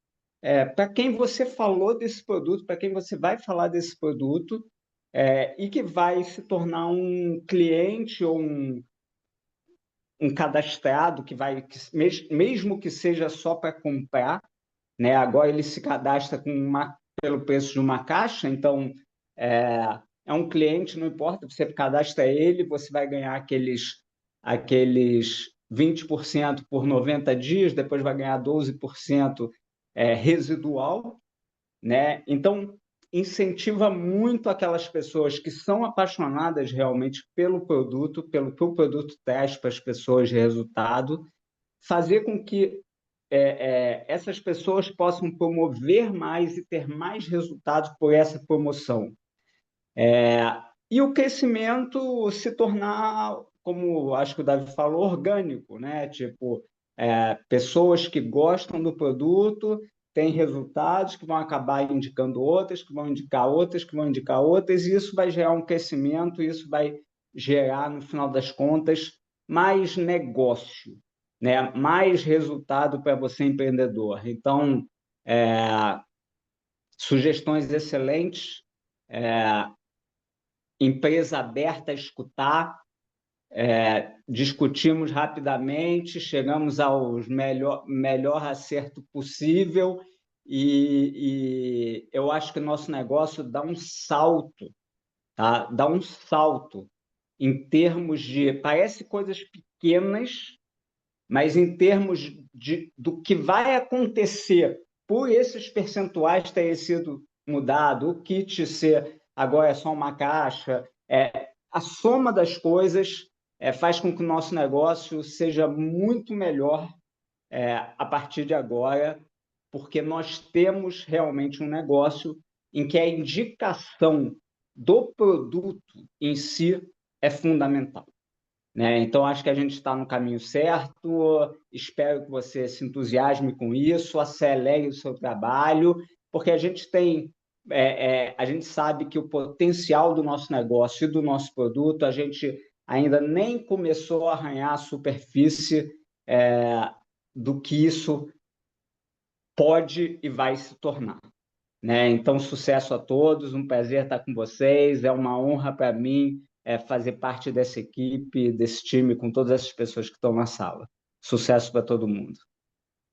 para quem você falou desse produto, para quem você vai falar desse produto, e que vai se tornar um cliente ou um cadastrado mesmo que seja só para comprar, né? Agora ele se cadastra pelo preço de uma caixa, então é um cliente, não importa, você cadastra ele, você vai ganhar aqueles 20% por 90 dias, depois vai ganhar 12% residual, né? Então, incentiva muito aquelas pessoas que são apaixonadas realmente pelo produto, pelo que o produto traz para as pessoas de resultado, fazer com que essas pessoas possam promover mais e ter mais resultados por essa promoção. E o crescimento se tornar, como acho que o Davi falou, orgânico, né? Tipo, pessoas que gostam do produto, têm resultados que vão acabar indicando outras, que vão indicar outras, que vão indicar outras, e isso vai gerar um crescimento, isso vai gerar, no final das contas, mais negócio, né? Mais resultado para você, empreendedor. Então, sugestões excelentes, empresa aberta a escutar, discutimos rapidamente, chegamos ao melhor acerto possível e eu acho que o nosso negócio dá um salto, tá? Dá um salto em termos de... Parece coisas pequenas, mas em termos do que vai acontecer por esses percentuais terem sido mudado, o kit ser agora é só uma caixa, a soma das coisas faz com que o nosso negócio seja muito melhor a partir de agora, porque nós temos realmente um negócio em que a indicação do produto em si é fundamental, né? Então, acho que a gente está no caminho certo, espero que você se entusiasme com isso, acelere o seu trabalho, porque a gente tem... a gente sabe que o potencial do nosso negócio e do nosso produto, a gente ainda nem começou a arranhar a superfície do que isso pode e vai se tornar, né? Então, sucesso a todos, um prazer estar com vocês, é uma honra para mim fazer parte dessa equipe, desse time, com todas essas pessoas que estão na sala. Sucesso para todo mundo.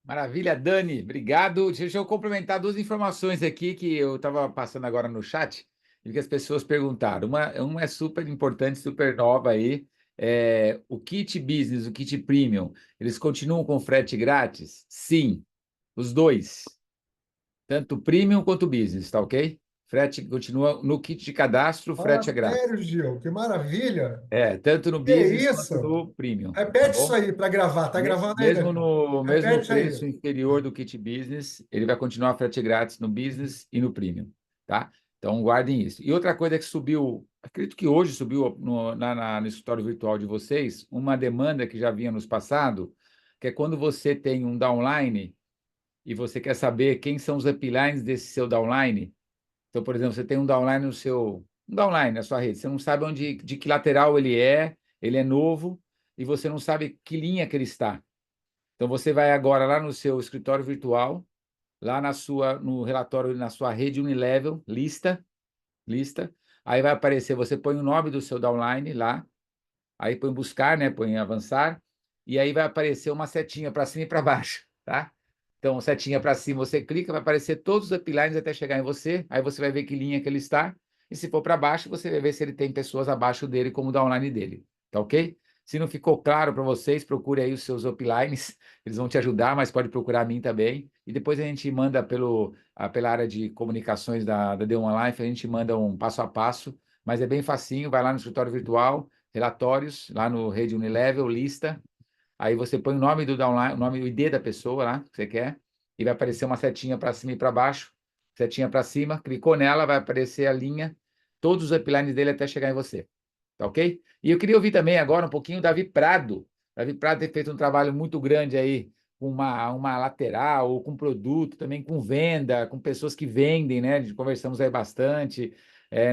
Maravilha, Dani, obrigado. Deixa eu complementar duas informações aqui que eu estava passando agora no chat e que as pessoas perguntaram. Uma é super importante, super nova aí. O kit business, o kit premium, eles continuam com frete grátis? Sim, os dois. Tanto premium quanto business, tá ok? Frete continua no kit de cadastro, Fala frete é grátis. sério, Gil, que maravilha. Tanto no Que business isso? quanto no premium, tá Repete isso bom? aí para gravar. Tá gravando aí, Mesmo Davi? no Repete aí. preço inferior do kit business, ele vai continuar frete grátis no business e no premium, tá? Então guardem isso. E outra coisa que subiu, acredito que hoje subiu no escritório virtual de vocês, uma demanda que já vinha nos passado, que é quando você tem um downline e você quer saber quem são os uplines desse seu downline. Então, por exemplo, você tem um downline um downline na sua rede, você não sabe de que lateral ele é novo e você não sabe que linha que ele está. Então, você vai agora lá no seu escritório virtual, lá no relatório, na sua rede Unilevel, lista, aí vai aparecer, você põe o nome do seu downline lá, aí põe buscar, né, põe avançar, e aí vai aparecer uma setinha para cima e para baixo, tá? Então, setinha para cima, você clica, vai aparecer todos os uplines até chegar em você, aí você vai ver que linha que ele está, e se for para baixo, você vai ver se ele tem pessoas abaixo dele como downline dele, tá ok? Se não ficou claro para vocês, procure aí os seus uplines, eles vão te ajudar, mas pode procurar a mim também, e depois a gente manda pela área de comunicações da D1 Life, a gente manda um passo a passo, mas é bem facinho, vai lá no escritório virtual, relatórios, lá no Rede Unilevel, lista, aí você põe o nome do downline, o nome, o ID da pessoa lá, que você quer, e vai aparecer uma setinha para cima e para baixo, setinha para cima, clicou nela, vai aparecer a linha, todos os uplines dele até chegar em você, tá ok? E eu queria ouvir também agora um pouquinho o Davi Prado. Davi Prado tem feito um trabalho muito grande aí, com uma lateral, ou com produto, também com venda, com pessoas que vendem, né? Conversamos aí bastante,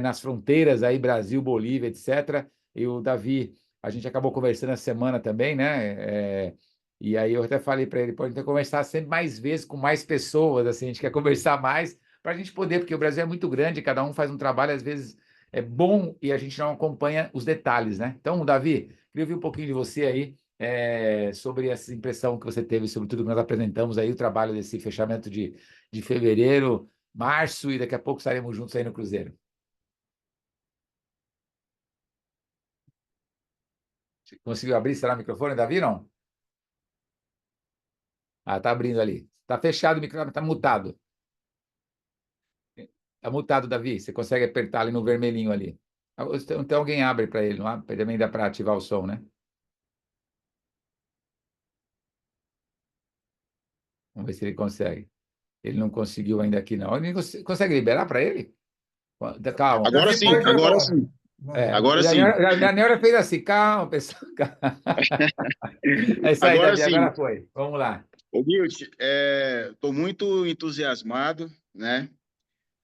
nas fronteiras aí, Brasil, Bolívia, etc. E o Davi, a gente acabou conversando essa semana também, né? E aí eu até falei para ele, pode conversar sempre mais vezes com mais pessoas, assim, a gente quer conversar mais para a gente poder, porque o Brasil é muito grande, cada um faz um trabalho, às vezes é bom e a gente não acompanha os detalhes, né? Então, Davi, queria ouvir um pouquinho de você aí sobre essa impressão que você teve sobre tudo que nós apresentamos aí, o trabalho desse fechamento de fevereiro, março, e daqui a pouco estaremos juntos aí no Cruzeiro. Conseguiu abrir? Será o microfone, Davi, não? Ah, tá abrindo ali. Tá fechado o microfone, tá mutado. Tá mutado, Davi. Você consegue apertar ali no vermelhinho ali. Então alguém abre para ele, não abre? Também dá para ativar o som, né? Vamos ver se ele consegue. Ele não conseguiu ainda aqui, não. Ele consegue liberar para ele? Calma. Agora Davi, sim, pode ir agora agora. sim, Vai. É, agora o sim, Daniel fez assim, calma, pessoal. É isso aí, agora Davi, sim. agora foi. Vamos lá. Ô, Guilt, estou muito entusiasmado, né?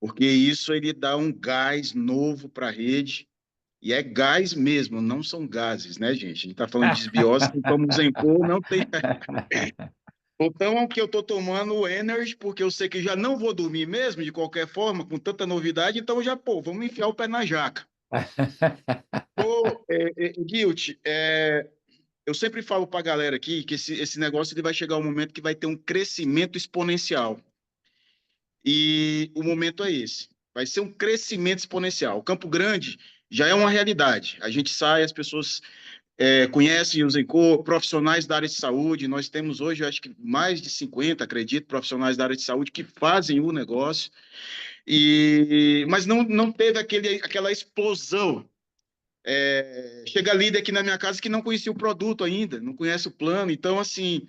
Porque isso ele dá um gás novo para a rede, e é gás mesmo, não são gases, né, gente? A gente está falando de desbiose, que como o Zenco não tem. Então, o que eu estou tomando o Energy, porque eu sei que já não vou dormir mesmo, de qualquer forma, com tanta novidade, então já, pô, vamos enfiar o pé na jaca. Ô, Guilt, eu sempre falo para a galera aqui que esse negócio ele vai chegar um momento que vai ter um crescimento exponencial. E o momento é esse. Vai ser um crescimento exponencial. O Campo Grande já é uma realidade. A gente sai, as pessoas conhecem o Zenco, profissionais da área de saúde. Nós temos hoje, acho que mais de 50, acredito, profissionais da área de saúde que fazem o negócio. Mas não teve aquela explosão. Chega líder aqui na minha casa que não conhecia o produto ainda, não conhece o plano. Então, assim,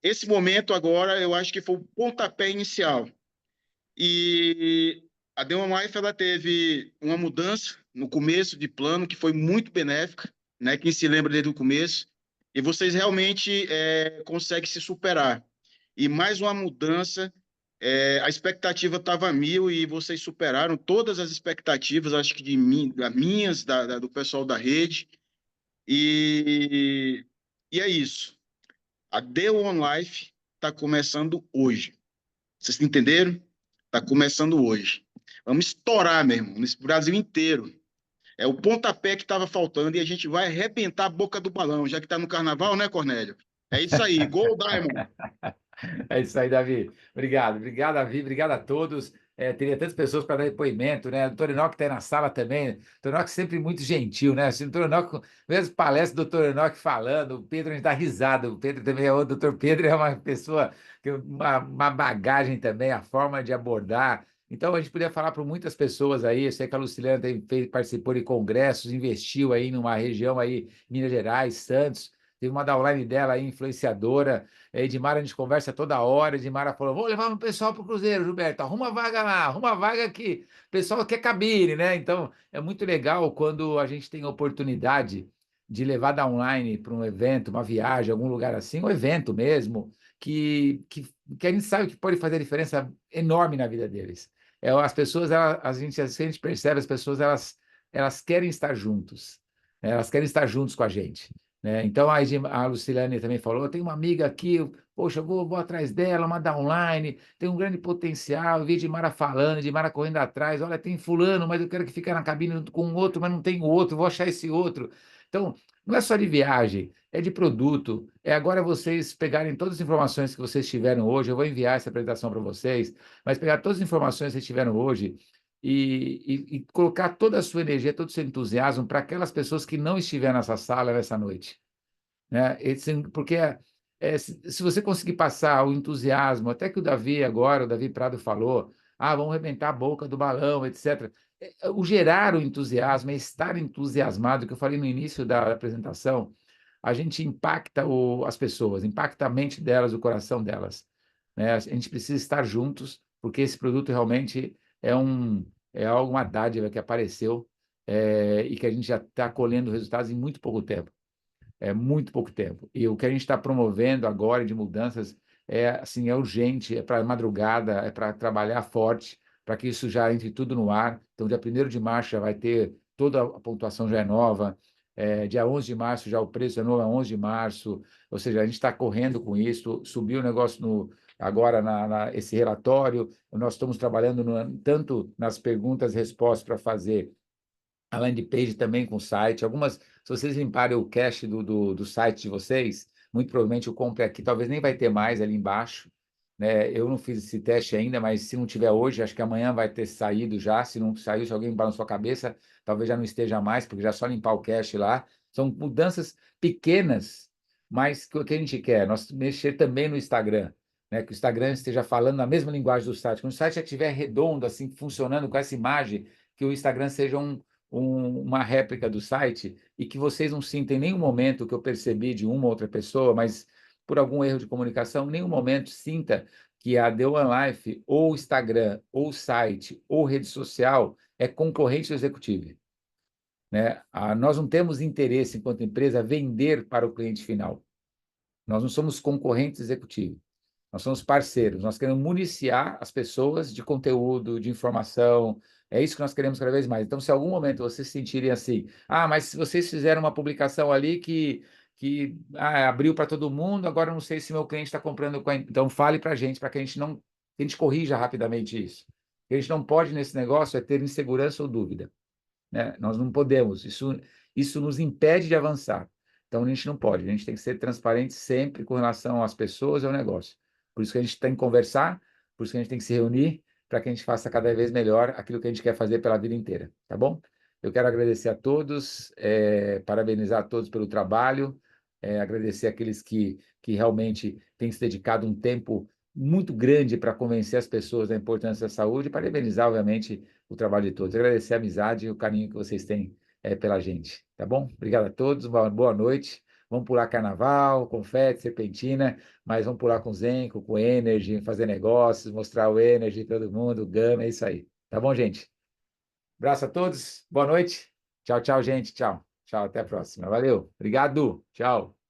esse momento agora, eu acho que foi o pontapé inicial. E a Demon Life, ela teve uma mudança no começo de plano que foi muito benéfica, né? Quem se lembra desde o começo, e vocês realmente conseguem se superar. E mais uma mudança, a expectativa estava 1000 e vocês superaram todas as expectativas, acho que de mim, das minhas, do pessoal da rede, e, e é isso. A The One Life está começando hoje. Vocês entenderam? Está começando hoje. Vamos estourar, meu irmão, nesse Brasil inteiro. É o pontapé que estava faltando e a gente vai arrebentar a boca do balão, já que está no carnaval, né, Cornélio? É isso aí. Gol, Diamond! É isso aí, Davi. Obrigado, obrigado, Davi, obrigado a todos. Teria tantas pessoas para dar depoimento, né? O doutor Enoque está aí na sala também. O doutor Enoque sempre muito gentil, né? O doutor Enoque, mesmo palestra do doutor Enoque falando, o Pedro a gente dá risada. O Pedro também o doutor Pedro é uma pessoa que uma bagagem também, a forma de abordar. Então, a gente podia falar para muitas pessoas aí. Eu sei que a Luciliana participou de congressos, investiu aí numa região aí, Minas Gerais, Santos. Teve uma downline dela aí, influenciadora. Edmara, a gente conversa toda hora. Edmara falou: vou levar um pessoal para o Cruzeiro, Gilberto. Arruma vaga lá, arruma vaga aqui. O pessoal quer cabine, né? Então, é muito legal quando a gente tem a oportunidade de levar da online para um evento, uma viagem, algum lugar assim, um evento mesmo, que a gente sabe que pode fazer diferença enorme na vida deles. As pessoas, a gente percebe, as pessoas, elas querem estar juntos, né? Elas querem estar juntos com a gente. Né? Então, a Lucilene também falou, tem uma amiga aqui, poxa, eu vou atrás dela, uma online, tem um grande potencial, eu vi Edmara falando, Edmara correndo atrás, olha, tem fulano, mas eu quero que fique na cabine com o outro, mas não tem o outro, vou achar esse outro. Então, não é só de viagem, é de produto, é agora vocês pegarem todas as informações que vocês tiveram hoje, eu vou enviar essa apresentação para vocês, mas pegar todas as informações que vocês tiveram hoje e colocar toda a sua energia, todo o seu entusiasmo para aquelas pessoas que não estiveram nessa sala nessa noite, né? Porque se você conseguir passar o entusiasmo, até que o Davi agora, o Davi Prado falou, vamos arrebentar a boca do balão, etc. O gerar o entusiasmo, é estar entusiasmado, que eu falei no início da apresentação, a gente impacta as pessoas, impacta a mente delas, o coração delas, né? A gente precisa estar juntos, porque esse produto realmente é uma dádiva que apareceu, e que a gente já está colhendo resultados em muito pouco tempo. É muito pouco tempo. E o que a gente está promovendo agora de mudanças assim, é urgente, é para madrugada, é para trabalhar forte, para que isso já entre tudo no ar. Então, dia 1º de março já vai ter, toda a pontuação já é nova. Dia 11 de março já o preço é novo, é 11 de março. Ou seja, a gente está correndo com isso, subiu o negócio agora esse relatório. Nós estamos trabalhando tanto nas perguntas e respostas para fazer a landing page também com o site. Se vocês limparem o cache do site de vocês, muito provavelmente o Compre Aqui talvez nem vai ter mais ali embaixo. Né? Eu não fiz esse teste ainda, mas se não tiver hoje, acho que amanhã vai ter saído já. Se não saiu, se alguém balançou a cabeça, talvez já não esteja mais, porque já é só limpar o cache lá. São mudanças pequenas, mas que o que a gente quer? Nós mexer também no Instagram, né? Que o Instagram esteja falando a mesma linguagem do site. Quando o site já estiver redondo, assim, funcionando com essa imagem, que o Instagram seja uma réplica do site e que vocês não sintam em nenhum momento que eu percebi de uma ou outra pessoa, mas por algum erro de comunicação, em nenhum momento sinta que a The One Life, ou Instagram, ou site, ou rede social, é concorrente do executivo, né? Nós não temos interesse, enquanto empresa, vender para o cliente final. Nós não somos concorrentes executivos. Nós somos parceiros. Nós queremos municiar as pessoas de conteúdo, de informação. É isso que nós queremos cada vez mais. Então, se em algum momento vocês se sentirem assim, mas se vocês fizeram uma publicação ali que abriu para todo mundo, agora eu não sei se meu cliente está comprando. Então, fale para a gente, para que a gente corrija rapidamente isso. O que a gente não pode nesse negócio é ter insegurança ou dúvida, né? Nós não podemos, isso nos impede de avançar. Então, a gente não pode, a gente tem que ser transparente sempre com relação às pessoas e ao negócio. Por isso que a gente tem que conversar, por isso que a gente tem que se reunir, para que a gente faça cada vez melhor aquilo que a gente quer fazer pela vida inteira, tá bom? Eu quero agradecer a todos, parabenizar a todos pelo trabalho, agradecer aqueles que realmente têm se dedicado um tempo muito grande para convencer as pessoas da importância da saúde, e parabenizar, obviamente, o trabalho de todos. Agradecer a amizade e o carinho que vocês têm pela gente, tá bom? Obrigado a todos, uma boa noite. Vamos pular carnaval, confete, serpentina, mas vamos pular com Zenco, com Energy, fazer negócios, mostrar o Energy, todo mundo, o Gama, é isso aí. Tá bom, gente? Abraço a todos, boa noite. Tchau, tchau, gente. Tchau. Tchau, até a próxima. Valeu. Obrigado. Tchau.